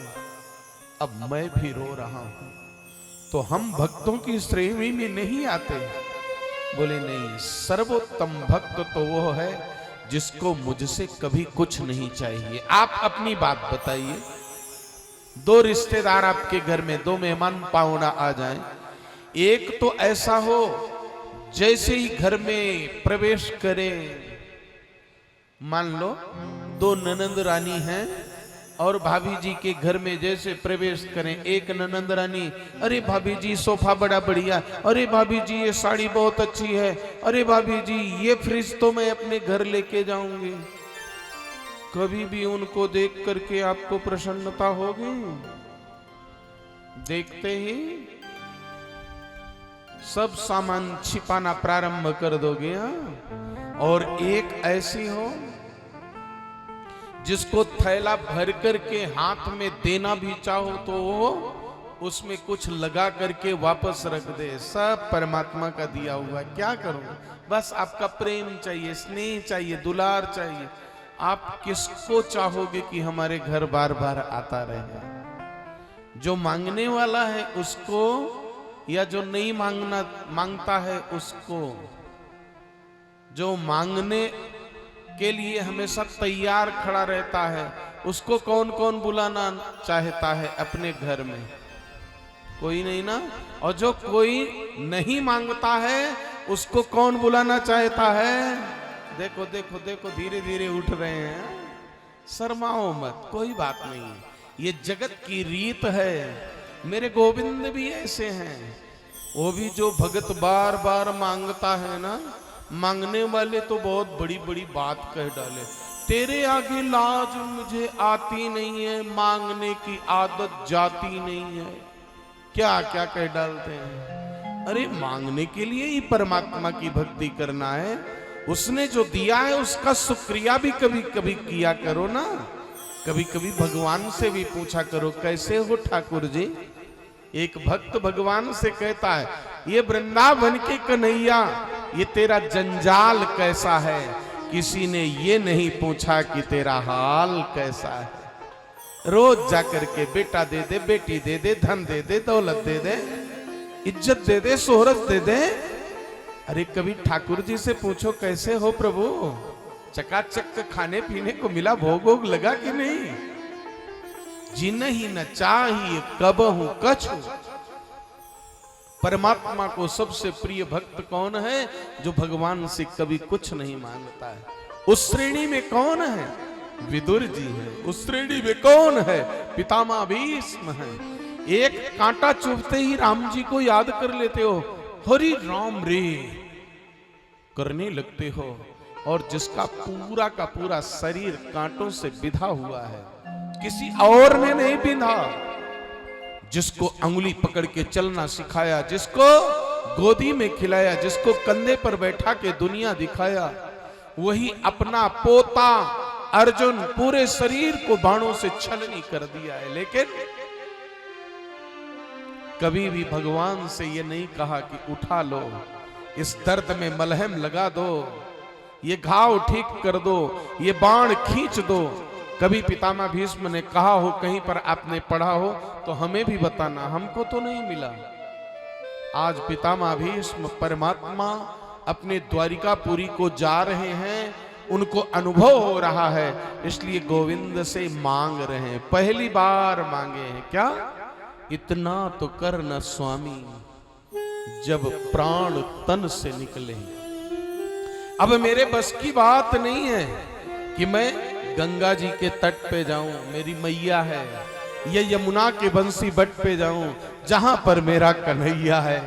अब मैं भी रो रहा हूं। तो हम भक्तों की श्रेणी में नहीं आते? बोले, नहीं, सर्वोत्तम भक्त तो वो है जिसको मुझसे कभी कुछ नहीं चाहिए। आप अपनी बात बताइए, दो रिश्तेदार आपके घर में, दो मेहमान पाहुना आ जाएं, एक तो ऐसा हो जैसे ही घर में प्रवेश करे, मान लो दो ननंद रानी हैं और भाभी जी के घर में जैसे प्रवेश करें, एक ननंद रानी, अरे भाभी जी सोफा बड़ा बढ़िया, अरे भाभी जी ये साड़ी बहुत अच्छी है, अरे भाभी जी ये फ्रिज तो मैं अपने घर लेके जाऊंगी। कभी भी उनको देख करके आपको प्रसन्नता होगी? देखते ही सब सामान छिपाना प्रारंभ कर दोगे। हाँ? और एक ऐसी हो जिसको थैला भर करके हाथ में देना भी चाहो तो वो उसमें कुछ लगा करके वापस रख दे। सब परमात्मा का दिया हुआ, क्या करूं? बस आपका प्रेम चाहिए, स्नेह चाहिए, दुलार चाहिए। आप किसको चाहोगे कि हमारे घर बार बार आता रहे? जो मांगने वाला है उसको, या जो नहीं मांगता है उसको? जो मांगने के लिए हमेशा तैयार खड़ा रहता है उसको कौन कौन बुलाना चाहता है अपने घर में? कोई नहीं ना। और जो कोई नहीं मांगता है उसको कौन बुलाना चाहता है? देखो देखो देखो, धीरे धीरे उठ रहे हैं। शर्माओ मत, कोई बात नहीं, ये जगत की रीत है। मेरे गोविंद भी ऐसे हैं, वो भी जो भगत बार बार मांगता है ना, मांगने वाले तो बहुत बड़ी बड़ी बात कह डाले, तेरे आगे लाज मुझे आती नहीं है, मांगने की आदत जाती नहीं है, क्या क्या कह डालते हैं। अरे मांगने के लिए ही परमात्मा की भक्ति करना है, उसने जो दिया है उसका शुक्रिया भी कभी कभी किया करो ना। कभी कभी भगवान से भी पूछा करो, कैसे हो ठाकुर जी? एक भक्त भगवान से कहता है, ये वृंदावन के कन्हैया, ये तेरा जंजाल कैसा है? किसी ने ये नहीं पूछा कि तेरा हाल कैसा है। रोज जाकर के बेटा दे दे, बेटी दे दे, धन दे दे, दौलत दे दे, इज्जत दे दे, शोहरत दे दे। अरे कभी ठाकुर जी से पूछो, कैसे हो प्रभु? चकाचक खाने पीने को मिला, भोग भोग लगा कि नहीं? जिन्हीं न चाहिए कबहू कछु। परमात्मा को सबसे प्रिय भक्त कौन है? जो भगवान से कभी कुछ नहीं मांगता है। उस श्रेणी में कौन है? विदुर जी है। उस श्रेणी में कौन है? पितामह भीष्म है। एक कांटा चुभते ही राम जी को याद कर लेते हो, हरि राम रे करने लगते हो, और जिसका पूरा का पूरा शरीर कांटों से बिधा हुआ है, किसी और ने नहीं बिंधा, जिसको अंगुली पकड़ के चलना सिखाया, जिसको गोदी में खिलाया, जिसको कंधे पर बैठा के दुनिया दिखाया, वही अपना पोता अर्जुन पूरे शरीर को बाणों से छलनी कर दिया है। लेकिन कभी भी भगवान से ये नहीं कहा कि उठा लो, इस दर्द में मलहम लगा दो, ये घाव ठीक कर दो, ये बाण खींच दो। कभी पितामह भीष्म ने कहा हो, कहीं पर आपने पढ़ा हो तो हमें भी बताना, हमको तो नहीं मिला। आज पितामह भीष्म परमात्मा अपने द्वारिकापुरी को जा रहे हैं, उनको अनुभव हो रहा है, इसलिए गोविंद से मांग रहे हैं। पहली बार मांगे हैं क्या? इतना तो कर न स्वामी जब प्राण तन से निकले। अब मेरे बस की बात नहीं है कि मैं गंगा जी के तट पे जाऊं, मेरी मैया है, या यमुना के बंसी बट पे जाऊं जहां पर मेरा कन्हैया है।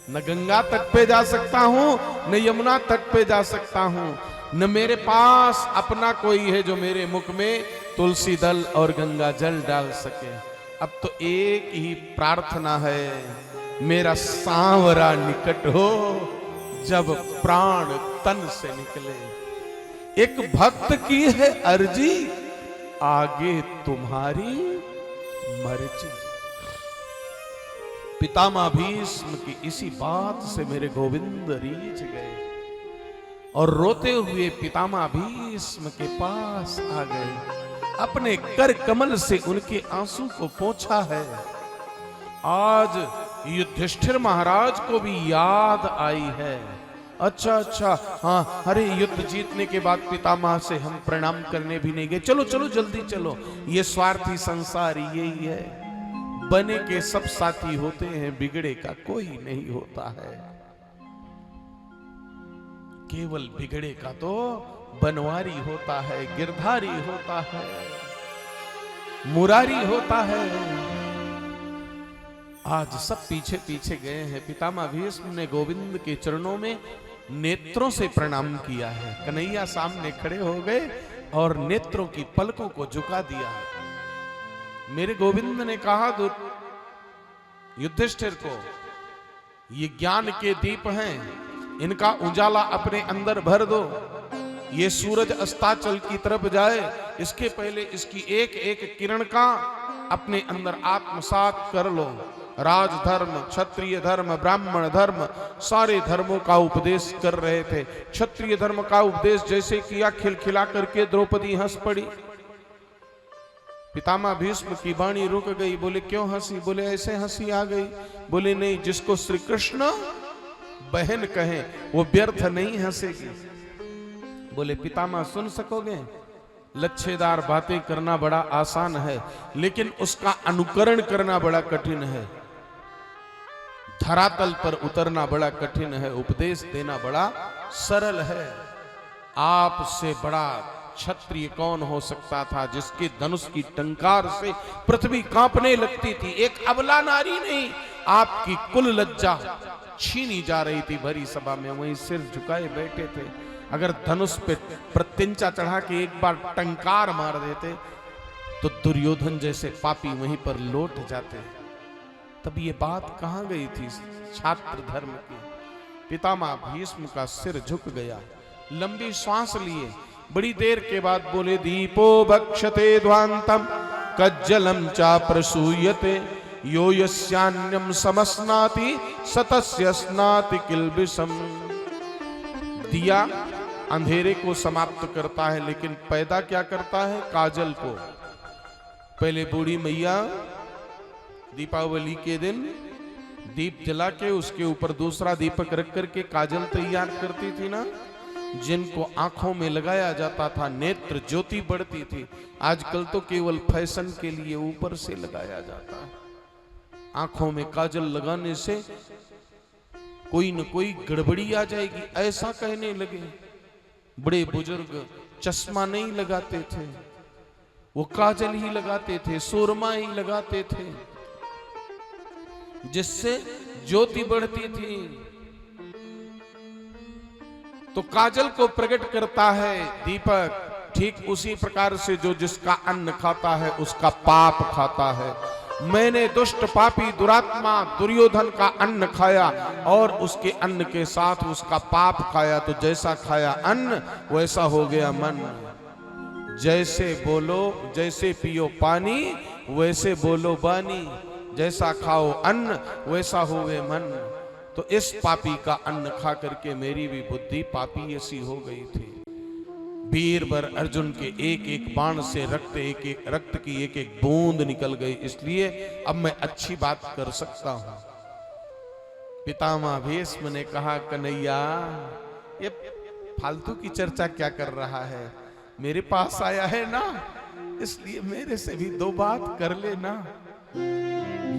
न गंगा तट पे जा सकता हूं, न यमुना तट पे जा सकता हूं, न मेरे पास अपना कोई है जो मेरे मुख में तुलसी दल और गंगा जल डाल सके। अब तो एक ही प्रार्थना है, मेरा सांवरा निकट हो जब प्राण तन से निकले। एक भक्त की है अर्जी, आगे तुम्हारी मर्जी। पितामह भीष्म की इसी बात से मेरे गोविंद रीझ गए और रोते हुए पितामह भीष्म के पास आ गए, अपने कर कमल से उनके आंसू को पोंछा है। आज युधिष्ठिर महाराज को भी याद आई है। अच्छा, हाँ, अरे युद्ध जीतने के बाद पितामह से हम प्रणाम करने भी नहीं गए। चलो चलो जल्दी चलो, ये स्वार्थी संसार यही है, बने के सब साथी होते हैं, बिगड़े का कोई नहीं होता है। केवल बिगड़े का तो बनवारी होता है, गिरधारी होता है, मुरारी होता है। आज सब पीछे पीछे गए हैं। पितामह भीष्म ने गोविंद के चरणों में नेत्रों से प्रणाम किया है। कन्हैया सामने खड़े हो गए और नेत्रों की पलकों को झुका दिया। मेरे गोविंद ने कहा युधिष्ठिर को, ये ज्ञान के दीप हैं, इनका उजाला अपने अंदर भर दो। ये सूरज अस्ताचल की तरफ जाए, इसके पहले इसकी एक एक किरण का अपने अंदर आत्मसात कर लो। राजधर्म, क्षत्रिय धर्म, ब्राह्मण धर्म, सारे धर्मों का उपदेश कर रहे थे। क्षत्रिय धर्म का उपदेश जैसे किया, खिलखिला करके द्रौपदी हंस पड़ी। पितामह भीष्म की वाणी रुक गई। बोले क्यों हंसी? बोले ऐसे हंसी आ गई। बोले नहीं, जिसको श्री कृष्ण बहन कहें वो व्यर्थ नहीं हंसेगी। बोले पितामह सुन सकोगे? लच्छेदार बातें करना बड़ा आसान है, लेकिन उसका अनुकरण करना बड़ा कठिन है। धरातल पर उतरना बड़ा कठिन है, उपदेश देना बड़ा सरल है। आपसे बड़ा क्षत्रिय कौन हो सकता था जिसके धनुष की टंकार से पृथ्वी कांपने लगती थी? एक अबला नारी नहीं, आपकी कुल लज्जा छीनी जा रही थी भरी सभा में, वहीं सिर झुकाए बैठे थे। अगर धनुष पे प्रत्यंचा चढ़ा के एक बार टंकार मार देते तो दुर्योधन जैसे पापी वहीं पर लौट जाते। तब ये बात कहां गई थी छात्र धर्म की? पितामह भीष्म का सिर झुक गया, लंबी श्वास लिए, बड़ी देर के बाद बोले दीपो भक्षते ध्वांतम कज्जलम चा प्रसूयते यो यस्यान्यम समस्नाति सतस्य स्नाति किल्बिषम। दिया अंधेरे को समाप्त करता है, लेकिन पैदा क्या करता है? काजल को। पहले बूढ़ी मैया दीपावली के दिन दीप जला के उसके ऊपर दूसरा दीपक रख करके काजल तैयार करती थी ना, जिनको आंखों में लगाया जाता था, नेत्र ज्योति बढ़ती थी। आजकल तो केवल फैशन के लिए ऊपर से लगाया जाता है। आंखों में काजल लगाने से कोई न कोई गड़बड़ी आ जाएगी, ऐसा कहने लगे। बड़े बुजुर्ग चश्मा नहीं लगाते थे, वो काजल ही लगाते थे, सुरमा ही लगाते थे, जिससे ज्योति बढ़ती थी। तो काजल को प्रकट करता है दीपक। ठीक उसी प्रकार से जो जिसका अन्न खाता है उसका पाप खाता है। मैंने दुष्ट पापी दुरात्मा दुर्योधन का अन्न खाया और उसके अन्न के साथ उसका पाप खाया, तो जैसा खाया अन्न वैसा हो गया मन। जैसे बोलो, जैसे पियो पानी वैसे बोलो बानी, जैसा खाओ अन्न वैसा होवे मन। तो इस पापी का अन्न खा करके मेरी भी बुद्धि पापी ऐसी हो गई थी। बीरबर अर्जुन के एक एक बाण से रक्त की एक एक बूंद निकल गई, इसलिए अब मैं अच्छी बात कर सकता हूं। पितामह भीष्म ने कहा कन्हैया ये फालतू की चर्चा क्या कर रहा है? मेरे पास आया है ना, इसलिए मेरे से भी दो बात कर लेना।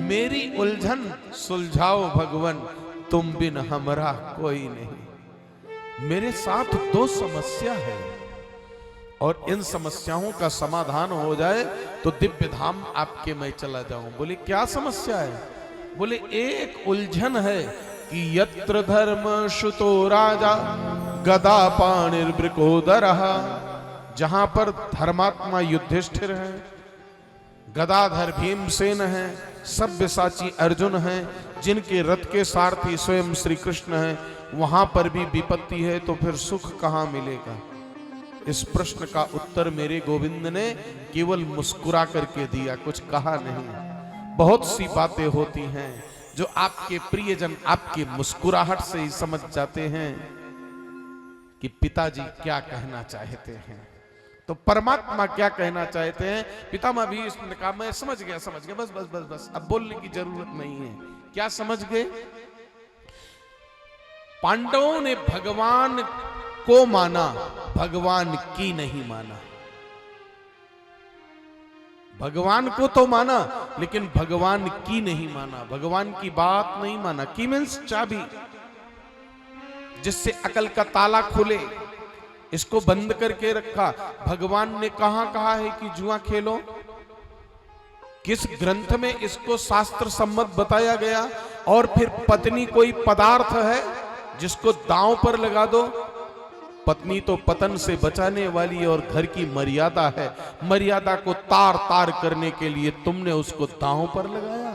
मेरी उलझन सुलझाओ भगवन, तुम बिन हमरा कोई नहीं। मेरे साथ दो समस्या है और इन समस्याओं का समाधान हो जाए तो दिव्य धाम आपके मैं चला जाऊं। बोले क्या समस्या है? बोले एक उलझन है, कि यत्र धर्म श्रुतो राजा गदा पाणिर्वृकोदरः, जहां पर धर्मात्मा युधिष्ठिर है, गदाधर भीमसेन है, सब्यसाची अर्जुन है, जिनके रथ के सारथी स्वयं श्री कृष्ण है, वहां पर भी विपत्ति है तो फिर सुख कहां मिलेगा? इस प्रश्न का उत्तर मेरे गोविंद ने केवल मुस्कुरा करके दिया, कुछ कहा नहीं। बहुत सी बातें होती हैं जो आपके प्रियजन आपकी मुस्कुराहट से ही समझ जाते हैं कि पिताजी क्या कहना चाहते हैं। तो परमात्मा क्या कहना चाहते हैं? पितामह भी इसने कहा मैं समझ गया, बस बस बस बस, अब बोलने की जरूरत नहीं है। क्या समझ गए? पांडवों ने भगवान को माना, भगवान की नहीं माना। भगवान को तो माना लेकिन भगवान की नहीं माना, भगवान की बात नहीं माना। की मीन्स चाबी, जिससे अकल का ताला खुले, इसको बंद करके रखा। भगवान ने कहां कहा है कि जुआ खेलो? किस ग्रंथ में इसको शास्त्र सम्मत बताया गया? और फिर पत्नी कोई पदार्थ है जिसको दांव पर लगा दो? पत्नी तो पतन से बचाने वाली और घर की मर्यादा है, मर्यादा को तार तार करने के लिए तुमने उसको दांव पर लगाया।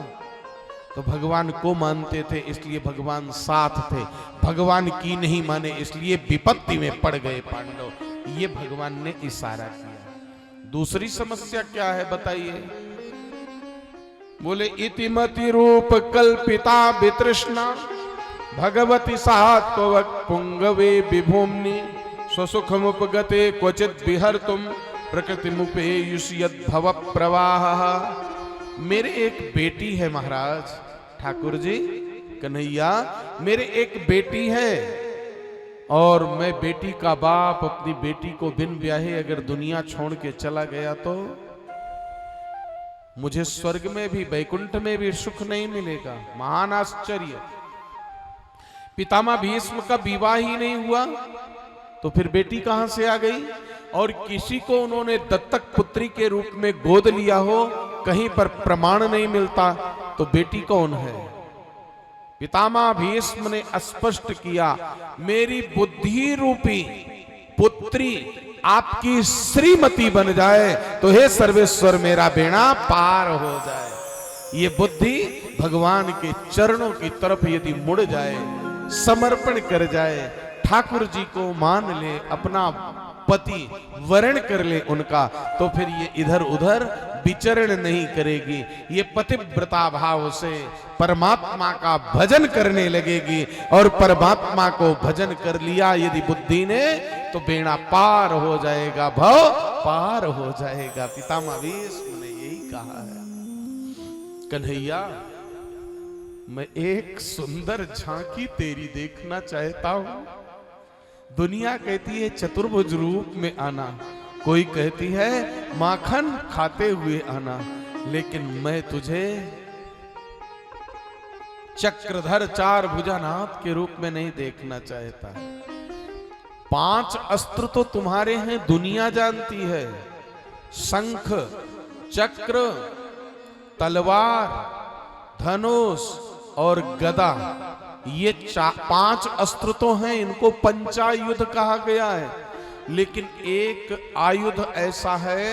तो भगवान को मानते थे इसलिए भगवान साथ थे, भगवान की नहीं माने इसलिए विपत्ति में पड़ गए पांडव। ये भगवान ने इशारा किया। दूसरी समस्या क्या है बताइए? बोले इतिमति रूप कल्पिता वितृष्णा भगवती सात्वक पुंगवे विभूम्नि स्वसुखमुपगते क्वचित विहर्तुम प्रकृति मुपेयुष्यद भव प्रवाह। मेरे एक बेटी है महाराज, ठाकुर जी, कन्हैया, मेरे एक बेटी है और मैं बेटी का बाप अपनी बेटी को बिन ब्याहे अगर दुनिया छोड़ के चला गया तो मुझे स्वर्ग में भी वैकुंठ में भी सुख नहीं मिलेगा। महान आश्चर्य। पितामह भीष्म का विवाह ही नहीं हुआ तो फिर बेटी कहां से आ गई? और किसी को उन्होंने दत्तक पुत्री के रूप में गोद लिया हो, कहीं पर प्रमाण नहीं मिलता, तो बेटी कौन है? पितामह भीष्म ने स्पष्ट किया, मेरी बुद्धि रूपी पुत्री आपकी श्रीमती बन जाए तो हे सर्वेश्वर मेरा बेड़ा पार हो जाए। ये बुद्धि भगवान के चरणों की तरफ यदि मुड़ जाए, समर्पण कर जाए, ठाकुर जी को मान ले, अपना पति वरण कर ले उनका, तो फिर ये इधर उधर विचरण नहीं करेगी। ये पतिव्रता भाव से परमात्मा का भजन करने लगेगी और परमात्मा को भजन कर लिया यदि बुद्धि ने तो बेड़ा पार हो जाएगा, भव पार हो जाएगा। पितामह भीष्म ने यही कहा है। कन्हैया, मैं एक सुंदर झांकी तेरी देखना चाहता हूं। दुनिया कहती है चतुर्भुज रूप में आना, कोई कहती है माखन खाते हुए आना, लेकिन मैं तुझे चक्रधर चार भुजानाथ के रूप में नहीं देखना चाहता। 5 अस्त्र तो तुम्हारे हैं, दुनिया जानती है। शंख, चक्र, तलवार, धनुष और गदा, ये 5 अस्त्र तो हैं, इनको पंचायुध कहा गया है। लेकिन एक आयुध ऐसा है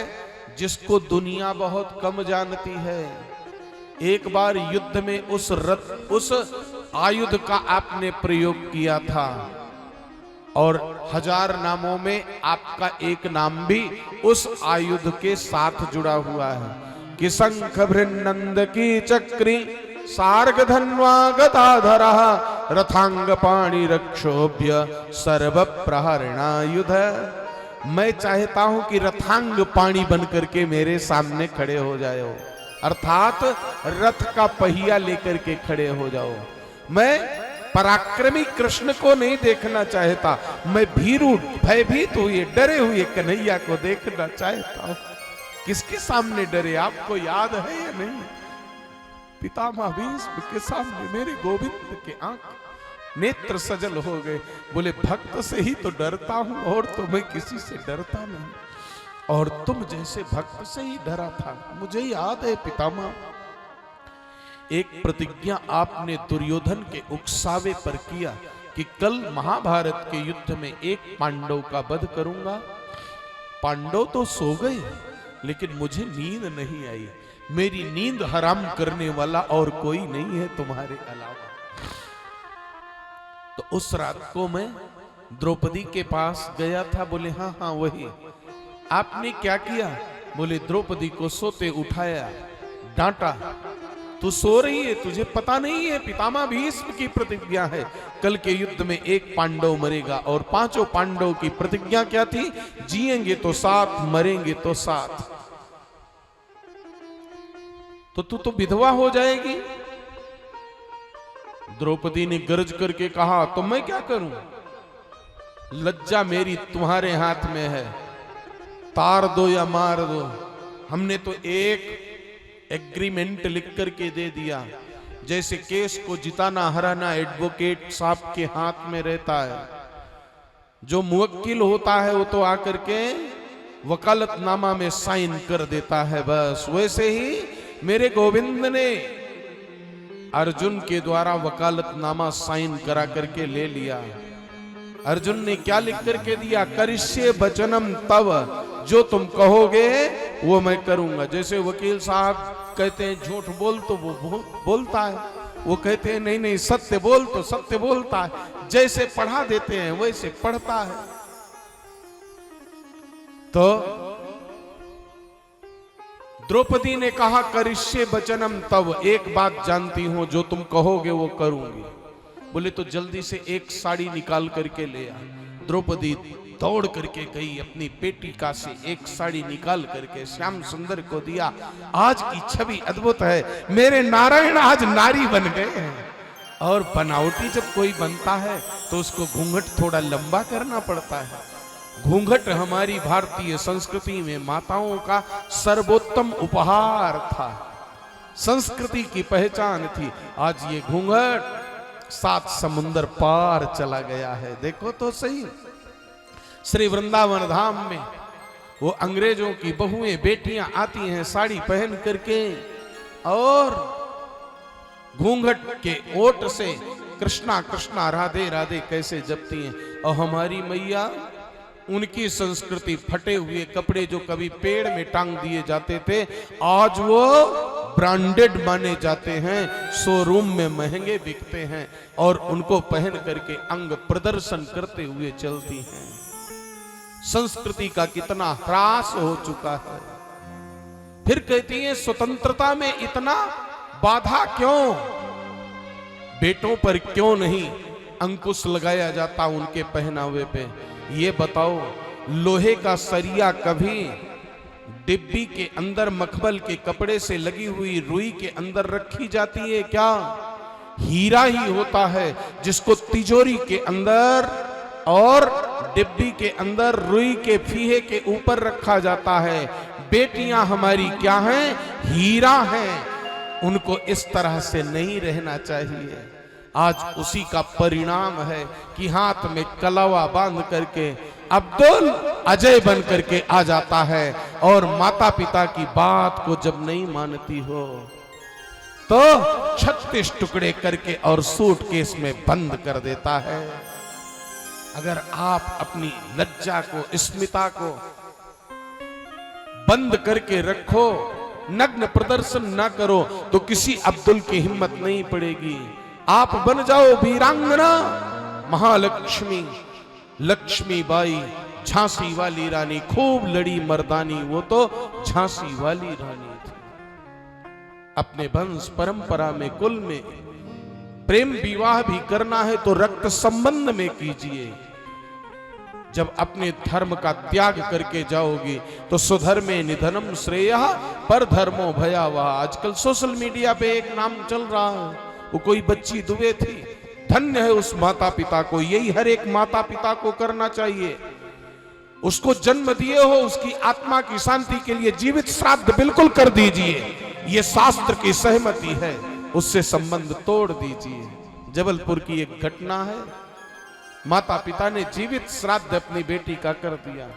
जिसको दुनिया बहुत कम जानती है। एक बार युद्ध में उस आयुध का आपने प्रयोग किया था और 1000 नामों में आपका एक नाम भी उस आयुध के साथ जुड़ा हुआ है कि शंख भृन्नंद की चक्री सार्ग धन्वा गदाधरा रथांग पाणी रक्षोभ्य सर्व प्रहरणायुध। मैं चाहता हूं कि रथांग पाणी बन करके मेरे सामने खड़े हो जाओ, अर्थात रथ का पहिया लेकर के खड़े हो जाओ। मैं पराक्रमी कृष्ण को नहीं देखना चाहता, मैं भीरू भयभीत हुए डरे हुए कन्हैया को देखना चाहता हूं। किसके सामने डरे, आपको याद है या नहीं? पितामह भीष्म के सामने मेरे गोविंद के आंख नेत्र सजल हो गए। बोले भक्त से ही तो डरता हूं और तो मैं किसी से डरता नहीं, और तुम जैसे भक्त से ही डरा था। मुझे याद है पितामह, एक प्रतिज्ञा आपने दुर्योधन के उकसावे पर किया कि कल महाभारत के युद्ध में एक पांडव का वध करूंगा। पांडव तो सो गए, लेकिन मुझे नींद नहीं आई। मेरी नींद हराम करने वाला और कोई नहीं है तुम्हारे अलावा। तो उस रात को मैं द्रौपदी के पास गया था। बोले हाँ हाँ वही। आपने क्या किया? बोले द्रौपदी को सोते उठाया, डांटा। तू सो रही है, तुझे पता नहीं है पितामह भीष्म की प्रतिज्ञा है, कल के युद्ध में एक पांडव मरेगा। और पांचों पांडव की प्रतिज्ञा क्या थी? जिएंगे तो साथ, मरेंगे तो साथ। तो तू तो विधवा हो जाएगी। द्रौपदी ने गरज करके कहा, तो मैं क्या करूं? लज्जा मेरी तुम्हारे हाथ में है, तार दो या मार दो। हमने तो एक एग्रीमेंट लिख करके दे दिया, जैसे केस को जिताना हराना एडवोकेट साहब के हाथ में रहता है। जो मुवक्किल होता है वो तो आकर के वकालतनामा में साइन कर देता है, बस। वैसे ही मेरे गोविंद ने अर्जुन के द्वारा वकालतनामा साइन करा करके ले लिया। अर्जुन ने क्या लिख करके दिया? करिष्ये वचनम तव, जो तुम कहोगे वो मैं करूंगा। जैसे वकील साहब कहते हैं झूठ बोल, तो वो बोलता है। वो कहते हैं नहीं नहीं सत्य बोल, तो सत्य बोलता है। जैसे पढ़ा देते हैं वैसे पढ़ता है। तो द्रौपदी ने कहा करिष्ये वचनम तव, एक बात जानती हूं, जो तुम कहोगे वो करूंगी। बोले तो जल्दी से एक साड़ी निकाल करके ले आ। द्रौपदी दौड़ करके गई, अपनी पेटिका से एक साड़ी निकाल करके श्याम सुंदर को दिया। आज की छवि अद्भुत है, मेरे नारायण आज नारी बन गए हैं। और बनावटी जब कोई बनता है तो उसको घूंघट थोड़ा लंबा करना पड़ता है। घूंघट हमारी भारतीय संस्कृति में माताओं का सर्वोत्तम उपहार था, संस्कृति की पहचान थी। आज ये घूंघट 7 समुंदर पार चला गया है। देखो तो सही, श्री वृंदावन धाम में वो अंग्रेजों की बहुएं बेटियां आती हैं साड़ी पहन करके, और घूंघट के ओट से कृष्णा कृष्णा राधे राधे कैसे जपती हैं। और हमारी मैया, उनकी संस्कृति फटे हुए कपड़े जो कभी पेड़ में टांग दिए जाते थे, आज वो ब्रांडेड माने जाते हैं, शोरूम में महंगे बिकते हैं, और उनको पहन करके अंग प्रदर्शन करते हुए चलती हैं। संस्कृति का कितना ह्रास हो चुका है। फिर कहती है स्वतंत्रता में इतना बाधा क्यों? बेटों पर क्यों नहीं अंकुश लगाया जाता उनके पहनावे पे? ये बताओ, लोहे का सरिया कभी डिब्बी के अंदर मखमल के कपड़े से लगी हुई रुई के अंदर रखी जाती है क्या? हीरा ही होता है जिसको तिजोरी के अंदर और डिब्बी के अंदर रुई के फीहे के ऊपर रखा जाता है। बेटियां हमारी क्या हैं? हीरा हैं। उनको इस तरह से नहीं रहना चाहिए। आज उसी का परिणाम है कि हाथ में कलावा बांध करके अब्दुल अजय बन करके आ जाता है, और माता पिता की बात को जब नहीं मानती हो तो 36 टुकड़े करके और सूटकेस में बंद कर देता है। अगर आप अपनी लज्जा को, स्मिता को बंद करके रखो, नग्न प्रदर्शन ना करो, तो किसी अब्दुल की हिम्मत नहीं पड़ेगी। आप बन जाओ वीरांगना, महालक्ष्मी, लक्ष्मीबाई, झांसी वाली रानी। खूब लड़ी मर्दानी, वो तो झांसी वाली रानी थी। अपने वंश परंपरा में, कुल में प्रेम विवाह भी करना है तो रक्त संबंध में कीजिए। जब अपने धर्म का त्याग करके जाओगी तो स्वधर्मे निधनम श्रेयः पर धर्मो भयावह। आजकल सोशल मीडिया पे एक नाम चल रहा है, वो कोई बच्ची दुबे थी। धन्य है उस माता पिता को, यही हर एक माता पिता को करना चाहिए। उसको जन्म दिए हो, उसकी आत्मा की शांति के लिए जीवित श्राद्ध बिल्कुल कर दीजिए। ये शास्त्र की सहमति है, उससे संबंध तोड़ दीजिए। जबलपुर की एक घटना है, माता पिता ने जीवित श्राद्ध अपनी बेटी का कर दिया।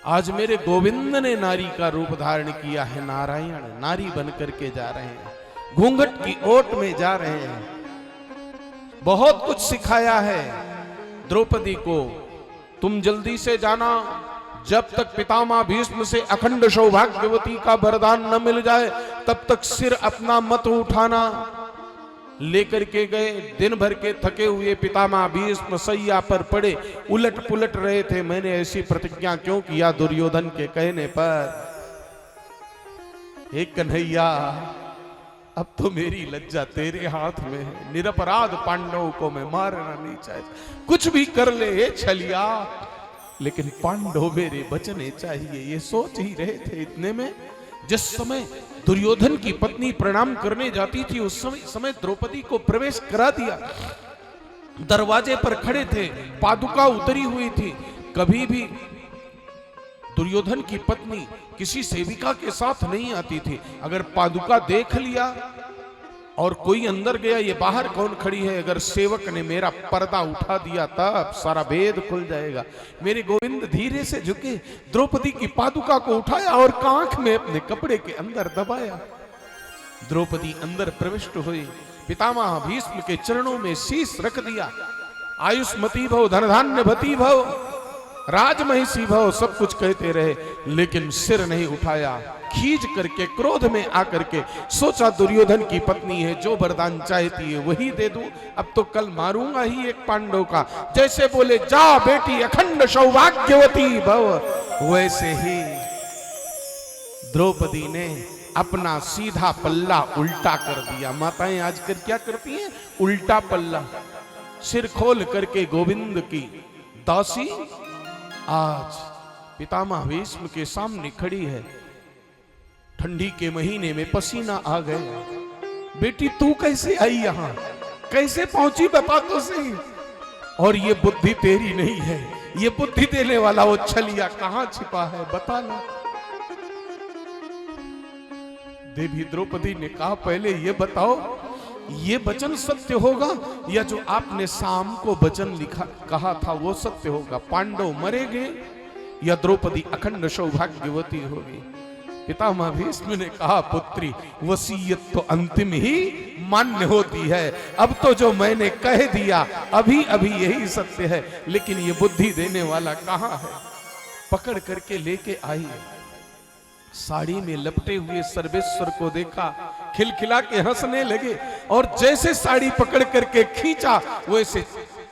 आज मेरे गोविंद ने नारी का रूप धारण किया है, नारायण नारी बन करके जा रहे हैं, घूंघट की ओट में जा रहे हैं। बहुत कुछ सिखाया है द्रौपदी को, तुम जल्दी से जाना, जब तक पितामह भीष्म से अखंड सौभाग्यवती का वरदान न मिल जाए तब तक सिर अपना मत उठाना। लेकर के गए, दिन भर के थके हुए पितामह भीष्म सैया पर पड़े, उलट पुलट रहे थे। मैंने ऐसी प्रतिज्ञा क्यों किया दुर्योधन के कहने पर? हे कन्हैया, अब तो मेरी लज्जा तेरे हाथ में है, निरपराध पांडवों को मैं मारना नहीं चाहता। कुछ भी कर ले हे छलिया, लेकिन पांडव मेरे बचने चाहिए। ये सोच ही रहे थे। इतने में जिस समय दुर्योधन की पत्नी प्रणाम करने जाती थी, उस समय द्रौपदी को प्रवेश करा दिया। दरवाजे पर खड़े थे, पादुका उतरी हुई थी। कभी भी दुर्योधन की पत्नी किसी सेविका के साथ नहीं आती थी। अगर पादुका देख लिया और कोई अंदर गया, ये बाहर कौन खड़ी है, अगर सेवक ने मेरा पर्दा उठा दिया तब सारा भेद खुल जाएगा। मेरे गोविंद धीरे से झुके, द्रौपदी की पादुका को उठाया और कांख में अपने कपड़े के अंदर दबाया। द्रौपदी अंदर प्रविष्ट हुई, पितामह भीष्म के चरणों में शीश रख दिया। आयुष्मती भव, धनधान्य भती भव, राजमहिषी भव, सब कुछ कहते रहे, लेकिन सिर नहीं उठाया। खींच करके क्रोध में आकर के सोचा दुर्योधन की पत्नी है, जो वरदान चाहती है वही दे दूं, अब तो कल मारूंगा ही एक पांडव का। जैसे बोले जा बेटी अखंड सौभाग्यवती भव, वैसे ही द्रौपदी ने अपना सीधा पल्ला उल्टा कर दिया। माताएं आजकल क्या करती हैं? उल्टा पल्ला। सिर खोल करके गोविंद की दासी आज पितामह भीष्म के सामने खड़ी है। ठंडी के महीने में पसीना आ गया। बेटी तू कैसे आई यहां, कैसे पहुंची, बता तो सही। और ये बुद्धि तेरी नहीं है, ये बुद्धि देने वाला वो छलिया कहां छिपा है, बता ना। देवी द्रौपदी ने कहा पहले ये बताओ, ये वचन सत्य होगा या जो आपने शाम को वचन लिखा कहा था वो सत्य होगा? पांडव मरेंगे या द्रौपदी अखंड सौभाग्यवती होगी? पितामह भीष्म ने कहा पुत्री, वसीयत तो अंतिम ही मान्य होती है। अब तो जो मैंने कह दिया अभी अभी यही सत्य है, लेकिन ये बुद्धि देने वाला कहां है? पकड़ करके लेके आई। साड़ी में लपटे हुए सर्वेश्वर को देखा, खिलखिला के हंसने लगे, और जैसे साड़ी पकड़ करके खींचा वैसे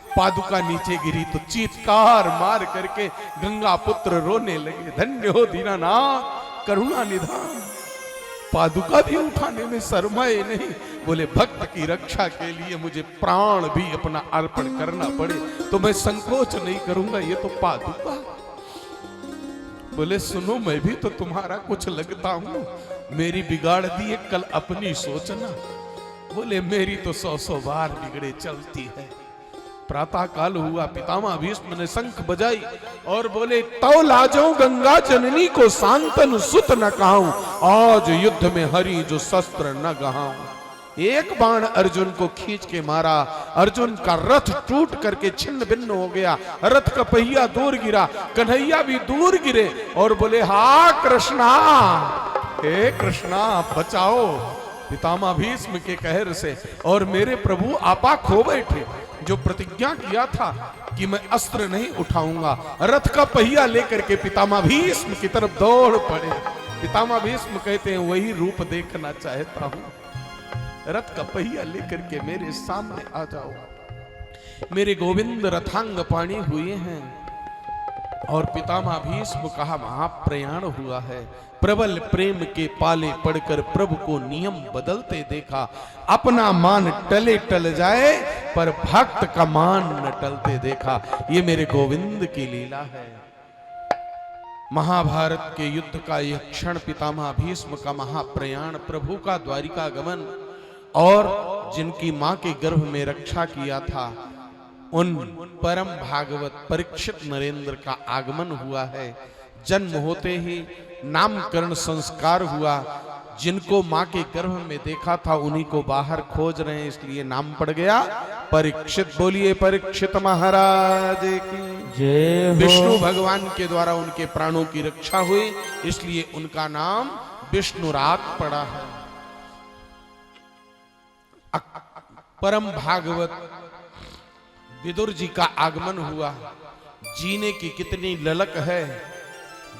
पादुका नीचे गिरी तो चीत्कार मार करके गंगा पुत्र रोने लगे। धन्य हो दीनानाथ, करुणा निधान। पादुका भी उठाने में शर्माए नहीं, बोले भक्त की रक्षा के लिए मुझे प्राण भी अपना अर्पण करना पड़े तो मैं संकोच नहीं करूंगा। ये तो पादुका। बोले सुनो, मैं भी तो तुम्हारा कुछ लगता हूं, मेरी बिगाड़ दी है, कल अपनी सोचना। बोले मेरी तो 100 बार बिगड़े चलती है। प्रातः काल हुआ, पितामह भीष्म ने शंख बजाई और बोले तौ लाजो गंगा जननी को सांतन सुत न कहूं, आज युद्ध में हरि जो शस्त्र न गहाऊं। एक बाण अर्जुन को खींच के मारा, अर्जुन का रथ टूट करके छिन्न भिन्न हो गया, रथ का पहिया दूर गिरा, कन्हैया भी दूर गिरे और बोले हा कृष्णा, हे कृष्णा बचाओ पितामह भीष्म के कहर से। और मेरे प्रभु आपा खो बैठे। जो प्रतिज्ञा किया था कि मैं अस्त्र नहीं उठाऊंगा, रथ का पहिया लेकर के पितामह भीष्म की तरफ दौड़ पड़े। पितामह भीष्म कहते हैं वही रूप देखना चाहता हूं, रथ का पहिया लेकर के मेरे सामने आ जाओ। मेरे गोविंद रथांग पाणी हुए हैं और पितामह भीष्म कहा महाप्रयाण हुआ है। प्रबल प्रेम के पाले पड़कर प्रभु को नियम बदलते देखा। अपना मान टले टल जाए पर भक्त का मान न टलते देखा। ये मेरे गोविंद की लीला है। महाभारत के युद्ध का यह क्षण, पितामह भीष्म का महाप्रयाण, प्रभु का द्वारिका गमन और जिनकी मां के गर्भ में रक्षा किया था उन परम भागवत परीक्षित नरेंद्र का आगमन हुआ है। जन्म होते ही नामकरण संस्कार हुआ। जिनको मां के गर्भ में देखा था उन्हीं को बाहर खोज रहे हैं, इसलिए नाम पड़ गया परीक्षित। बोलिए परीक्षित महाराज की जय हो। विष्णु भगवान के द्वारा उनके प्राणों की रक्षा हुई, इसलिए उनका नाम विष्णुरात पड़ा है। परम भागवत विदुर जी का आगमन हुआ। जीने की कितनी ललक है।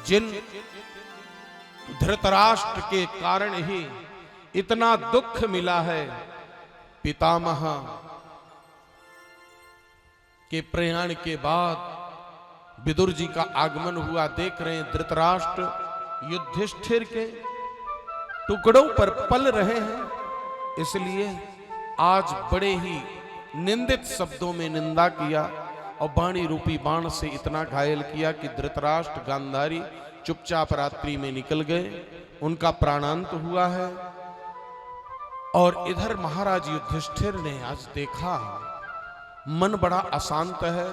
जिन धृतराष्ट्र के कारण ही इतना दुख मिला है, पितामह के प्रयाण के बाद विदुर जी का आगमन हुआ। देख रहे हैं धृतराष्ट्र युधिष्ठिर के टुकड़ों पर पल रहे हैं, इसलिए आज बड़े ही निंदित शब्दों में निंदा किया और वाणी रूपी बाण से इतना घायल किया कि धृतराष्ट्र गांधारी चुपचाप रात्रि में निकल गए, उनका प्राणांत हुआ है। और इधर महाराज युधिष्ठिर ने आज देखा, मन बड़ा अशांत है।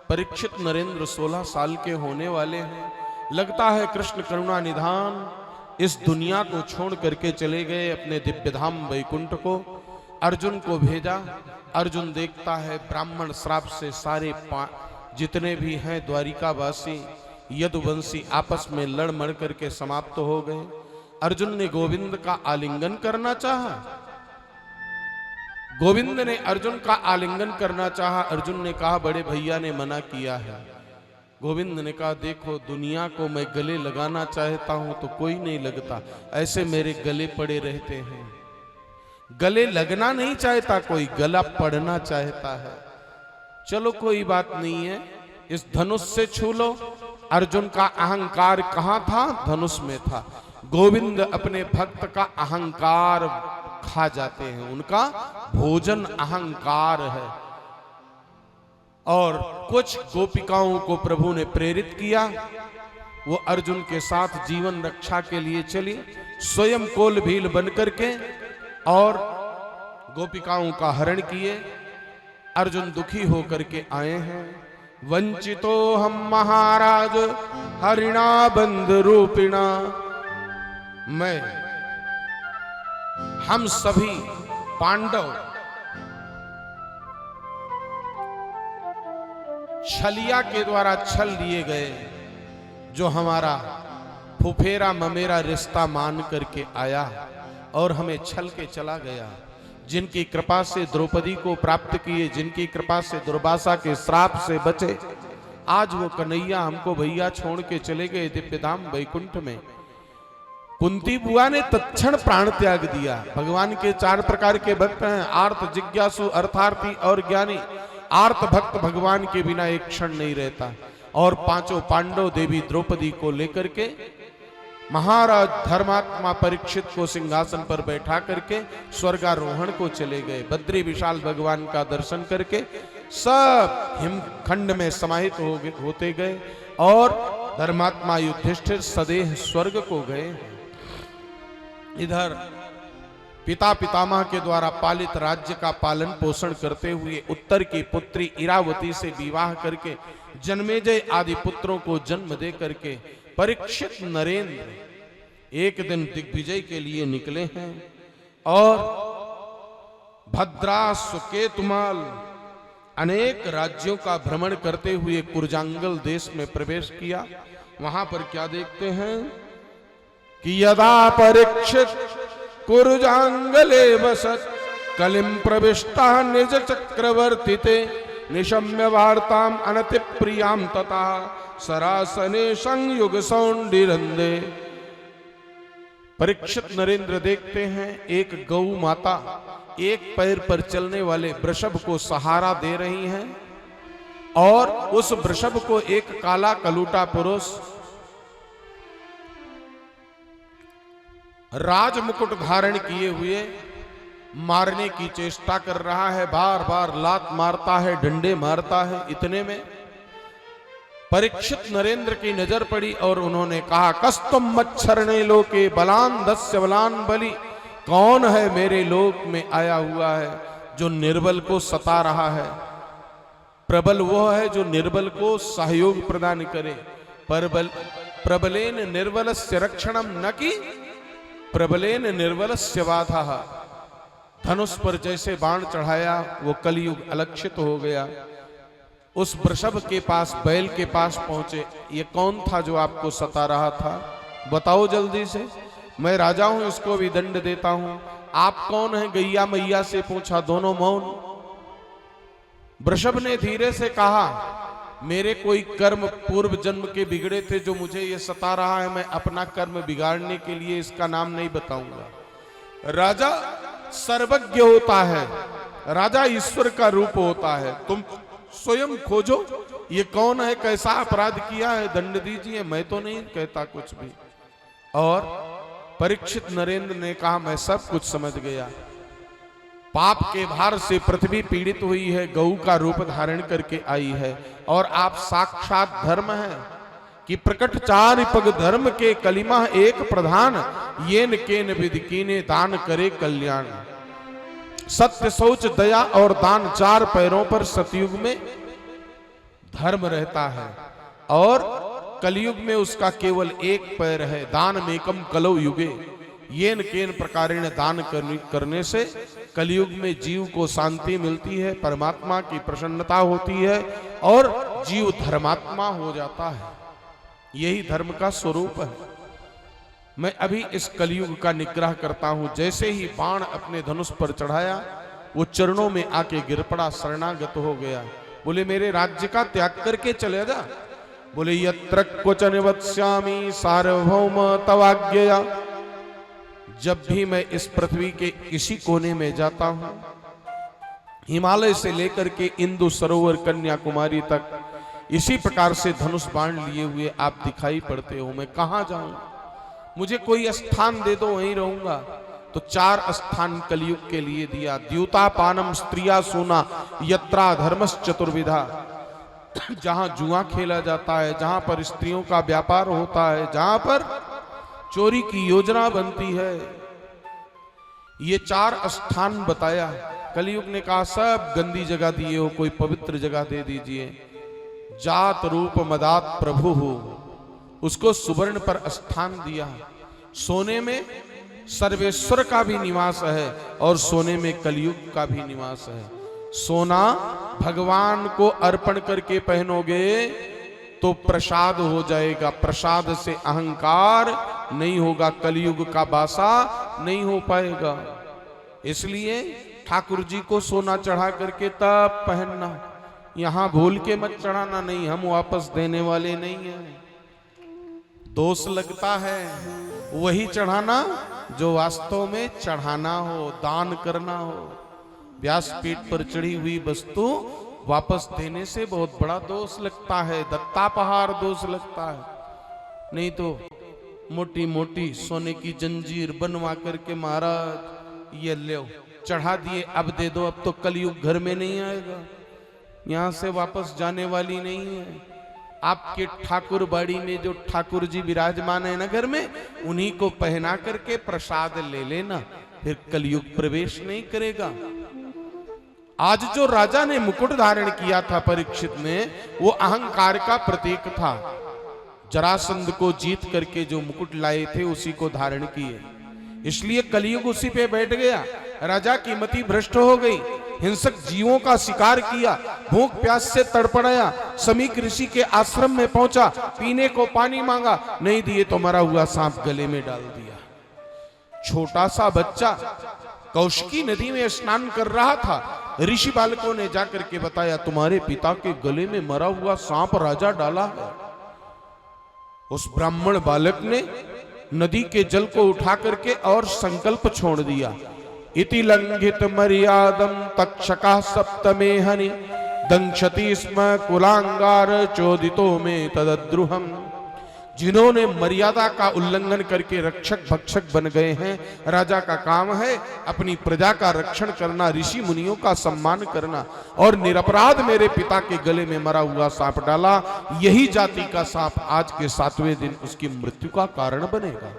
परीक्षित नरेंद्र 16 साल के होने वाले हैं। लगता है कृष्ण करुणा निधान इस दुनिया को छोड़ करके चले गए अपने दिव्यधाम वैकुंठ को। अर्जुन को भेजा। अर्जुन देखता है ब्राह्मण श्राप से सारे जितने भी हैं द्वारिकावासी यदुवंशी आपस में लड़ मड़ करके समाप्त हो गए। अर्जुन ने गोविंद का आलिंगन करना चाहा। गोविंद ने अर्जुन का आलिंगन करना चाहा। अर्जुन ने कहा बड़े भैया ने मना किया है। गोविंद ने कहा देखो दुनिया को मैं गले लगाना चाहता हूं तो कोई नहीं लगता, ऐसे मेरे गले पड़े रहते हैं। गले लगना नहीं चाहता कोई, गला पड़ना चाहता है। चलो कोई बात नहीं है, इस धनुष से छू लो। अर्जुन का अहंकार कहां था? धनुष में था। गोविंद अपने भक्त का अहंकार खा जाते हैं, उनका भोजन अहंकार है। और कुछ गोपिकाओं को प्रभु ने प्रेरित किया, वो अर्जुन के साथ जीवन रक्षा के लिए चली, स्वयं कोल भील बन करके और गोपिकाओं का हरण किए। अर्जुन दुखी होकर के आए हैं। वंचितो हम महाराज हरिणा बंध रूपिणा, मैं हम सभी पांडव छलिया के द्वारा छल लिए गए। जो हमारा फुफेरा ममेरा रिश्ता मान करके आया और हमें छल के चला गया। जिनकी कृपा से द्रौपदी को प्राप्त किए, जिनकी कृपा से दुर्वासा के श्राप से बचे, आज वो कन्हैया हमको भैया छोड़ के चले गए दिव्यधाम वैकुंठ में। कुंती बुआ ने तत्क्षण प्राण त्याग दिया। भगवान के 4 प्रकार के भक्त हैं, आर्त, जिज्ञासु, अर्थार्थी और ज्ञानी। आर्त भक्त भगवान के बिना एक क्षण नहीं रहता। और 5 पांडव देवी द्रौपदी को लेकर के महाराज धर्मात्मा परीक्षित को सिंहासन पर बैठा करके स्वर्गारोहण को चले गए। बद्री विशाल भगवान का दर्शन करके सब हिमखंड में समाहित होते गए और धर्मात्मा युधिष्ठिर सदेह स्वर्ग को गए। इधर पिता पितामह के द्वारा पालित राज्य का पालन पोषण करते हुए उत्तर की पुत्री इरावती से विवाह करके जन्मेजय आदि पुत्रों को जन्म दे करके परीक्षित नरेंद्र एक दिन दिग्विजय के लिए निकले हैं और भद्रा सुकेतुमाल अनेक राज्यों का भ्रमण करते हुए कुरजांगल देश में प्रवेश किया। वहां पर क्या देखते हैं कि यदा परीक्षित कुरजांगले वसत कलिम प्रविष्टा निज चक्रवर्तीते निशम्य वार्ताम अनति प्रियाम तथा सरासने संयुग सौंडिरंदे। परीक्षित नरेंद्र देखते हैं एक गौ माता एक पैर पर चलने वाले वृषभ को सहारा दे रही हैं और उस वृषभ को एक काला कलूटा पुरुष राजमुकुट धारण किए हुए मारने की चेष्टा कर रहा है। बार बार लात मारता है, डंडे मारता है। इतने में परीक्षित नरेंद्र की नजर पड़ी और उन्होंने कहा कस्तुम मच्छरणे लोके बलान दस्य बलान बलि। कौन है मेरे लोक में आया हुआ है जो निर्बल को सता रहा है? प्रबल वो है जो निर्बल को सहयोग प्रदान करे, प्रबलेन निर्बलस्य रक्षणम न की प्रबलेन निर्बलस्य बाधा। धनुष पर जैसे बाण चढ़ाया वो कलयुग अलक्षित हो गया। उस वृषभ के पास, बैल के पास पहुंचे। ये कौन था जो आपको सता रहा था? बताओ जल्दी से। मैं राजा हूं, इसको भी दंड देता हूं। आप कौन है? गैया मैया से पूछा। दोनों मौन। वृषभ ने धीरे से कहा, मेरे कोई कर्म पूर्व जन्म के बिगड़े थे जो मुझे ये सता रहा है। मैं अपना कर्म बिगाड़ने के लिए इसका नाम नहीं बताऊंगा। राजा सर्वज्ञ होता है, राजा ईश्वर का रूप होता है। तुम स्वयं खोजो, ये कौन है, कैसा अपराध किया है, दंड दीजिए। मैं तो नहीं कहता कुछ भी। और परीक्षित नरेंद्र ने कहा, मैं सब कुछ समझ गया। पाप के भार से पृथ्वी पीड़ित हुई है, गऊ का रूप धारण करके आई है। और आप साक्षात धर्म है कि प्रकट चार पग धर्म के कलिमा एक प्रधान। येन केन विधि कीने दान करे कल्याण। सत्य, शौच, दया और दान, चार पैरों पर सतयुग में धर्म रहता है और कलयुग में उसका केवल एक पैर है। दान मेकम कलौ युगे। येन केन प्रकारेण दान करने से कलयुग में जीव को शांति मिलती है, परमात्मा की प्रसन्नता होती है और जीव धर्मात्मा हो जाता है। यही धर्म का स्वरूप है। मैं अभी इस कलयुग का निग्रह करता हूं। जैसे ही बाण अपने धनुष पर चढ़ाया, वो चरणों में आके गिर पड़ा, शरणागत हो गया। बोले, मेरे राज्य का त्याग करके चले जा। बोले, यत्र क्वचन वत्स्यामि सार्वभौम तवाज्ञया। जब भी मैं इस पृथ्वी के किसी कोने में जाता हूं, हिमालय से लेकर के इंदु सरोवर कन्याकुमारी तक, इसी प्रकार से धनुष बाण लिए हुए आप दिखाई पड़ते हो। मैं कहां जाऊं? मुझे कोई स्थान दे दो, वहीं रहूंगा। तो चार स्थान कलयुग के लिए दिया। द्यूतापानम स्त्रिया सोना यत्रा धर्मस चतुर्विधा। जहां जुआ खेला जाता है, जहां पर स्त्रियों का व्यापार होता है, जहां पर चोरी की योजना बनती है, ये चार स्थान बताया। कलयुग ने कहा, सब गंदी जगह दिए हो, कोई पवित्र जगह दे दीजिए। जात रूप मदात प्रभु हो, उसको सुवर्ण पर स्थान दिया। सोने में सर्वेश्वर का भी निवास है और सोने में कलयुग का भी निवास है। सोना भगवान को अर्पण करके पहनोगे तो प्रसाद हो जाएगा। प्रसाद से अहंकार नहीं होगा, कलयुग का बासा नहीं हो पाएगा। इसलिए ठाकुर जी को सोना चढ़ा करके तब पहनना। यहां भूल के मत चढ़ाना, नहीं, हम वापस देने वाले नहीं हैं। दोष लगता है वही चढ़ाना जो वास्तव में चढ़ाना हो, दान करना हो। व्यासपीठ पर चढ़ी हुई वस्तु वापस देने से बहुत बड़ा दोष लगता है, दत्तापहार दोष लगता है। नहीं तो मोटी मोटी सोने की जंजीर बनवा करके, महाराज ये ले चढ़ा दिए, अब दे दो, अब तो कलयुग घर में नहीं आएगा, यहां से वापस जाने वाली नहीं है। आपके ठाकुर बाड़ी में जो ठाकुर जी विराजमान है ना घर में, उन्हीं को पहना करके प्रसाद ले लेना, फिर कलयुग प्रवेश नहीं करेगा। आज जो राजा ने मुकुट धारण किया था परीक्षित ने, वो अहंकार का प्रतीक था। जरासंध को जीत करके जो मुकुट लाए थे उसी को धारण किए, इसलिए कलयुग उसी पे बैठ गया। राजा की मति भ्रष्ट हो गई, हिंसक जीवों का शिकार किया, भूख प्यास से तड़पड़ाया, समीक ऋषि के आश्रम में पहुंचा, पीने को पानी मांगा, नहीं दिए तो मरा हुआ सांप गले में डाल दिया। छोटा सा बच्चा कौशिकी नदी में स्नान कर रहा था, ऋषि बालकों ने जाकर के बताया, तुम्हारे पिता के गले में मरा हुआ सांप राजा डाला है। उस ब्राह्मण बालक ने नदी के जल को उठा करके और संकल्प छोड़ दिया, इति लंघित मर्यादम तक्षका सप्तमे हनि दंक्षति स्म कुलांगार चोदितो में तदद्रुहम। जिन्होंने मर्यादा का उल्लंघन करके रक्षक भक्षक बन गए हैं, राजा का काम है अपनी प्रजा का रक्षण करना, ऋषि मुनियों का सम्मान करना, और निरपराध मेरे पिता के गले में मरा हुआ सांप डाला। यही जाति का सांप आज के 7वें दिन उसकी मृत्यु का कारण बनेगा।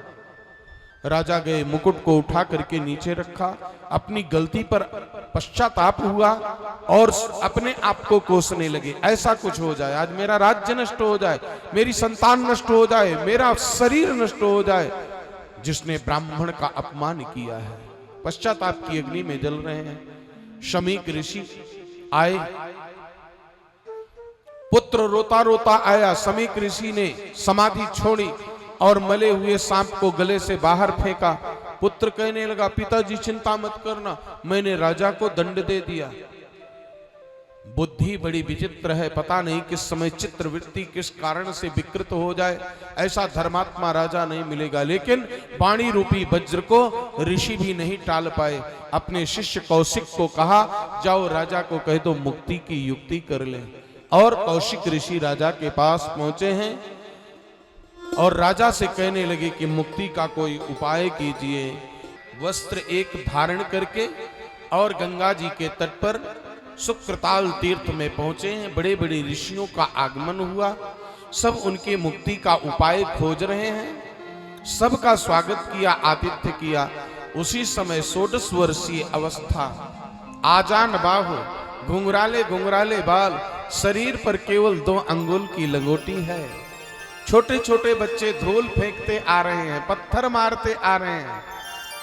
राजा गए, मुकुट को उठा करके नीचे रखा, अपनी गलती पर पश्चाताप हुआ और अपने आप को कोसने लगे, ऐसा कुछ हो जाए, आज मेरा राज्य नष्ट हो जाए, मेरी संतान नष्ट हो जाए, मेरा शरीर नष्ट हो जाए, जिसने ब्राह्मण का अपमान किया है। पश्चाताप की अग्नि में जल रहे हैं। शमीक ऋषि आए, पुत्र रोता रोता आया। शमीक ऋषि ने समाधि छोड़ी और मले हुए सांप को गले से बाहर फेंका। पुत्र कहने लगा, पिताजी चिंता मत करना, मैंने राजा को दंड दे दिया। बुद्धि बड़ी विचित्र है, पता नहीं किस समय चित्रवृत्ति किस कारण से विकृत हो जाए, ऐसा धर्मात्मा राजा नहीं मिलेगा। लेकिन वाणी रूपी वज्र को ऋषि भी नहीं टाल पाए। अपने शिष्य कौशिक को कहा, जाओ राजा को कह दो मुक्ति की युक्ति कर ले। और कौशिक ऋषि राजा के पास पहुंचे हैं और राजा से कहने लगे कि मुक्ति का कोई उपाय कीजिए। वस्त्र एक धारण करके और गंगा जी के तट पर सुक्रताल तीर्थ में पहुंचे हैं। बड़े बड़े ऋषियों का आगमन हुआ, सब उनके मुक्ति का उपाय खोज रहे हैं। सबका स्वागत किया, आतिथ्य किया। उसी समय 16 वर्षीय अवस्था, आजान बाहु, घुंघराले घुंघराले बाल, शरीर पर केवल 2 अंगुल की लंगोटी है। छोटे छोटे बच्चे धूल फेंकते आ रहे हैं, पत्थर मारते आ रहे हैं,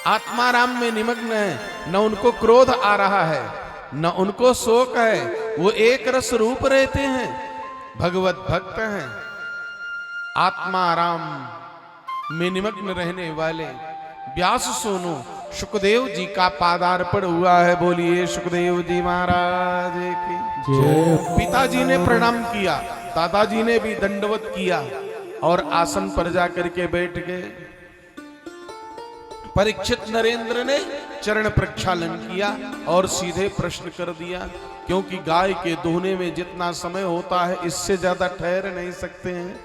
आत्माराम में निमग्न है। न उनको क्रोध आ रहा है, न उनको शोक है, वो एक रस रूप रहते हैं, भगवत भक्त हैं, आत्माराम में निमग्न रहने वाले। व्यास सोनो सुखदेव जी का पादार्पण हुआ है, बोलिए सुखदेव जी महाराज की जय। पिताजी ने प्रणाम किया, दादाजी ने भी दंडवत किया और आसन पर जाकर के बैठ गए। परीक्षित नरेंद्र ने चरण प्रक्षालन किया और सीधे प्रश्न कर दिया, क्योंकि गाय के दोहने में जितना समय होता है इससे ज्यादा ठहर नहीं सकते हैं।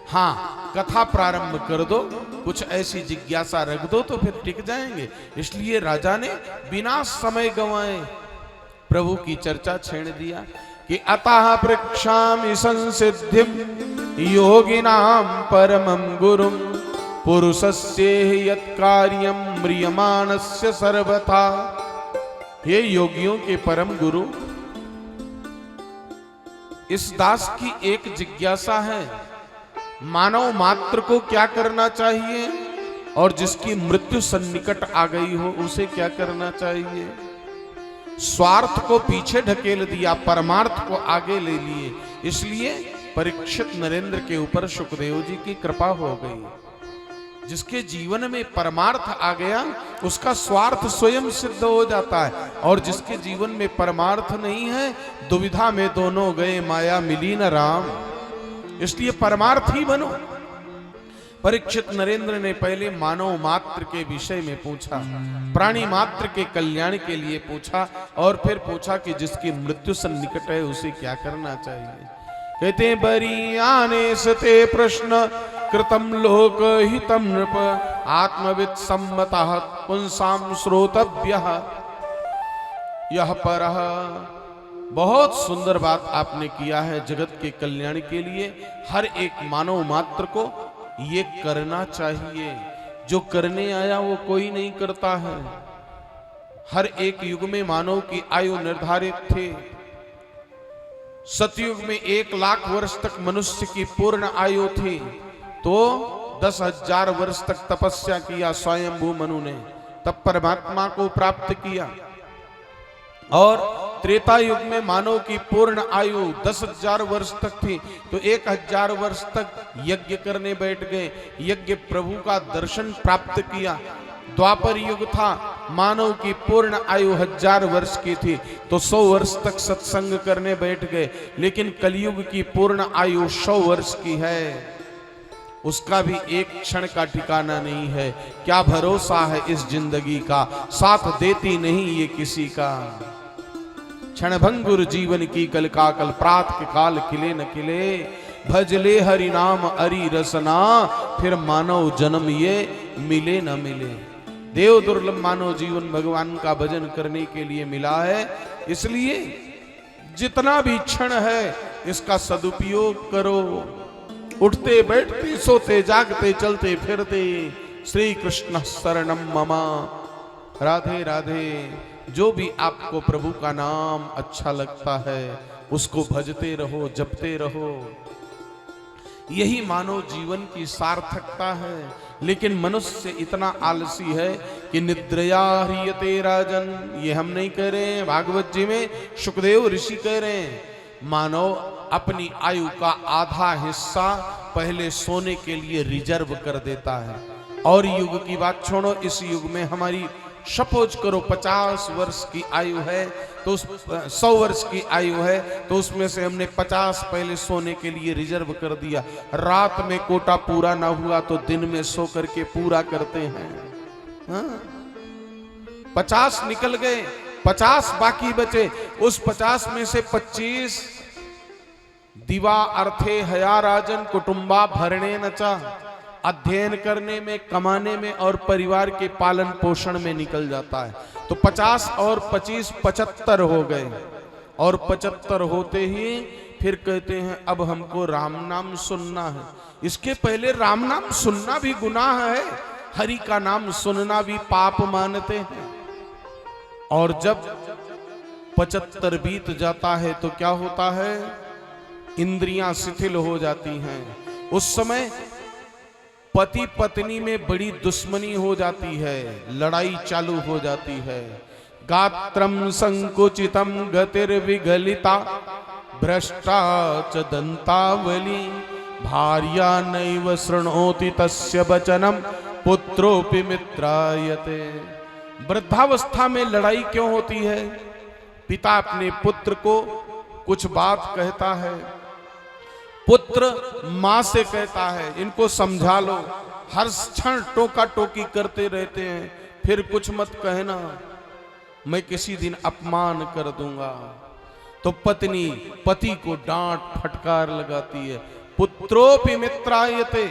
हाँ, कथा प्रारंभ कर दो, कुछ ऐसी जिज्ञासा रख दो तो फिर टिक जाएंगे। इसलिए राजा ने बिना समय गंवाए प्रभु की चर्चा छेड़ दिया कि अतः पृक्षामि संसिद्धिम योगिनां परमं गुरुं पुरुषस्य यत् कार्यं म्रियमाणस्य सर्वथा। हे योगियों के परम गुरु, इस दास की एक जिज्ञासा है, मानव मात्र को क्या करना चाहिए और जिसकी मृत्यु सन्निकट आ गई हो उसे क्या करना चाहिए। स्वार्थ को पीछे ढकेल दिया, परमार्थ को आगे ले लिए। इसलिए परीक्षित नरेंद्र के ऊपर सुखदेव जी की कृपा हो गई। जिसके जीवन में परमार्थ आ गया उसका स्वार्थ स्वयं सिद्ध हो जाता है, और जिसके जीवन में परमार्थ नहीं है, दुविधा में दोनों गए, माया मिली न राम। इसलिए परमार्थी बनो। परीक्षित नरेंद्र ने पहले मानव मात्र के विषय में पूछा, प्राणी मात्र के कल्याण के लिए पूछा, और फिर पूछा कि जिसकी मृत्यु सन्निकट है उसे क्या करना चाहिए। कहते हैं, बरी आने सते प्रश्न कृतम लोक हितम नृप आत्मविद सम्मतः पुंसाम श्रोतव्यः यह परः। बहुत सुंदर बात आपने किया है। जगत के कल्याण के लिए हर एक मानव मात्र को ये करना चाहिए। जो करने आया वो कोई नहीं करता है। हर एक युग में मानव की आयु निर्धारित थी। सतयुग में 1 लाख वर्ष तक मनुष्य की पूर्ण आयु थी, तो 10,000 वर्ष तक तपस्या किया स्वयंभू मनु ने, तब परमात्मा को प्राप्त किया। और त्रेता युग में मानव की पूर्ण आयु 10,000 वर्ष तक थी, तो 1,000 वर्ष तक यज्ञ करने बैठ गए, यज्ञ प्रभु का दर्शन प्राप्त किया। द्वापर युग था, मानव की पूर्ण आयु 1000 वर्ष की थी, तो 100 वर्ष तक सत्संग करने बैठ गए। लेकिन कलयुग की पूर्ण आयु 100 वर्ष की है, उसका भी एक क्षण का ठिकाना नहीं है। क्या भरोसा है इस जिंदगी का, साथ देती नहीं ये किसी का। क्षणभंगुर जीवन की कल का कल, प्रात के काल खिले न खिले, भजले हरि नाम अरि रसना, फिर मानव जन्म ये मिले न मिले। देव दुर्लभ मानव जीवन भगवान का भजन करने के लिए मिला है। इसलिए जितना भी क्षण है इसका सदुपयोग करो। उठते बैठते सोते जागते चलते फिरते श्री कृष्ण शरणम मम। राधे राधे। जो भी आपको प्रभु का नाम अच्छा लगता है उसको भजते रहो, जपते रहो। यही मानव जीवन की सार्थकता है। लेकिन मनुष्य इतना आलसी है कि निद्रया ह्रियते राजन, ये हम नहीं कह रहे हैं, भागवत जी में सुखदेव ऋषि कह रहे हैं। मानव अपनी आयु का आधा हिस्सा पहले सोने के लिए रिजर्व कर देता है। और युग की बात छोड़ो, इस युग में हमारी सपोज करो 50 वर्ष की आयु है तो 100 वर्ष की आयु है तो उसमें से हमने 50 पहले सोने के लिए रिजर्व कर दिया। रात में कोटा पूरा ना हुआ तो दिन में सो करके पूरा करते हैं। हाँ? 50 निकल गए, 50 बाकी बचे। उस 50 में से 25 दिवा अर्थे हया राजन कुटुंबा भरणे नचा, अध्ययन करने में, कमाने में और परिवार के पालन पोषण में निकल जाता है। तो 50 और 25 75 हो गए। और 75 होते ही फिर कहते हैं अब हमको राम नाम सुनना है। इसके पहले राम नाम सुनना भी गुनाह है, हरि का नाम सुनना भी पाप मानते हैं। और जब 75 बीत जाता है तो क्या होता है, इंद्रियां शिथिल हो जाती हैं। उस समय पति पत्नी में बड़ी दुश्मनी हो जाती है, लड़ाई चालू हो जाती है। गात्रम संकुचितम गतिर्विगलिता भ्रष्टा च दंतावली, भार्या नैव शृणोति तस्य वचनम पुत्रोपि मित्रायते। वृद्धावस्था में लड़ाई क्यों होती है? पिता अपने पुत्र को कुछ बात कहता है, पुत्र मां से कहता है इनको समझा लो, हर क्षण टोका टोकी करते रहते हैं, फिर कुछ मत कहना, मैं किसी दिन अपमान कर दूंगा। तो पत्नी पति को डांट फटकार लगाती है। पुत्रोपि मित्रायते,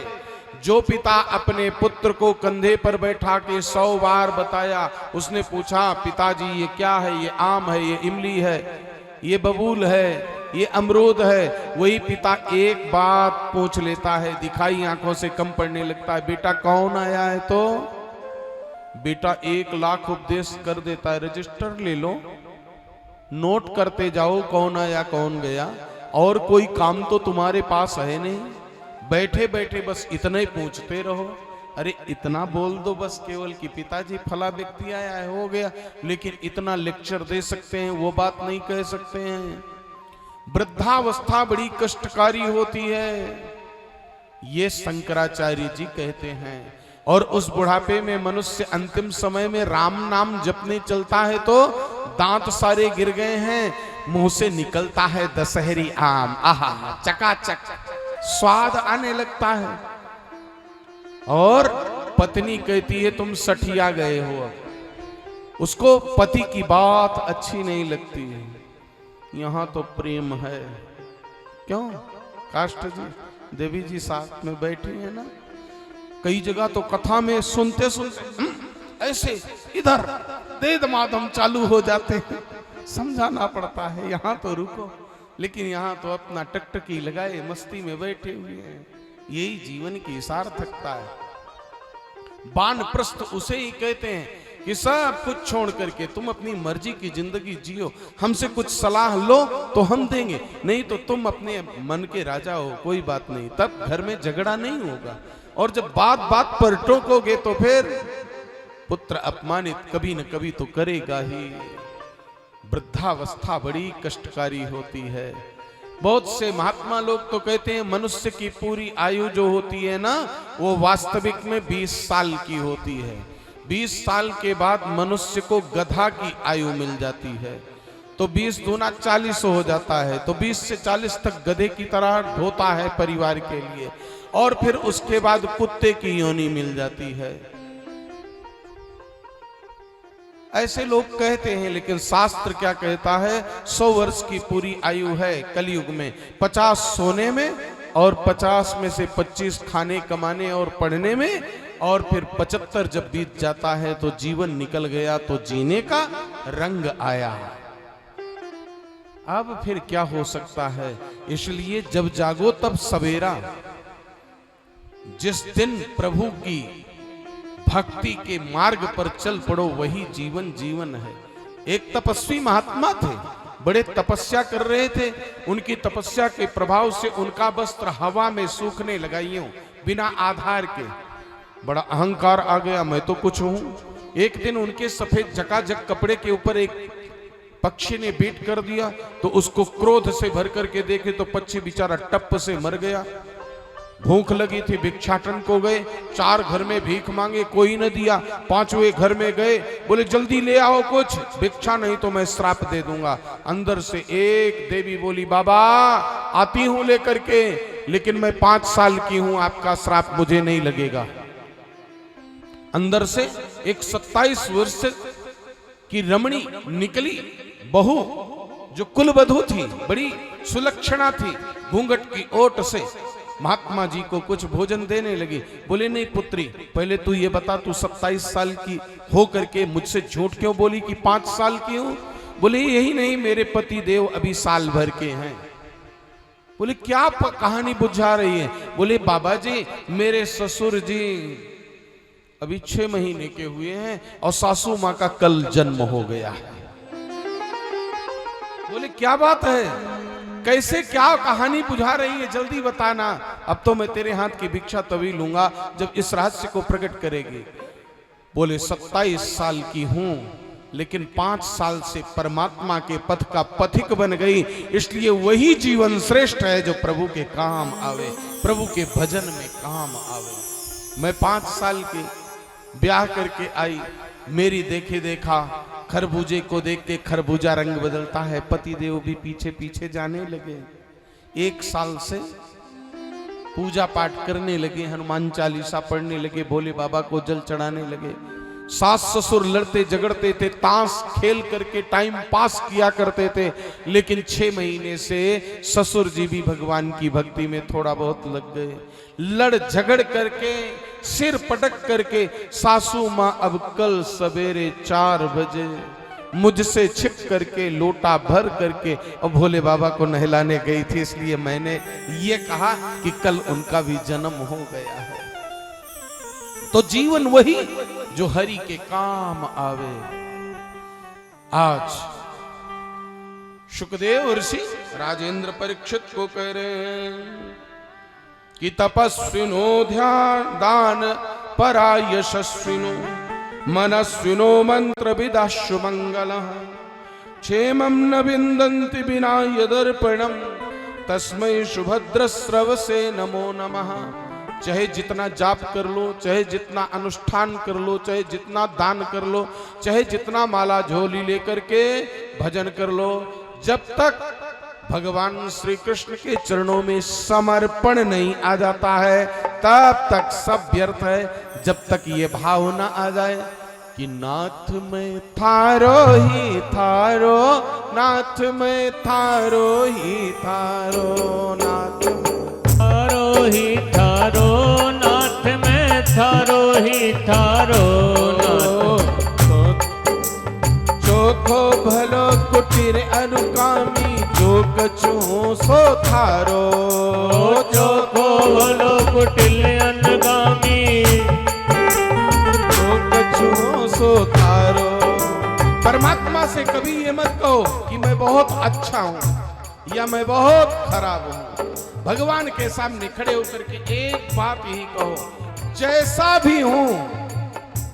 जो पिता अपने पुत्र को कंधे पर बैठा के 100 बार बताया, उसने पूछा पिताजी ये क्या है, ये आम है, ये इमली है, ये बबूल है, ये अमरूद है, वही पिता एक बात पूछ लेता है, दिखाई आंखों से कम पड़ने लगता है, बेटा कौन आया है? तो बेटा 1 लाख उपदेश कर देता है, रजिस्टर ले लो, नोट करते जाओ कौन आया कौन गया, और कोई काम तो तुम्हारे पास है नहीं, बैठे बैठे बस इतना ही पूछते रहो। अरे इतना बोल दो बस केवल कि पिताजी फला व्यक्ति आया है, हो गया। लेकिन इतना लेक्चर दे सकते हैं वो बात नहीं कह सकते हैं। वृद्धावस्था बड़ी कष्टकारी होती है, ये शंकराचार्य जी कहते हैं। और उस बुढ़ापे में मनुष्य अंतिम समय में राम नाम जपने चलता है तो दांत सारे गिर गए हैं, मुंह से निकलता है दशहरी आम, आहा चकाचक स्वाद आने लगता है। और पत्नी कहती है तुम सठिया गए हो, उसको पति की बात अच्छी नहीं लगती है। यहां तो प्रेम है, क्यों? काष्ठ जी देवी जी साथ में बैठी है ना, कई जगह तो कथा में सुनते सुनते ऐसे इधर दे दमादम चालू हो जाते हैं, समझाना पड़ता है यहाँ तो रुको, लेकिन यहाँ तो अपना टकटकी लगाए मस्ती में बैठे हुए हैं। यही जीवन की सार्थकता है। वानप्रस्थ उसे ही कहते हैं कि सब कुछ छोड़ करके तुम अपनी मर्जी की जिंदगी जियो, हमसे कुछ सलाह लो तो हम देंगे, नहीं तो तुम अपने मन के राजा हो, कोई बात नहीं, तब घर में झगड़ा नहीं होगा। और जब बात बात पर टोकोगे तो फिर पुत्र अपमानित कभी न कभी तो करेगा ही। वृद्धावस्था बड़ी कष्टकारी होती है। बहुत से महात्मा लोग तो कहते हैं मनुष्य की पूरी आयु जो होती है ना, वो वास्तविक में 20 साल की होती है। 20 साल के बाद मनुष्य को गधा की आयु मिल जाती है, तो 20 दूना 40 हो जाता है, तो 20 से 40 तक गधे की तरह ढोता है परिवार के लिए, और फिर उसके बाद कुत्ते की योनि मिल जाती है। ऐसे लोग कहते हैं, लेकिन शास्त्र क्या कहता है? 100 वर्ष की पूरी आयु है कलयुग में, 50 सोने में और 50 में से 25 खाने कमाने और पढ़ने में, और फिर 75 जब बीत जाता है तो जीवन निकल गया, तो जीने का रंग आया। अब फिर क्या हो सकता है? इसलिए जब जागो तब सवेरा। जिस दिन प्रभु की भक्ति के मार्ग पर चल पड़ो, वही जीवन जीवन है। एक तपस्वी महात्मा थे, बड़े तपस्या कर रहे थे। उनकी तपस्या के प्रभाव से उनका वस्त्र हवा में सूखने लगा, यूं बिना आधार के। बड़ा अहंकार आ गया, मैं तो कुछ हूं। एक दिन उनके सफेद झकाझक कपड़े के ऊपर एक पक्षी ने बीट कर दिया, तो उसको क्रोध से भर करके देखे तो पक्षी बेचारा टप्प से मर गया। भूख लगी थी, भिक्षाटन को गए, 4 घर में भीख मांगे, कोई न दिया। 5वें घर में गए, बोले जल्दी ले आओ कुछ भिक्षा, नहीं तो मैं श्राप दे दूंगा। अंदर से एक देवी बोली, बाबा आती हूं लेकर के, लेकिन मैं 5 साल की हूं, आपका श्राप मुझे नहीं लगेगा। अंदर से एक 27 वर्ष की रमणी निकली, बहू जो कुलवधू थी, बड़ी सुलक्षणा थी, घूंघट की ओट से महात्मा जी को कुछ भोजन देने लगी। बोले नहीं पुत्री, पहले तू ये बता, तू 27 साल की हो करके मुझसे झूठ क्यों बोली कि 5 साल की हूं? बोले यही नहीं, मेरे पति देव अभी साल भर के हैं। बोले क्या कहानी बुझा रही है? बोले बाबा जी, मेरे ससुर जी अभी 6 महीने के हुए हैं और सासू माँ का कल जन्म हो गया है। बोले क्या बात है, कैसे, क्या कहानी बुझा रही है, जल्दी बताना। अब तो मैं तेरे हाथ की भिक्षा तभी लूंगा जब इस रहस्य को प्रकट करेगी। बोले 27 साल की हूं, लेकिन 5 साल से परमात्मा के पथ का पथिक बन गई, इसलिए वही जीवन श्रेष्ठ है जो प्रभु के काम आवे, प्रभु के भजन में काम आवे। मैं 5 साल की ब्याह करके आई, मेरी देखे देखा खरबूजे को देख के खरबूजा रंग बदलता है, पति देव भी पीछे पीछे जाने लगे। 1 साल से पूजा पाठ करने लगे, हनुमान चालीसा पढ़ने लगे, भोले बाबा को जल चढ़ाने लगे। सास ससुर लड़ते झगड़ते थे, ताश खेल करके टाइम पास किया करते थे, लेकिन 6 महीने से ससुर जी भी भगवान की भक्ति में थोड़ा बहुत लग गए। लड़ झगड़ करके, सिर पटक करके सासू माँ अब कल सवेरे 4 बजे मुझसे छिप करके लोटा भर करके और भोले बाबा को नहलाने गई थी, इसलिए मैंने ये कहा कि कल उनका भी जन्म हो गया है। तो जीवन वही जो हरि के काम आवे। आज शुकदेव ऋषि राजेंद्र परीक्षित को कह रहे हैं कि तपस्विनो ध्यान दान परा यशस्विनो मनस्विनो मंत्र विदाशु मंगलः क्षेमं न विन्दन्ति बिना यदर्पणम तस्मै सुभद्रस्रवसे नमो नमः। चाहे जितना जाप कर लो, चाहे जितना अनुष्ठान कर लो, चाहे जितना दान कर लो, चाहे जितना माला झोली लेकर के भजन कर लो, जब तक भगवान श्री कृष्ण के चरणों में समर्पण नहीं आ जाता है तब तक सब व्यर्थ है। जब तक ये भाव ना आ जाए कि नाथ में थारो ही थारो, नाथ में थारो ही थारो, नाथ थारो ही थारो, नाथ में थारो ही थारो, चोखो भलो कुटीर अनुकामी जो कछु सो थारो, चोखो भलो कुटिल अनुगामी जो कछु सो थारो। परमात्मा से कभी ये मत कहो कि मैं बहुत अच्छा हूं या मैं बहुत खराब हूं। भगवान के सामने खड़े होकर के एक बात यही कहो, जैसा भी हूं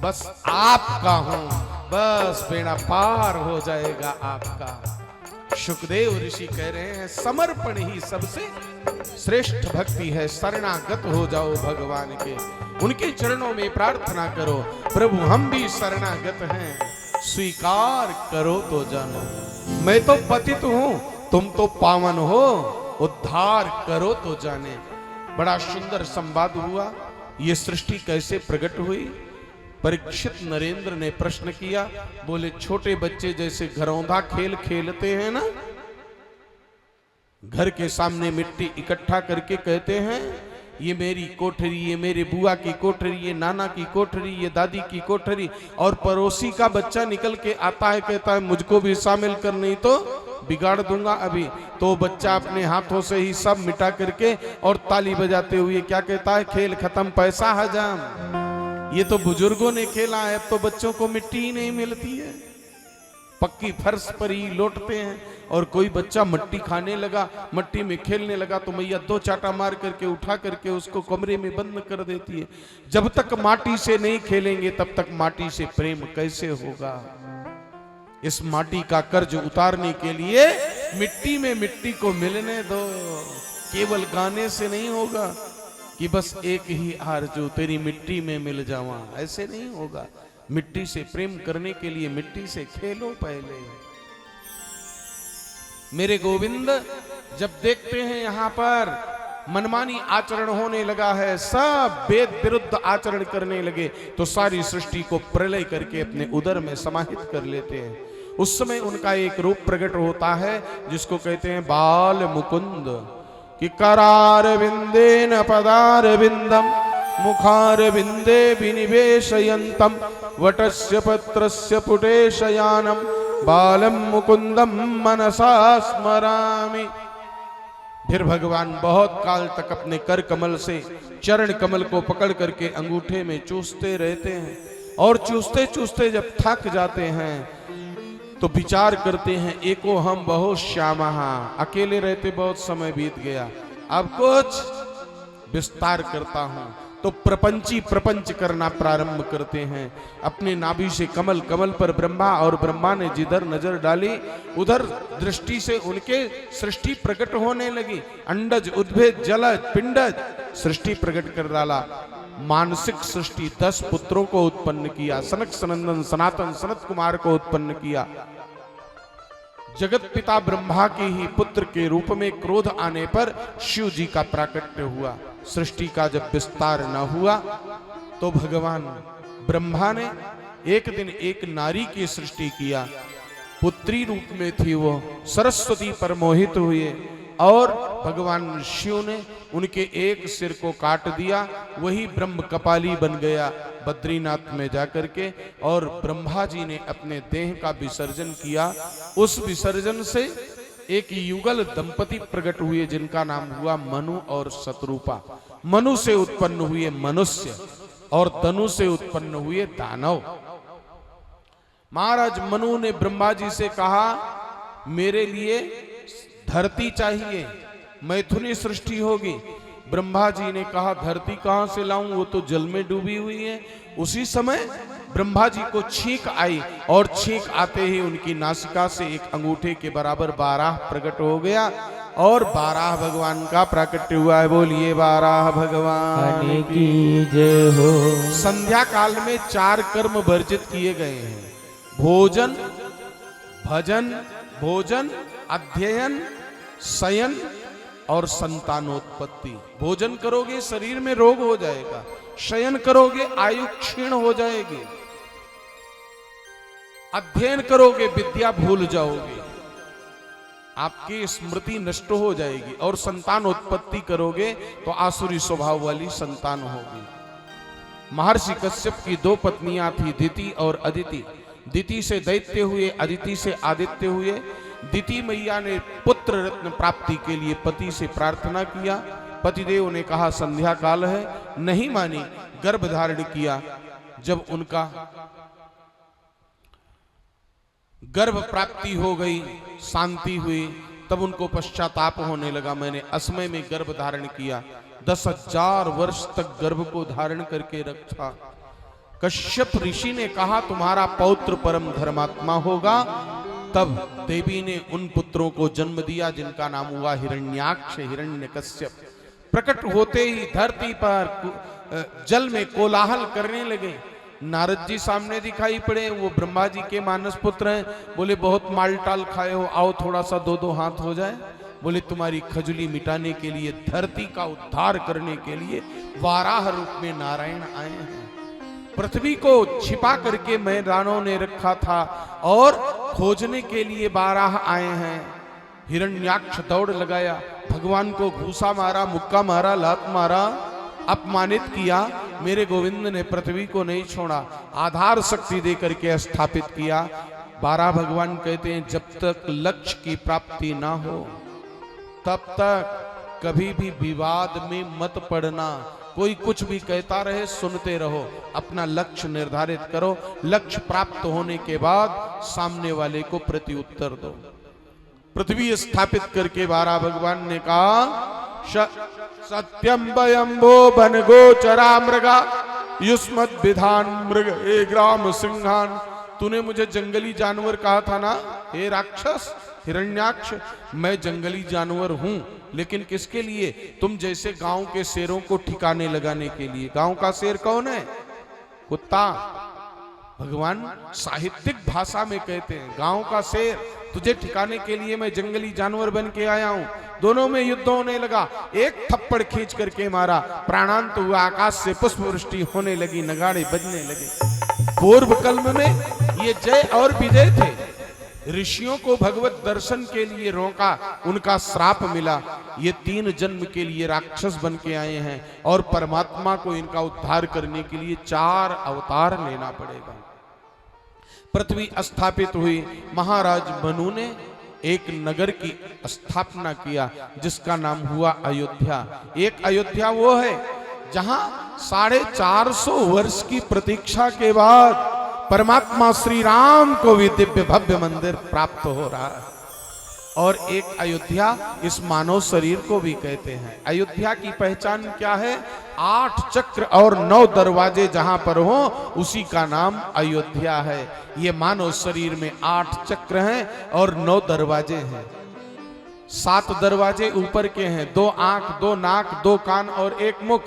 बस आपका हूं, बस बेड़ा पार हो जाएगा आपका। शुकदेव ऋषि कह रहे हैं समर्पण ही सबसे श्रेष्ठ भक्ति है। शरणागत हो जाओ भगवान के, उनके चरणों में प्रार्थना करो, प्रभु हम भी शरणागत हैं, स्वीकार करो तो जानो। मैं तो पतित हूं, तुम तो पावन हो, उद्धार करो तो जाने। बड़ा सुंदर संवाद हुआ। ये सृष्टि कैसे प्रकट हुई? परीक्षित नरेंद्र ने प्रश्न किया। बोले छोटे बच्चे जैसे घरौंधा खेल खेलते हैं ना, घर के सामने मिट्टी इकट्ठा करके कहते हैं ये मेरी कोठरी, ये मेरे बुआ की कोठरी, ये नाना की कोठरी, ये दादी की कोठरी, और पड़ोसी का बच्चा निकल के आता है, कहता है मुझको भी शामिल कर, नहीं तो बिगाड़ दूंगा अभी। तो बच्चा अपने हाथों से ही सब मिटा करके और ताली बजाते हुए क्या कहता है? खेल खत्म, पैसा हजाम। ये तो बुजुर्गों ने खेला है, अब तो बच्चों को मिट्टी ही नहीं मिलती है, पक्की फर्श पर ही लौटते हैं। और कोई बच्चा मट्टी खाने लगा, मट्टी में खेलने लगा तो मैया दो चाटा मार करके उठा करके उसको कमरे में बंद कर देती है। जब तक माटी से नहीं खेलेंगे तब तक माटी से प्रेम कैसे होगा। इस माटी का कर्ज उतारने के लिए मिट्टी में मिट्टी को मिलने दो। केवल गाने से नहीं होगा कि बस एक ही आरज़ू तेरी मिट्टी में मिल जावा, ऐसे नहीं होगा। मिट्टी से प्रेम करने के लिए मिट्टी से खेलो पहले। मेरे गोविंद जब देखते हैं यहां पर मनमानी आचरण होने लगा है, सब वेद विरुद्ध आचरण करने लगे, तो सारी सृष्टि को प्रलय करके अपने उदर में समाहित कर लेते हैं। उस समय उनका एक रूप प्रकट होता है जिसको कहते हैं बाल मुकुंद। कि करार विंदेन पदार विंदम मुखार विंदे विनिवेशयंतम वटस्य पत्रस्य पुटेशयानम बालम मुकुंदम मनसा स्मरामि। फिर भगवान बहुत काल तक अपने कर कमल से चरण कमल को पकड़ करके अंगूठे में चूसते रहते हैं, और चूसते चूसते जब थक जाते हैं तो विचार करते हैं एको हम बहुत श्यामा, अकेले रहते बहुत समय बीत गया, अब कुछ विस्तार करता हूं। तो प्रपंची प्रपंच करना प्रारंभ करते हैं। अपने नाभि से कमल, कमल पर ब्रह्मा, और ब्रह्मा ने जिधर नजर डाली उधर दृष्टि से उनके सृष्टि प्रकट होने लगी। अंडज, उद्भिद, जलज, पिंडज सृष्टि प्रकट कर डाला। मानसिक सृष्टि 10 पुत्रों को उत्पन्न किया। सनक सनंदन सनातन सनत कुमार को उत्पन्न किया। जगत पिता ब्रह्मा के ही पुत्र के रूप में क्रोध आने पर शिव जी का प्राकट्य हुआ। सृष्टि का जब विस्तार न हुआ तो भगवान ब्रह्मा ने एक दिन एक नारी की सृष्टि किया। पुत्री रूप में थी वो, सरस्वती पर मोहित हुए और भगवान शिव ने उनके एक सिर को काट दिया। वही ब्रह्म कपाली बन गया बद्रीनाथ में जाकर के, और ब्रह्मा जी ने अपने देह का विसर्जन किया। उस विसर्जन से एक युगल दंपति प्रकट हुए जिनका नाम हुआ मनु और शत्रुपा। मनु से उत्पन्न हुए मनुष्य और तनु से उत्पन्न हुए दानव। महाराज मनु ने ब्रह्मा जी से कहा मेरे लिए धरती चाहिए, मैथुनी सृष्टि होगी। ब्रह्मा जी ने कहा धरती कहां से लाऊं, वो तो जल में डूबी हुई है। उसी समय ब्रह्मा जी को छींक आई, और छींक आते ही उनकी नासिका से एक अंगूठे के बराबर 12 प्रकट हो गया, और 12 भगवान का प्राकट्य हुआ है। बोलिए 12 भगवान की जय हो। संध्या काल में 4 कर्म वर्जित किए गए हैं। भोजन, भजन, भोजन, अध्ययन, शयन और संतानोत्पत्ति। भोजन करोगे शरीर में रोग हो जाएगा, शयन करोगे आयु क्षीण हो जाएगी, अध्ययन करोगे विद्या भूल जाओगे, आपकी स्मृति नष्ट हो जाएगी, और संतानोत्पत्ति करोगे तो आसुरी स्वभाव वाली संतान होगी। महर्षि कश्यप की 2 पत्नियां थी, दिति और अदिति। दिति से दैत्य हुए, अदिति से आदित्य हुए। दिति मैया ने पुत्र रत्न प्राप्ति के लिए पति से प्रार्थना किया। पतिदेव ने कहा संध्या काल है, नहीं मानी, गर्भ धारण किया। जब उनका गर्भ प्राप्ति हो गई, शांति हुई, तब उनको पश्चाताप होने लगा, मैंने असमय में गर्भ धारण किया। 10,000 वर्ष तक गर्भ को धारण करके रखा। कश्यप ऋषि ने कहा तुम्हारा पौत्र परम धर्मात्मा होगा। तब देवी ने उन पुत्रों को जन्म दिया जिनका नाम हुआ हिरण्याक्ष, हिरण्यकश्यप। प्रकट होते ही धरती पर जल में कोलाहल करने लगे। नारद जी सामने दिखाई पड़े, वो ब्रह्मा जी के मानस पुत्र हैं। बोले बहुत मालटाल खाए हो, आओ थोड़ा सा 2-2 हाथ हो जाए। बोले तुम्हारी खजुली मिटाने के लिए, धरती का उद्धार करने के लिए वाराह रूप में नारायण आए हैं। पृथ्वी को छिपा करके मैदानों ने रखा था, और खोजने के लिए वाराह आए हैं। हिरण्याक्ष दौड़ लगाया, भगवान को घूसा मारा, मुक्का मारा, लात मारा, अपमानित किया। मेरे गोविंद ने पृथ्वी को नहीं छोड़ा, आधार शक्ति दे करके स्थापित किया। 12 भगवान कहते हैं जब तक लक्ष्य की प्राप्ति ना हो तब तक कभी भी विवाद में मत पड़ना, कोई कुछ भी कहता रहे, सुनते रहो, अपना लक्ष्य निर्धारित करो, लक्ष्य प्राप्त होने के बाद सामने वाले को प्रत्युत्तर दो। पृथ्वी स्थापित करके 12 भगवान ने कहा, सत्यम वयंभो वन गोचरा मृगा युष्मद् विधान मृग ए ग्राम सिंहान। तूने मुझे जंगली जानवर कहा था ना, हे राक्षस हिरण्याक्ष, मैं जंगली जानवर हूं, लेकिन किसके लिए? तुम जैसे गांव के शेरों को ठिकाने लगाने के लिए। गांव का शेर कौन है? कुत्ता। भगवान साहित्यिक भाषा में कहते हैं गांव का शेर, तुझे ठिकाने के लिए मैं जंगली जानवर बन के आया हूं। दोनों में युद्ध होने लगा, एक थप्पड़ खींच करके मारा, प्राणांत हुआ, आकाश से पुष्प वृष्टि होने लगी, नगाड़े बजने लगे। पूर्व कल्प में ये जय और विजय थे। ऋषियों को भगवत दर्शन के लिए रोका, उनका श्राप मिला। ये 3 जन्म के लिए राक्षस बन के आए हैं और परमात्मा को इनका उद्धार करने के लिए 4 अवतार लेना पड़ेगा। पृथ्वी स्थापित हुई, महाराज मनु ने एक नगर की स्थापना किया जिसका नाम हुआ अयोध्या। एक अयोध्या वो है जहां 450 वर्ष की प्रतीक्षा के बाद परमात्मा श्री राम को भी दिव्य भव्य मंदिर प्राप्त हो रहा है। और एक अयोध्या इस मानव शरीर को भी कहते हैं। अयोध्या की पहचान क्या है? 8 चक्र और 9 दरवाजे जहां पर हो उसी का नाम अयोध्या है। ये मानव शरीर में 8 चक्र हैं और 9 दरवाजे हैं। 7 दरवाजे ऊपर के हैं, 2 आंख, 2 नाक, 2 कान और 1 मुख,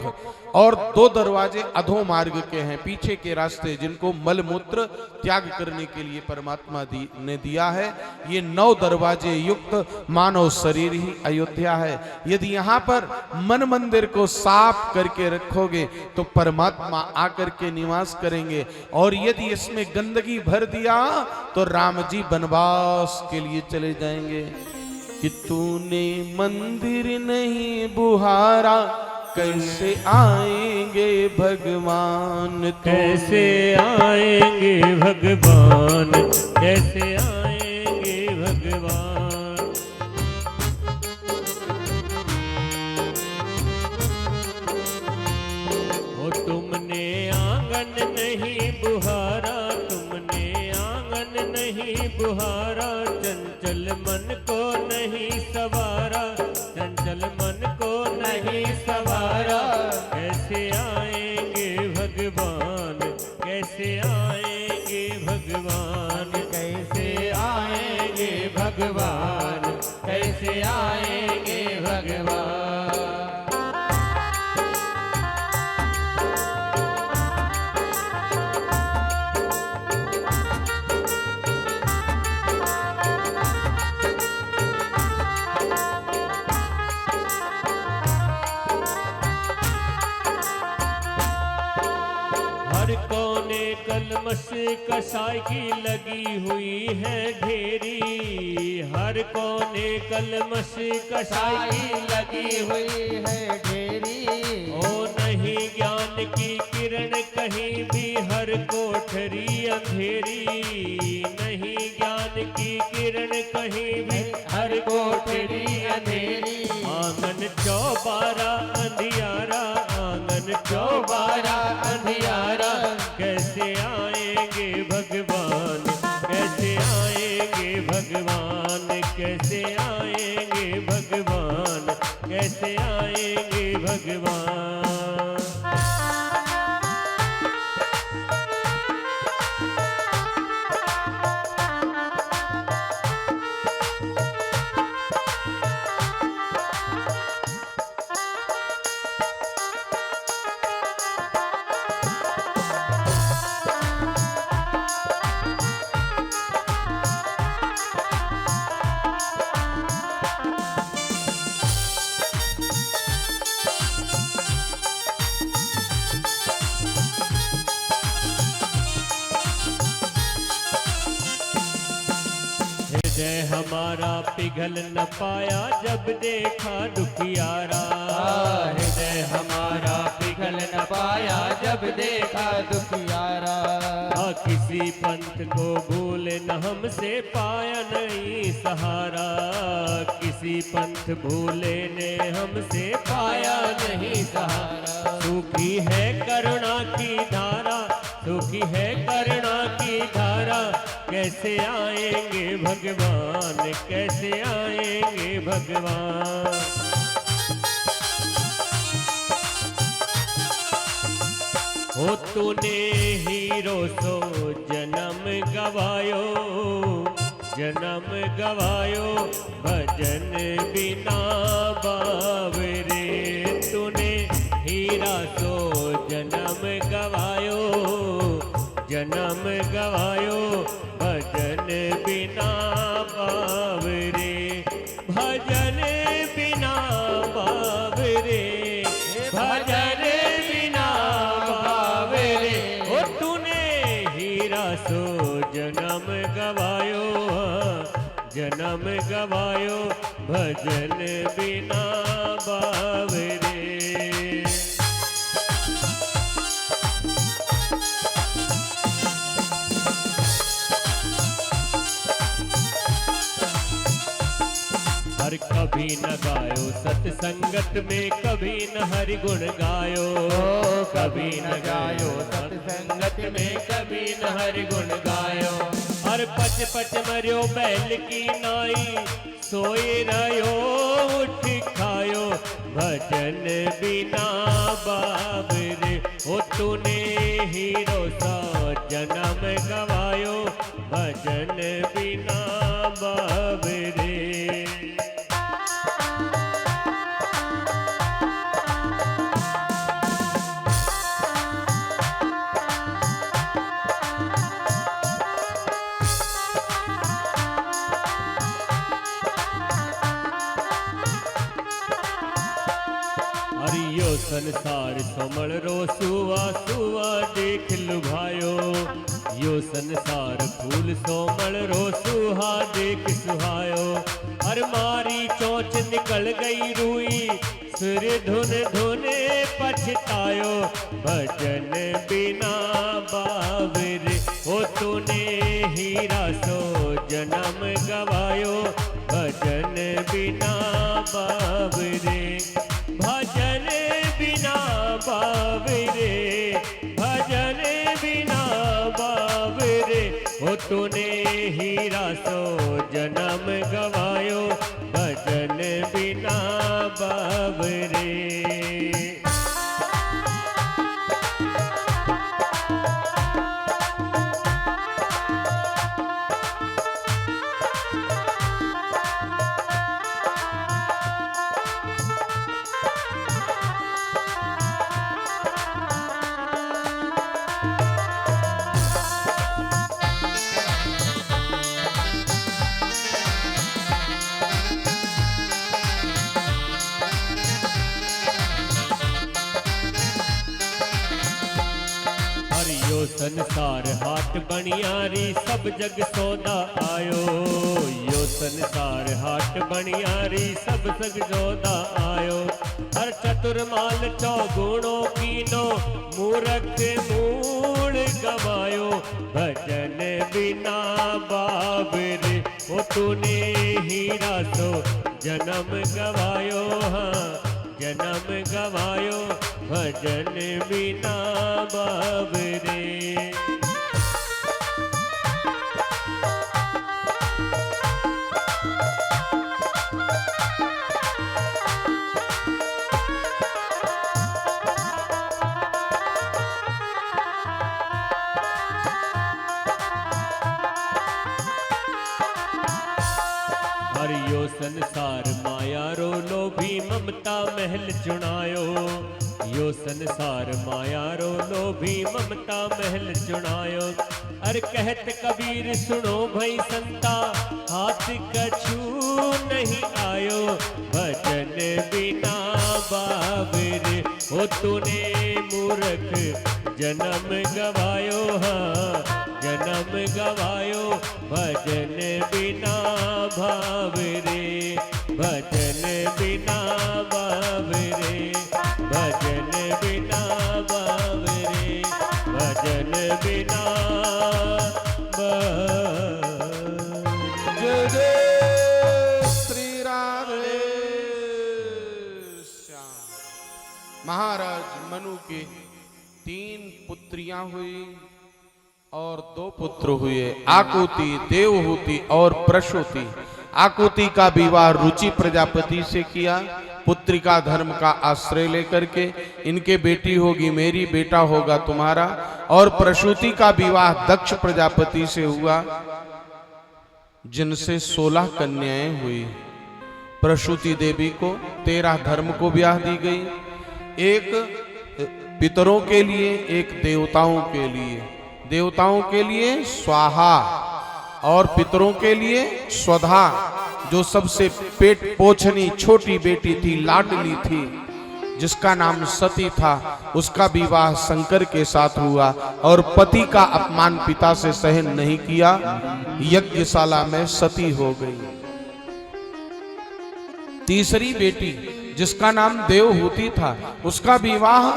और 2 दरवाजे अधो मार्ग के हैं, पीछे के रास्ते, जिनको मलमूत्र त्याग करने के लिए परमात्मा ने दिया है। ये 9 दरवाजे युक्त मानव शरीर ही अयोध्या है। यदि यहाँ पर मन मंदिर को साफ करके रखोगे तो परमात्मा आकर के निवास करेंगे, और यदि इसमें गंदगी भर दिया तो राम जी वनवास के लिए चले जाएंगे। कि तूने मंदिर नहीं बुहारा, कैसे आएंगे भगवान? कैसे आएंगे भगवान? कैसे आएंगे भगवान? ओ तुमने आंगन नहीं बुहारा, तुमने आंगन नहीं बुहारा, चंचल मन को नहीं सवारा, चंचल मन को नहीं सवारा। कैसे आएंगे भगवान? कैसे आएंगे भगवान? कैसे आएंगे भगवान? कैसे आएंगे भगवान? कलमश कसाई की लगी हुई है ढेरी, हर कोने कलमश कसाई की लगी हुई है ढेरी। ओ नहीं ज्ञान की किरण कहीं भी, हर कोठरी अंधेरी। नहीं ज्ञान की किरण कहीं भी, हर कोठरी अंधेरी। आंगन चौबारा अंधियारा, आंगन चौबारा अंधियारा। कैसे आएंगे भगवान? कैसे आएंगे भगवान? कैसे आएंगे भगवान? कैसे आएंगे भगवान? हृदय हमारा पिघल न पाया जब देखा दुखियारा। हृदय हमारा पिघल न पाया जब देखा दुखियारा। किसी पंथ को भूले न हमसे पाया नहीं सहारा, किसी पंथ भूले ने हमसे पाया नहीं सहारा। सूखी है करुणा की धारा, सूखी है करुणा की धारा, कैसे आएंगे भगवान, कैसे आएंगे भगवान। हो तूने हीरो सो जन्म गवायो, जन्म गवायो भजन बिना बावरे। तूने हीरा सो जन्म गवायो, जन्म गवायो भजन बिना बावरे, भजन बिना बावरे, भजन बिना बावरे। ओ तूने हीरा सो जन्म गवायो, जन्म गवायो भजन बिना बावरे। हर कभी न गायो सत्संगत में, कभी न हरि गुण गायो, कभी न गायो सत्संगत में, कभी न हरि गुण गायो। हर पच पच मरियो बैल की नाई, सोए रहो उठ खायो भजन बिना बाबरे। ओ तूने हीरो सा जन्म गवायो भजन बिना बाबरे। यो संसार समल रो सुवा सुवा देख लुभायो, यो संसार फूल सोमल रो सुहा देख सुहायो। हर मारी चोंच निकल गई रुई, सुर धुन धुने पछतायो भजन बिना बावरे। ओ तूने हीरा सो जन्म गवायो भजन बिना बावरे, भजन बिना बावरे, भजन बिना बावरे। ओ तूने हीरा सो जन्म गवायो भजन बिना बावरे। यो संसार हाट बनियारी सब जग सौदा आयो, यो संसार हाट बनियारी सब जग सौदा आयो। हर चतुर माल चौगुणों कीनो, मूरख मूल गवायो भजन बिना बावरे। ओ तूने हीरा सो जन्म गवायो, हाँ जन्म गवायो भजन बिना बावरे। हर यो संसार माया रो लोभी ममता महल चुनायो, यो संसार माया रो लोभी ममता महल चुनायो। अरे कहत कबीर सुनो भई संता, हाथ कछू नहीं आयो भजन बिना बावरे। ओ तूने मूर्ख जन्म गवायो, हाँ जन्म गवायो भजन बिना बावरे, भजन बिना बावरे, भजन बिना बावरे, भजन बिना के 3 पुत्रियां हुई और 2 पुत्र हुए, आकुति, देवहूति और प्रसूति। आकुति का विवाह रुचि प्रजापति से किया, पुत्रिका धर्म का आश्रय लेकर के। इनके बेटी होगी मेरी, बेटा होगा तुम्हारा। और प्रसूति का विवाह दक्ष प्रजापति से हुआ, जिनसे 16 कन्याएं हुई। प्रसूति देवी को 13 धर्म को ब्याह दी गई, एक पितरों के लिए, एक देवताओं के लिए। देवताओं के लिए स्वाहा और पितरों के लिए स्वधा। जो सबसे पेट पोछनी छोटी बेटी थी, लाडली थी, जिसका नाम सती था, उसका विवाह शंकर के साथ हुआ। और पति का अपमान पिता से सहन नहीं किया, यज्ञशाला में सती हो गई। तीसरी बेटी जिसका नाम देवहूति था, उसका विवाह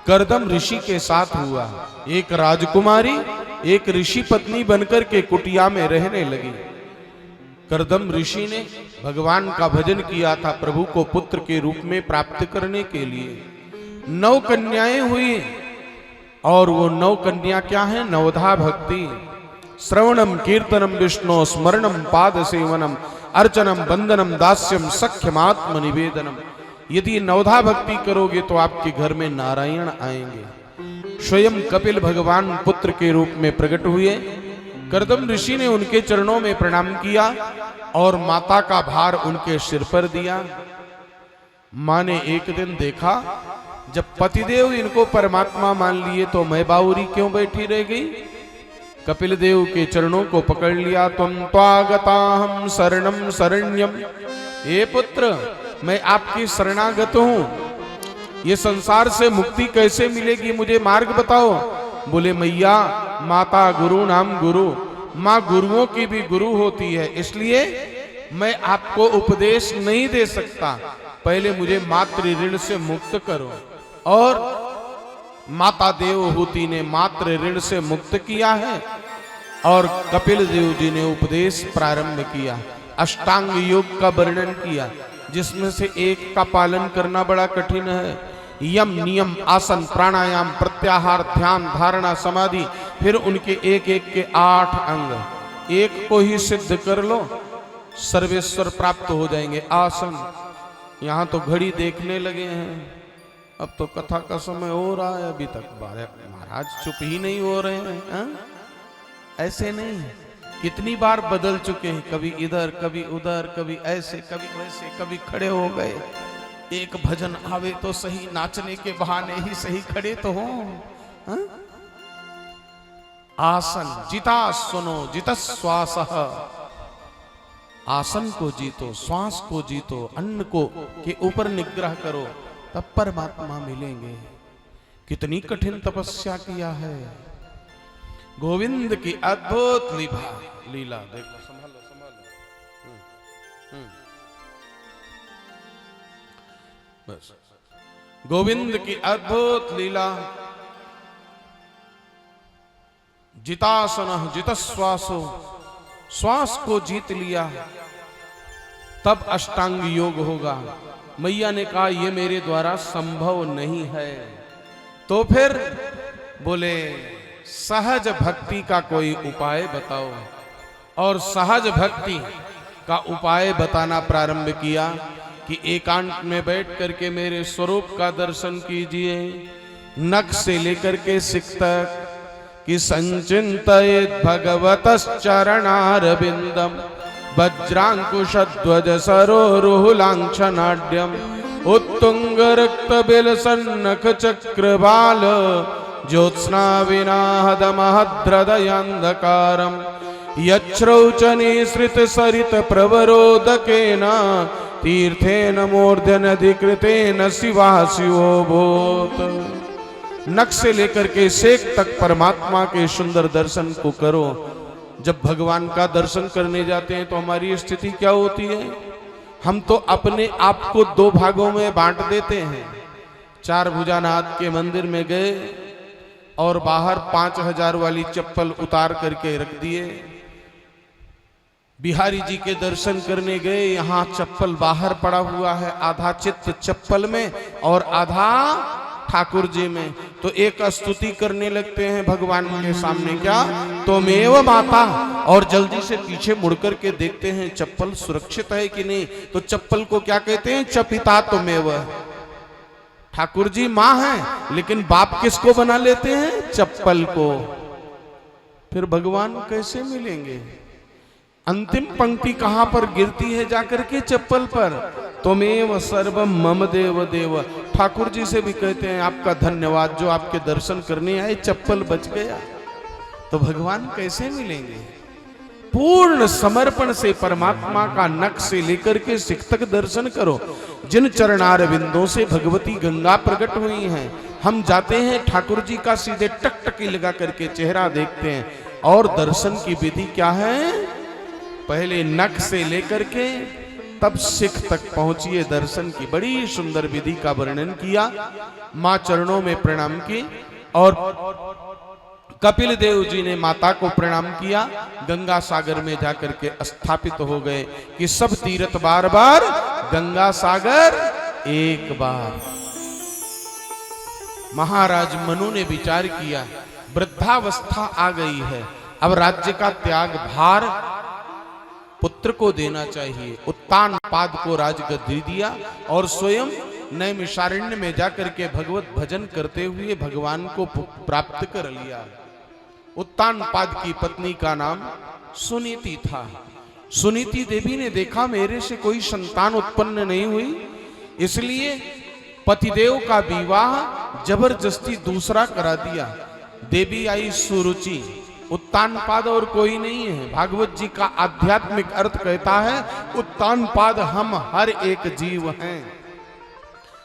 कर्दम ऋषि के साथ हुआ। एक राजकुमारी एक ऋषि पत्नी बनकर के कुटिया में रहने लगी। कर्दम ऋषि ने भगवान का भजन किया था प्रभु को पुत्र के रूप में प्राप्त करने के लिए। 9 कन्याएं हुई और वो 9 कन्या क्या है? नवधा भक्ति। श्रवणम कीर्तनम विष्णु स्मरणम पाद सेवनम अर्चनम बंदनम दास्यम सख्यमात्म निवेदनम। यदि नवधा भक्ति करोगे तो आपके घर में नारायण आएंगे। स्वयं कपिल भगवान पुत्र के रूप में प्रकट हुए। कर्दम ऋषि ने उनके चरणों में प्रणाम किया और माता का भार उनके सिर पर दिया। मां ने एक दिन देखा, जब पतिदेव इनको परमात्मा मान लिए तो मैं बाउरी क्यों बैठी रह गई? कपिल देव के चरणों को पकड़ लिया। तुम त्वागताहम शरणम शरण्यम। हे पुत्र, मैं आपकी शरणागत हूं। ये संसार से मुक्ति कैसे मिलेगी, मुझे मार्ग बताओ। बोले मैया, माता गुरु नाम गुरु। मां गुरुओं की भी गुरु होती है, इसलिए मैं आपको उपदेश नहीं दे सकता। पहले मुझे मातृ ऋण से मुक्त करो। और माता देवहूति ने मातृ ऋण से मुक्त किया है और कपिल देव जी ने उपदेश प्रारंभ किया। अष्टांग योग का वर्णन किया, जिसमें से एक का पालन करना बड़ा कठिन है। यम, नियम, आसन, प्राणायाम, प्रत्याहार, ध्यान, धारणा, समाधि, फिर उनके एक एक के 8 अंग। एक को ही सिद्ध कर लो, सर्वेश्वर प्राप्त हो जाएंगे। आसन, यहां तो घड़ी देखने लगे हैं, अब तो कथा का समय हो रहा है, अभी तक महाराज चुप ही नहीं हो रहे हैं। हा? ऐसे नहीं, कितनी बार बदल चुके हैं, कभी इधर कभी उधर, कभी ऐसे कभी वैसे, कभी खड़े हो गए। एक भजन आवे तो सही, नाचने के बहाने ही सही खड़े तो हो। हा? आसन जिता सुनो जित श्वास। आसन को जीतो, श्वास को जीतो, अन्न को के ऊपर निग्रह करो, तब परमात्मा मिलेंगे। कितनी कठिन तपस्या किया है। गोविंद की अद्भुत लीला देखो, संभालो संभालो। बस, गोविंद की अद्भुत लीला। जितासन जित श्वासो, श्वास को जीत लिया, तब अष्टांग योग होगा। मैया ने कहा यह मेरे द्वारा संभव नहीं है। तो फिर बोले सहज भक्ति का कोई उपाय बताओ। और सहज भक्ति का उपाय बताना प्रारंभ किया कि एकांत में बैठ करके मेरे स्वरूप का दर्शन कीजिए। नख से लेकर के सिक तक कि संचिंतयेत् भगवतश्चरणारविंदम वज्रांकुशध्वज सरोरुहुलांछनाढ्यम उत्तुंग रक्त बिलसन्नख चक्रबाल ज्योत्स्ना विनाहद महद्रदयांधकारम यच्छ्रौचने श्रित सरित प्रवरोदकेन तीर्थेन मूर्धन्यधिकृतेन शिवा शिवोभूत। नख से लेकर के सेक तक परमात्मा के सुंदर दर्शन को करो। जब भगवान का दर्शन करने जाते हैं तो हमारी स्थिति क्या होती है? हम तो अपने आप को 2 भागों में बांट देते हैं। 4 भुजानाथ के मंदिर में गए और बाहर 5000 वाली चप्पल उतार करके रख दिए। बिहारी जी के दर्शन करने गए, यहाँ चप्पल बाहर पड़ा हुआ है, आधा चित्त चप्पल में और आधा ठाकुर जी में, तो एक स्तुति करने लगते हैं भगवान के सामने, क्या त्वमेव माता, और जल्दी से पीछे मुड़कर के देखते हैं चप्पल सुरक्षित है कि नहीं, तो चप्पल को क्या कहते हैं, चपिता त्वमेव। ठाकुर जी मां हैं, लेकिन बाप किसको बना लेते हैं, चप्पल को। फिर भगवान कैसे मिलेंगे? अंतिम पंक्ति कहां पर गिरती है जाकर के, चप्पल पर, त्वमेव सर्वम मम देव देव। ठाकुर जी से भी कहते हैं आपका धन्यवाद, जो आपके दर्शन करने आए चप्पल बच गया। तो भगवान कैसे मिलेंगे? पूर्ण समर्पण से परमात्मा का नख से लेकर के सिख तक दर्शन करो। जिन चरणार बिंदों से भगवती गंगा प्रकट हुई हैं, हम जाते हैं ठाकुर जी का सीधे टकटकी लगा करके चेहरा देखते हैं। और दर्शन की विधि क्या है, पहले नख से लेकर के तब सिख तक पहुंचिए। दर्शन की बड़ी सुंदर विधि का वर्णन किया, मां चरणों में प्रणाम की, और कपिल देव जी ने माता को प्रणाम किया, गंगा सागर में जाकर के स्थापित हो गए कि सब तीर्थ बार बार, गंगा सागर एक बार। महाराज मनु ने विचार किया, वृद्धावस्था आ गई है, अब राज्य का त्याग भार पुत्र को देना चाहिए। उत्तान पाद को राजगद्दी दिया और स्वयं नैमिषारण्य में जाकर के भगवत भजन करते हुए भगवान को प्राप्त कर लिया। उत्तान पाद की पत्नी का नाम सुनीति था। सुनीति देवी ने देखा मेरे से कोई संतान उत्पन्न नहीं हुई, इसलिए पतिदेव का विवाह जबरदस्ती दूसरा करा दिया। देवी आई सुरुचि, उत्तान पाद और कोई नहीं है। भागवत जी का आध्यात्मिक अर्थ कहता है उत्तान पाद हम हर एक जीव हैं,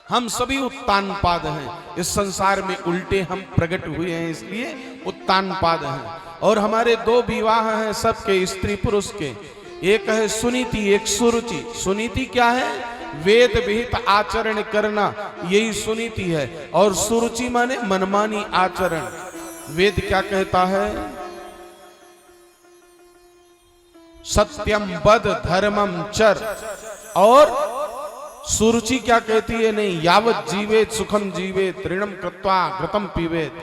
हम सभी उत्तान पाद हैं। इस संसार में उल्टे हम प्रकट हुए हैं, इसलिए उत्तान पाद हैं। और हमारे दो विवाह हैं सबके, स्त्री पुरुष के, एक है सुनीति, एक सुरुचि। सुनीति क्या है, वेद विहित आचरण करना, यही सुनीति है। और सुरुचि माने मनमानी आचरण। वेद क्या कहता है, सत्यम वद धर्मम चर, और सुरुचि क्या कहती है, नहीं, यावत जीवेत सुखम जीवेत ऋणम कृत्वा घृतम पीवेत।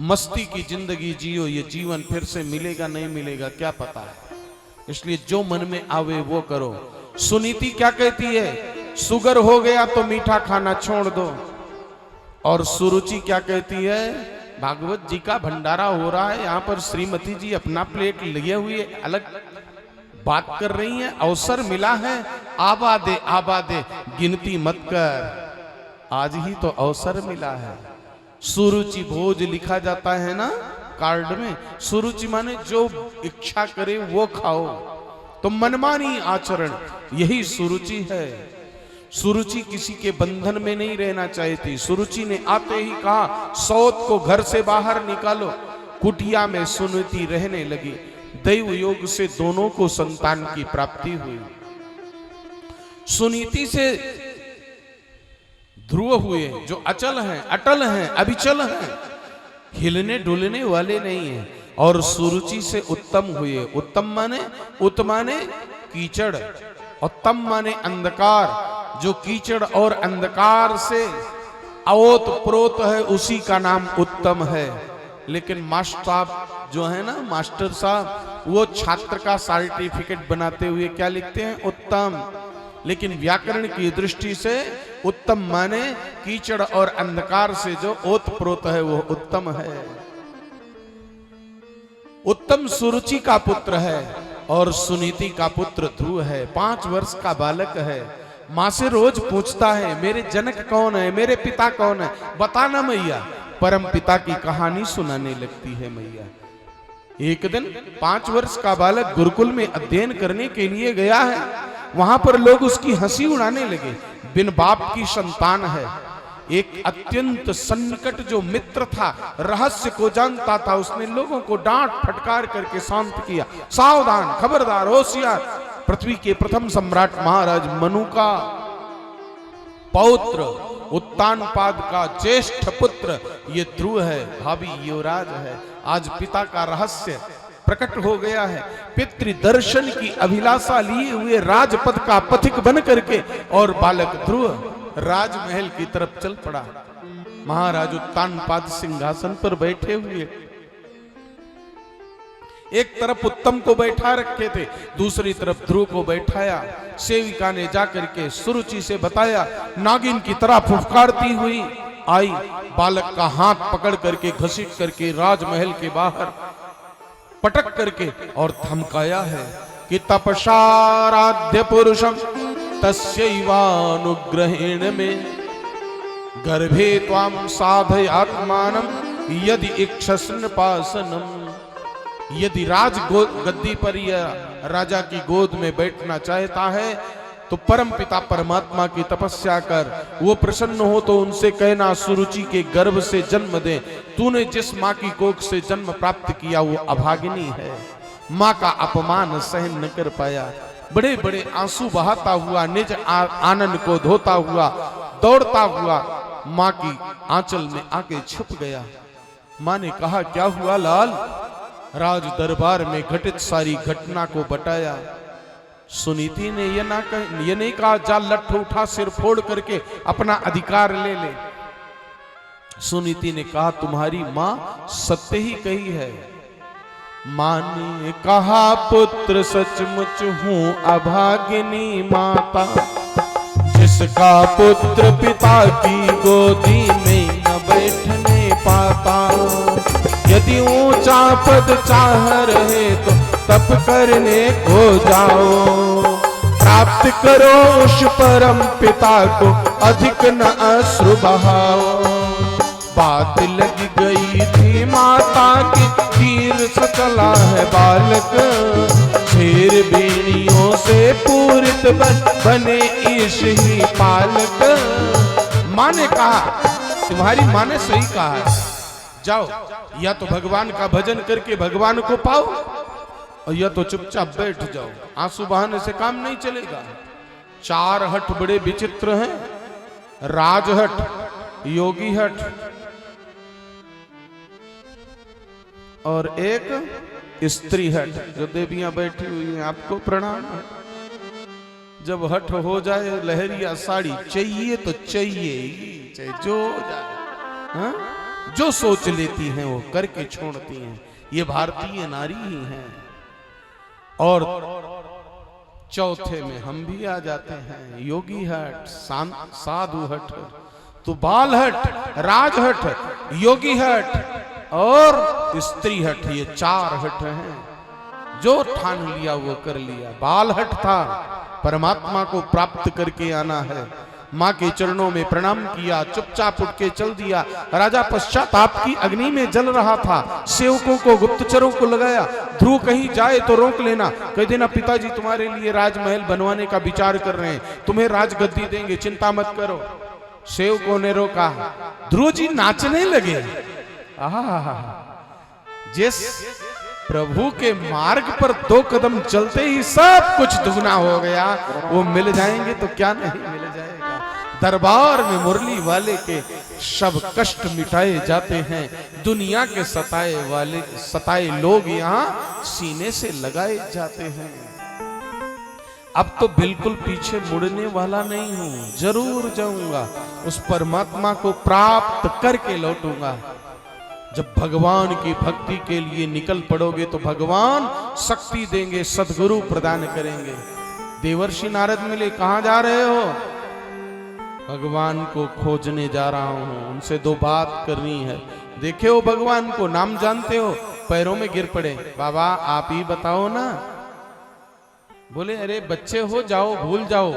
मस्ती की जिंदगी जियो, ये जीवन फिर से मिलेगा नहीं मिलेगा क्या पता है, इसलिए जो मन में आवे वो करो। सुनीति क्या कहती है, शुगर हो गया तो मीठा खाना छोड़ दो। और सुरुचि क्या कहती है, भागवत जी का भंडारा हो रहा है, यहाँ पर श्रीमती जी अपना प्लेट लिए हुए अलग बात कर रही हैं, अवसर मिला है, आबा दे गिनती मत कर, आज ही तो अवसर मिला है। सुरुचि भोज लिखा जाता है ना कार्ड में, सुरुचि माने जो इच्छा करे वो खाओ, तो मनमानी आचरण, यही सुरुचि है। सुरुचि किसी के बंधन में नहीं रहना चाहती। सुरुचि ने आते ही कहा सौत को घर से बाहर निकालो। कुटिया में सुनीति रहने लगी। दैव योग से दोनों को संतान की प्राप्ति हुई। सुनीति से ध्रुव हुए जो अचल हैं, अटल हैं, अविचल हैं, हिलने डुलने वाले नहीं हैं। और सुरुचि से उत्तम हुए। उत्तम माने कीचड़, उत्तम माने अंधकार। जो कीचड़ और अंधकार से अवोत प्रोत है उसी का नाम उत्तम है। लेकिन मास्टर साहब जो है ना, मास्टर साहब, वो छात्र का सर्टिफिकेट बनाते हुए क्या लिखते हैं, उत्तम। लेकिन व्याकरण की दृष्टि से उत्तम माने कीचड़ और अंधकार से जो ओत प्रोत है वो उत्तम है। उत्तम सुरुचि का पुत्र है और सुनीति का पुत्र ध्रुव है। 5 वर्ष का बालक है। माँ से रोज पूछता है मेरे जनक कौन है, मेरे पिता कौन है, बताना मैया। परम पिता की कहानी सुनाने लगती है मैया। एक दिन 5 वर्ष का बालक गुरुकुल में अध्ययन करने के लिए गया है। वहां पर लोग उसकी हंसी उड़ाने लगे। बिन बाप की संतान है। एक अत्यंत सन्निकट जो मित्र था, रहस्य को जानता था, उसने लोगों को डांट फटकार करके शांत किया। सावधान, खबरदार, होशियार। पृथ्वी के प्रथम सम्राट महाराज मनु का पौत्र, उत्तानपाद का ज्येष्ठ पुत्र ये ध्रुव है, भावी युवराज है। आज पिता का रहस्य प्रकट हो गया है। पितृ दर्शन की अभिलाषा लिए हुए राजपद का पथिक बन करके और बालक ध्रुव राजमहल की तरफ चल पड़ा। महाराज उत्तानपाद सिंहासन पर बैठे हुए, एक तरफ उत्तम को बैठा रखे थे, दूसरी तरफ ध्रुव को बैठाया। सेविका ने जाकर के सुरुचि से बताया, नागिन की तरह फुफकारती हुई आई, बालक का हाथ पकड़ करके घसीट करके राजमहल के बाहर पटक करके और धमकाया है कि तपसाराध्य पुरुषम तस्यैवानुग्रहेण में गर्भे त्वाम साधयात्मानम यदि इक्षस्न पासनम। यदि राज गद्दी पर या राजा की गोद में बैठना चाहता है तो परम पिता परमात्मा की तपस्या कर, वो प्रसन्न हो तो उनसे कहना सुरुचि के गर्भ से जन्म दे। तूने जिस माँ की कोख से जन्म प्राप्त किया वो अभागिनी है। माँ का अपमान सहन न कर पाया, बड़े बड़े आंसू बहाता हुआ निज आनंद को धोता हुआ दौड़ता हुआ माँ की आंचल में आके छुप गया। माँ ने कहा, क्या हुआ लाल? राज दरबार में घटित सारी घटना को बताया। सुनीति ने ये नहीं कहा जा लठ उठा सिर फोड़ करके अपना अधिकार ले ले। सुनीति ने कहा, तुम्हारी माँ सत्य ही कही है। माँ ने कहा, पुत्र सचमुच हूँ अभागिनी माता, जिसका पुत्र पिता की गोदी में न बैठने पाता। यदि ऊंचा पद चाह रहे तो तप करने को जाओ, प्राप्त करो उस परम पिता को, अधिक न अश्रु बहाओ। बात लग गई थी माता की, तीर से चला है बालक, शेर बेड़ियों से पूरित बने ईश ही पालक। माँ ने कहा, तुम्हारी माँ ने सही कहा है, जाओ या तो भगवान का भजन करके भगवान को पाओ और या तो चुपचाप बैठ जाओ। आंसू बहाने से काम नहीं चलेगा। चार हट बड़े विचित्र हैं, राजहट, योगी हट और एक स्त्री हट। जो देवियां बैठी हुई हैं आपको प्रणाम है। जब हट हो जाए लहरिया साड़ी चाहिए तो चाहिए, चाहे जो जाए, हाँ? जो सोच लेती हैं वो करके छोड़ती हैं। ये भारतीय नारी ही हैं। और चौथे में हम भी आ जाते हैं, योगी हट, साधु हट, तो बाल हट, राज हट, योगी हट और स्त्री हट। ये चार हट हैं। जो ठान लिया वो कर लिया। बाल हट था, परमात्मा को प्राप्त करके आना है। माँ के चरणों में प्रणाम किया, चुपचाप उठ के चल दिया। राजा पश्चाताप की अग्नि में जल रहा था। सेवकों को, गुप्तचरों को लगाया, ध्रुव कहीं जाए तो रोक लेना, कह देना पिताजी तुम्हारे लिए राजमहल बनवाने का विचार कर रहे हैं, तुम्हें राजगद्दी देंगे, चिंता मत करो। सेवकों ने रोका, ध्रुव जी नाचने लगे। जिस प्रभु के मार्ग पर दो कदम चलते ही सब कुछ दुगना हो गया, वो मिल जाएंगे तो क्या नहीं मिल जाएगा। दरबार में मुरली वाले के सब कष्ट मिटाए जाते हैं। दुनिया के सताए लोग यहाँ सीने से लगाए जाते हैं। अब तो बिल्कुल पीछे मुड़ने वाला नहीं हूं, जरूर जाऊंगा, उस परमात्मा को प्राप्त करके लौटूंगा। जब भगवान की भक्ति के लिए निकल पड़ोगे तो भगवान शक्ति देंगे, सद्गुरु प्रदान करेंगे। देवर्षि नारद मिले, कहां जा रहे हो? भगवान को खोजने जा रहा हूं, उनसे दो बात करनी है। देखे हो भगवान को, नाम जानते हो? पैरों में गिर पड़े, बाबा आप ही बताओ ना। बोले अरे बच्चे हो, जाओ भूल जाओ।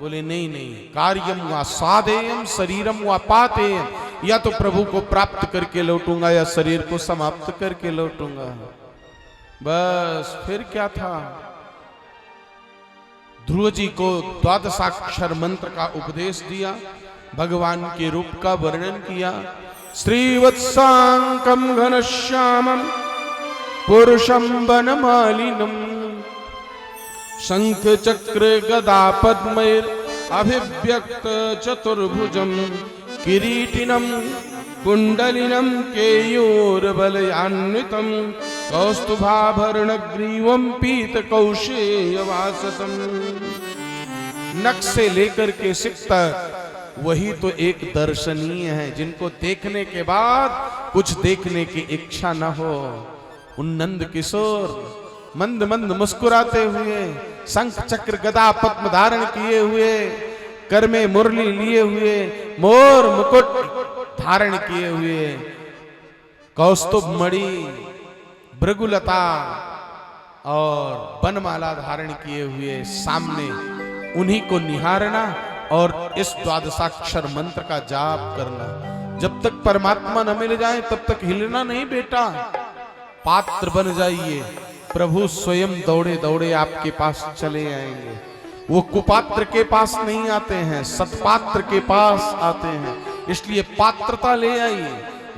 बोले नहीं नहीं, कार्यम व साधेयम शरीरम व पातेयम, या तो प्रभु को प्राप्त करके लौटूंगा या शरीर को समाप्त करके लौटूंगा। बस फिर क्या था। ध्रुव जी को द्वादशाक्षर मंत्र का उपदेश दिया, भगवान के रूप का वर्णन किया। श्रीवत्सांकम घनश्यामम पुरुषम वनमालिनम शंख चक्र गदा पद्मैर अभिव्यक्त चतुर्भुजम किरीटिनम कुंडलिनम केयूरबलयान्वितम कौस्तुभाभरणग्रीवम पीत कौशेयवाससम। नख से लेकर के सिर तक वही तो एक दर्शनीय है, जिनको देखने के बाद कुछ देखने की इच्छा न हो। उन नंद किशोर मंद मंद मुस्कुराते हुए, शंख चक्र गदा पद्म धारण किए हुए, कर में मुरली लिए हुए, मोर मुकुट धारण किए हुए, कौस्तुभ मणि भृगुलता और बनमाला धारण किए हुए सामने उन्हीं को निहारना और इस द्वादशाक्षर मंत्र का जाप करना। जब तक परमात्मा न मिल जाए तब तक हिलना नहीं बेटा, पात्र बन जाइए। प्रभु स्वयं दौड़े दौड़े आपके पास चले आएंगे। वो कुपात्र के पास नहीं आते हैं, सत्पात्र के पास आते हैं। इसलिए पात्रता ले आइए।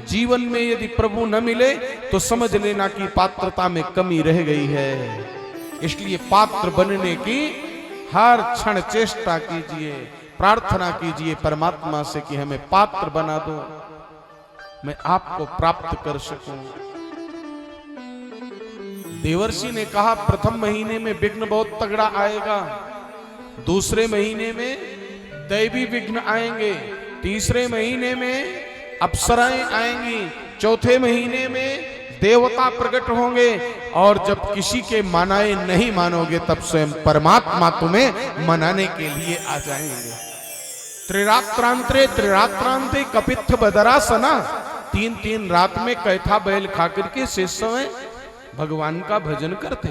जीवन में यदि प्रभु न मिले तो समझ लेना कि पात्रता में कमी रह गई है। इसलिए पात्र बनने की हर क्षण चेष्टा कीजिए, प्रार्थना कीजिए परमात्मा से कि हमें पात्र बना दो, मैं आपको प्राप्त कर सकूं। देवर्षि ने कहा प्रथम महीने में विघ्न बहुत तगड़ा आएगा, दूसरे महीने में दैवी विघ्न आएंगे, तीसरे महीने में अप्सराएं आएंगी, चौथे महीने में देवता प्रकट होंगे, और जब किसी के मनाए नहीं मानोगे तब स्वयं परमात्मा तुम्हें मनाने के लिए आ जाएंगे। त्रिरात्रांतरे त्रिरात्रांते कपित्थ बदरासना, 3-3 रात में कैथा बैल खाकर के शेष समय भगवान का भजन करते।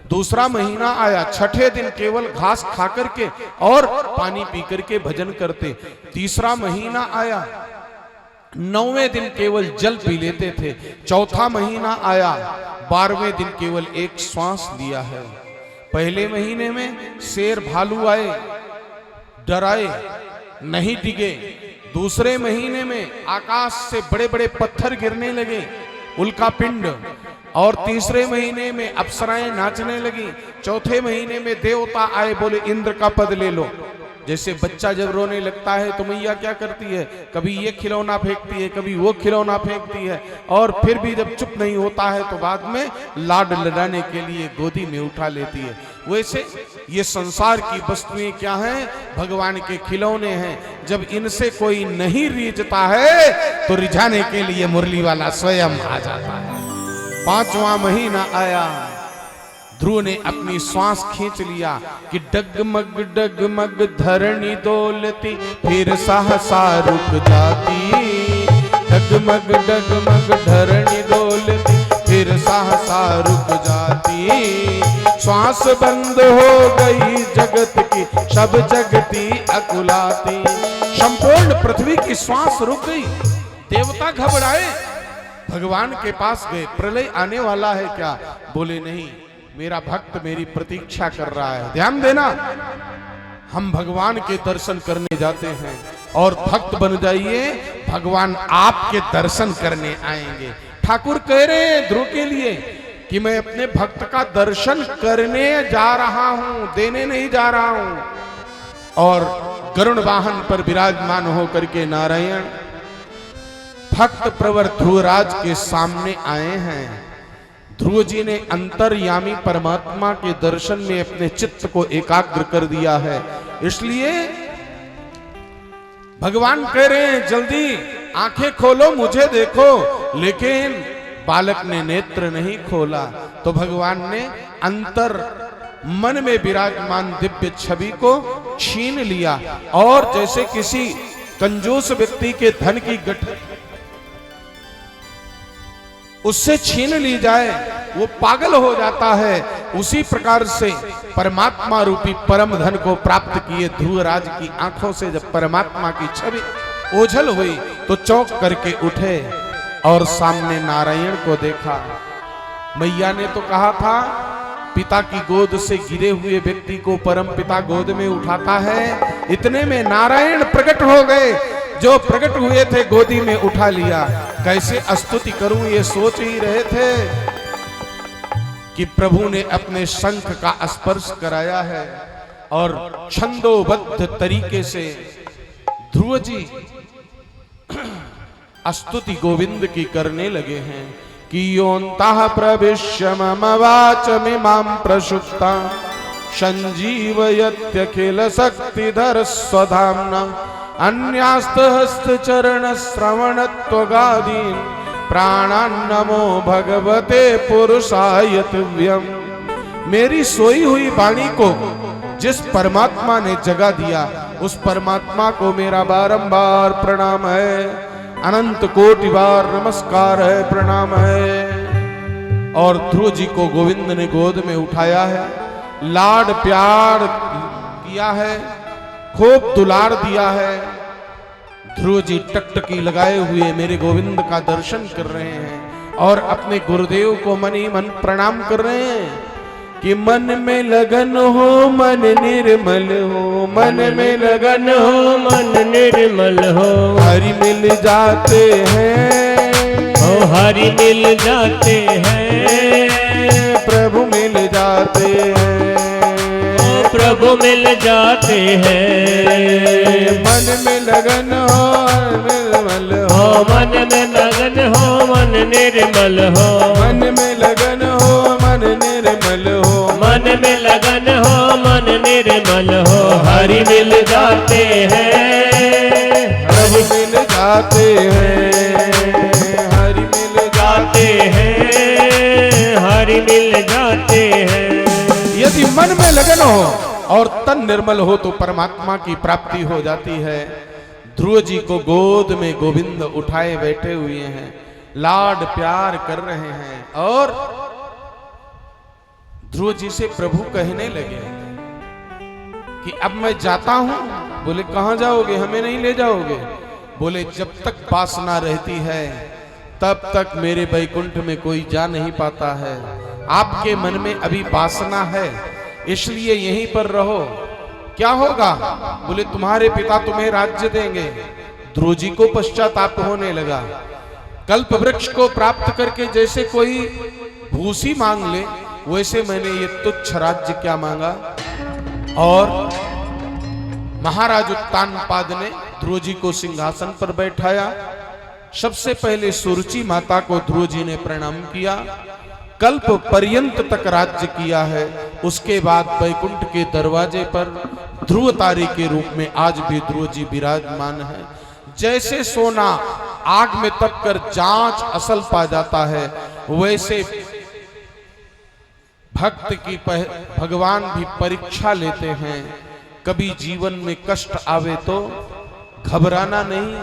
दूसरा महीना आया, छठे दिन केवल घास खा करके और पानी पी करके भजन करते। तीसरा महीना आया, 9वें दिन केवल जल पी लेते थे। चौथा महीना आया, 12वें दिन केवल एक श्वास लिया है। पहले महीने में शेर भालू आए, डराए, नहीं डिगे। दूसरे महीने में आकाश से बड़े बड़े पत्थर गिरने लगे, उल्का पिंड। और तीसरे महीने में अप्सराएं नाचने लगी। चौथे महीने में देवता आए, बोले इंद्र का पद ले लो। जैसे बच्चा जब रोने लगता है तो मैया क्या करती है, कभी ये खिलौना फेंकती है, कभी वो खिलौना फेंकती है, और फिर भी जब चुप नहीं होता है तो बाद में लाड लड़ाने के लिए गोदी में उठा लेती है। वैसे ये संसार की वस्तुएं क्या हैं, भगवान के खिलौने हैं। जब इनसे कोई नहीं रिझता है तो रिझाने के लिए मुरली वाला स्वयं आ जाता है। 5वां महीना आया, ध्रुव ने अपनी श्वास खींच लिया कि डगमग डगमग धरणी डोलती, फिर सहसा रुक जाती। डगमग डगमग धरणी डोलती, फिर सहसा रुक जाती। श्वास बंद हो गई जगत की, सब जगती अकुलाती। संपूर्ण पृथ्वी की श्वास रुक गई। देवता घबराए, भगवान के पास गए, प्रलय आने वाला है क्या? बोले नहीं, मेरा भक्त मेरी प्रतीक्षा कर रहा है। ध्यान देना, हम भगवान के दर्शन करने जाते हैं और भक्त बन जाइए, भगवान आपके दर्शन करने आएंगे। ठाकुर कह रहे हैं ध्रुव के लिए कि मैं अपने भक्त का दर्शन करने जा रहा हूं, देने नहीं जा रहा हूं। और गरुड़ वाहन पर विराजमान होकर के नारायण भक्त प्रवर ध्रुवराज के सामने आए हैं। ध्रुव जी ने अंतर्यामी परमात्मा के दर्शन में अपने चित्त को एकाग्र कर दिया है। इसलिए भगवान कह रहे हैं जल्दी आंखें खोलो, मुझे देखो। लेकिन बालक ने नेत्र नहीं खोला, तो भगवान ने अंतर मन में विराजमान दिव्य छवि को छीन लिया। और जैसे किसी कंजूस व्यक्ति के धन की गठरी उससे छीन ली जाए, वो पागल हो जाता है, उसी प्रकार से परमात्मा रूपी परम धन को प्राप्त किए ध्रुवराज की आंखों से जब परमात्मा की छवि ओझल हुई तो चौंक करके उठे और सामने नारायण को देखा। मैया ने तो कहा था पिता की गोद से गिरे हुए व्यक्ति को परम पिता गोद में उठाता है। इतने में नारायण प्रकट हो गए, जो प्रकट हुए थे गोदी में उठा लिया। कैसे स्तुति करूं ये सोच ही रहे थे कि प्रभु ने अपने शंख का स्पर्श कराया है और छंदोबद्ध तरीके से ध्रुव जी स्तुति गोविंद की करने लगे हैं कि योन्ताः प्रविश्य मम वाचमिमां प्रसुप्ता संजीवयत्यखिल शक्तिधर स्वधाम्ना अन्यास्तहस्त चरण श्रवण त्वगादीन प्राणान्नमो भगवते पुरुषाय तुभ्यम्। मेरी सोई हुई वाणी को जिस परमात्मा ने जगा दिया उस परमात्मा को मेरा बारंबार प्रणाम है, अनंत कोटि बार नमस्कार है, प्रणाम है। और ध्रुव जी को गोविंद ने गोद में उठाया है, लाड प्यार किया है, खूब दुलार दिया है। ध्रुव जी टकटकी लगाए हुए मेरे गोविंद का दर्शन कर रहे हैं और अपने गुरुदेव को मन ही मन प्रणाम कर रहे हैं कि मन में लगन हो मन निर्मल हो, मन में लगन हो मन निर्मल हो, हरि मिल जाते हैं, ओ हरि मिल जाते हैं, प्रभु मिल जाते हैं, ओ प्रभु मिल जाते हैं। मन में लगन हो निर्मल हो, हो मन में लगन हो मन निर्मल हो, मन में लगन हो मन निर्मल हो, मन में लगन हो मन निर्मल हो, हरि मिल जाते हैं, प्रभु मिल जाते हैं, हरि मिल जाते हैं, हरि मिल जाते हैं। यदि मन में लगन हो और तन निर्मल हो तो परमात्मा की प्राप्ति हो जाती है। ध्रुव जी को गोद में गोविंद उठाए बैठे हुए हैं, लाड प्यार कर रहे हैं और ध्रुव जी से प्रभु कहने लगे कि अब मैं जाता हूं। बोले कहां जाओगे, हमें नहीं ले जाओगे? बोले जब तक वासना रहती है तब तक मेरे वैकुंठ में कोई जा नहीं पाता है। आपके मन में अभी वासना है इसलिए यहीं पर रहो। क्या होगा? बोले तुम्हारे पिता तुम्हें राज्य देंगे। ध्रुव जी को पश्चाताप होने लगा। कल्प वृक्ष को प्राप्त करके जैसे कोई भूसी मांग ले वैसे मैंने ये तुच्छ राज्य क्या मांगा। और महाराज उत्तानपाद ने ध्रुव जी को सिंहासन पर बैठाया। सबसे पहले सुरुचि माता को ध्रुव जी ने प्रणाम किया। कल्प पर्यंत तक राज्य किया है। उसके बाद वैकुंठ के दरवाजे पर ध्रुव तारे के रूप में आज भी ध्रुव जी विराजमान है। जैसे सोना आग में तप कर जांच असल पा जाता है वैसे भक्त की भगवान भी परीक्षा लेते हैं। कभी जीवन में कष्ट आवे तो घबराना नहीं,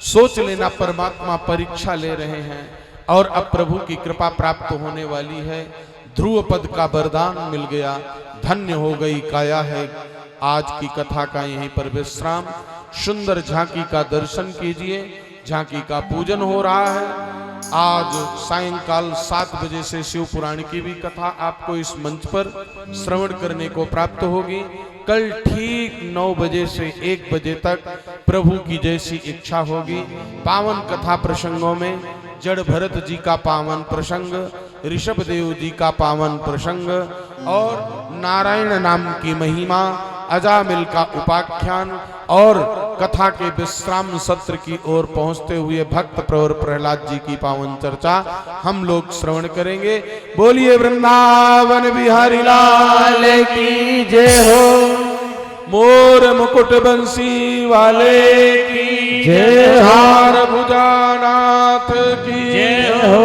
सोच लेना परमात्मा परीक्षा ले रहे हैं और अब प्रभु की कृपा प्राप्त होने वाली है। ध्रुव पद का वरदान मिल गया, धन्य हो गई काया है। आज की कथा का यहीं पर विश्राम। सुंदर झांकी का दर्शन कीजिए, झांकी का पूजन हो रहा है। आज सायंकाल 7 बजे से शिव पुराण की भी कथा आपको इस मंच पर श्रवण करने को प्राप्त होगी। कल ठीक 9 बजे से 1 बजे तक प्रभु की जैसी इच्छा होगी। पावन कथा प्रसंगों में जड़ भरत जी का पावन प्रसंग, ऋषभ देव जी का पावन प्रसंग और नारायण नाम की महिमा, अजामिल का उपाख्यान और कथा के विश्राम सत्र की ओर पहुंचते हुए भक्त प्रवर प्रहलाद जी की पावन चर्चा हम लोग श्रवण करेंगे। बोलिए वृंदावन बिहारी लाल की जय हो। मोर मुकुट बंसी वाले की जय, हार भुजानाथ की जय हो।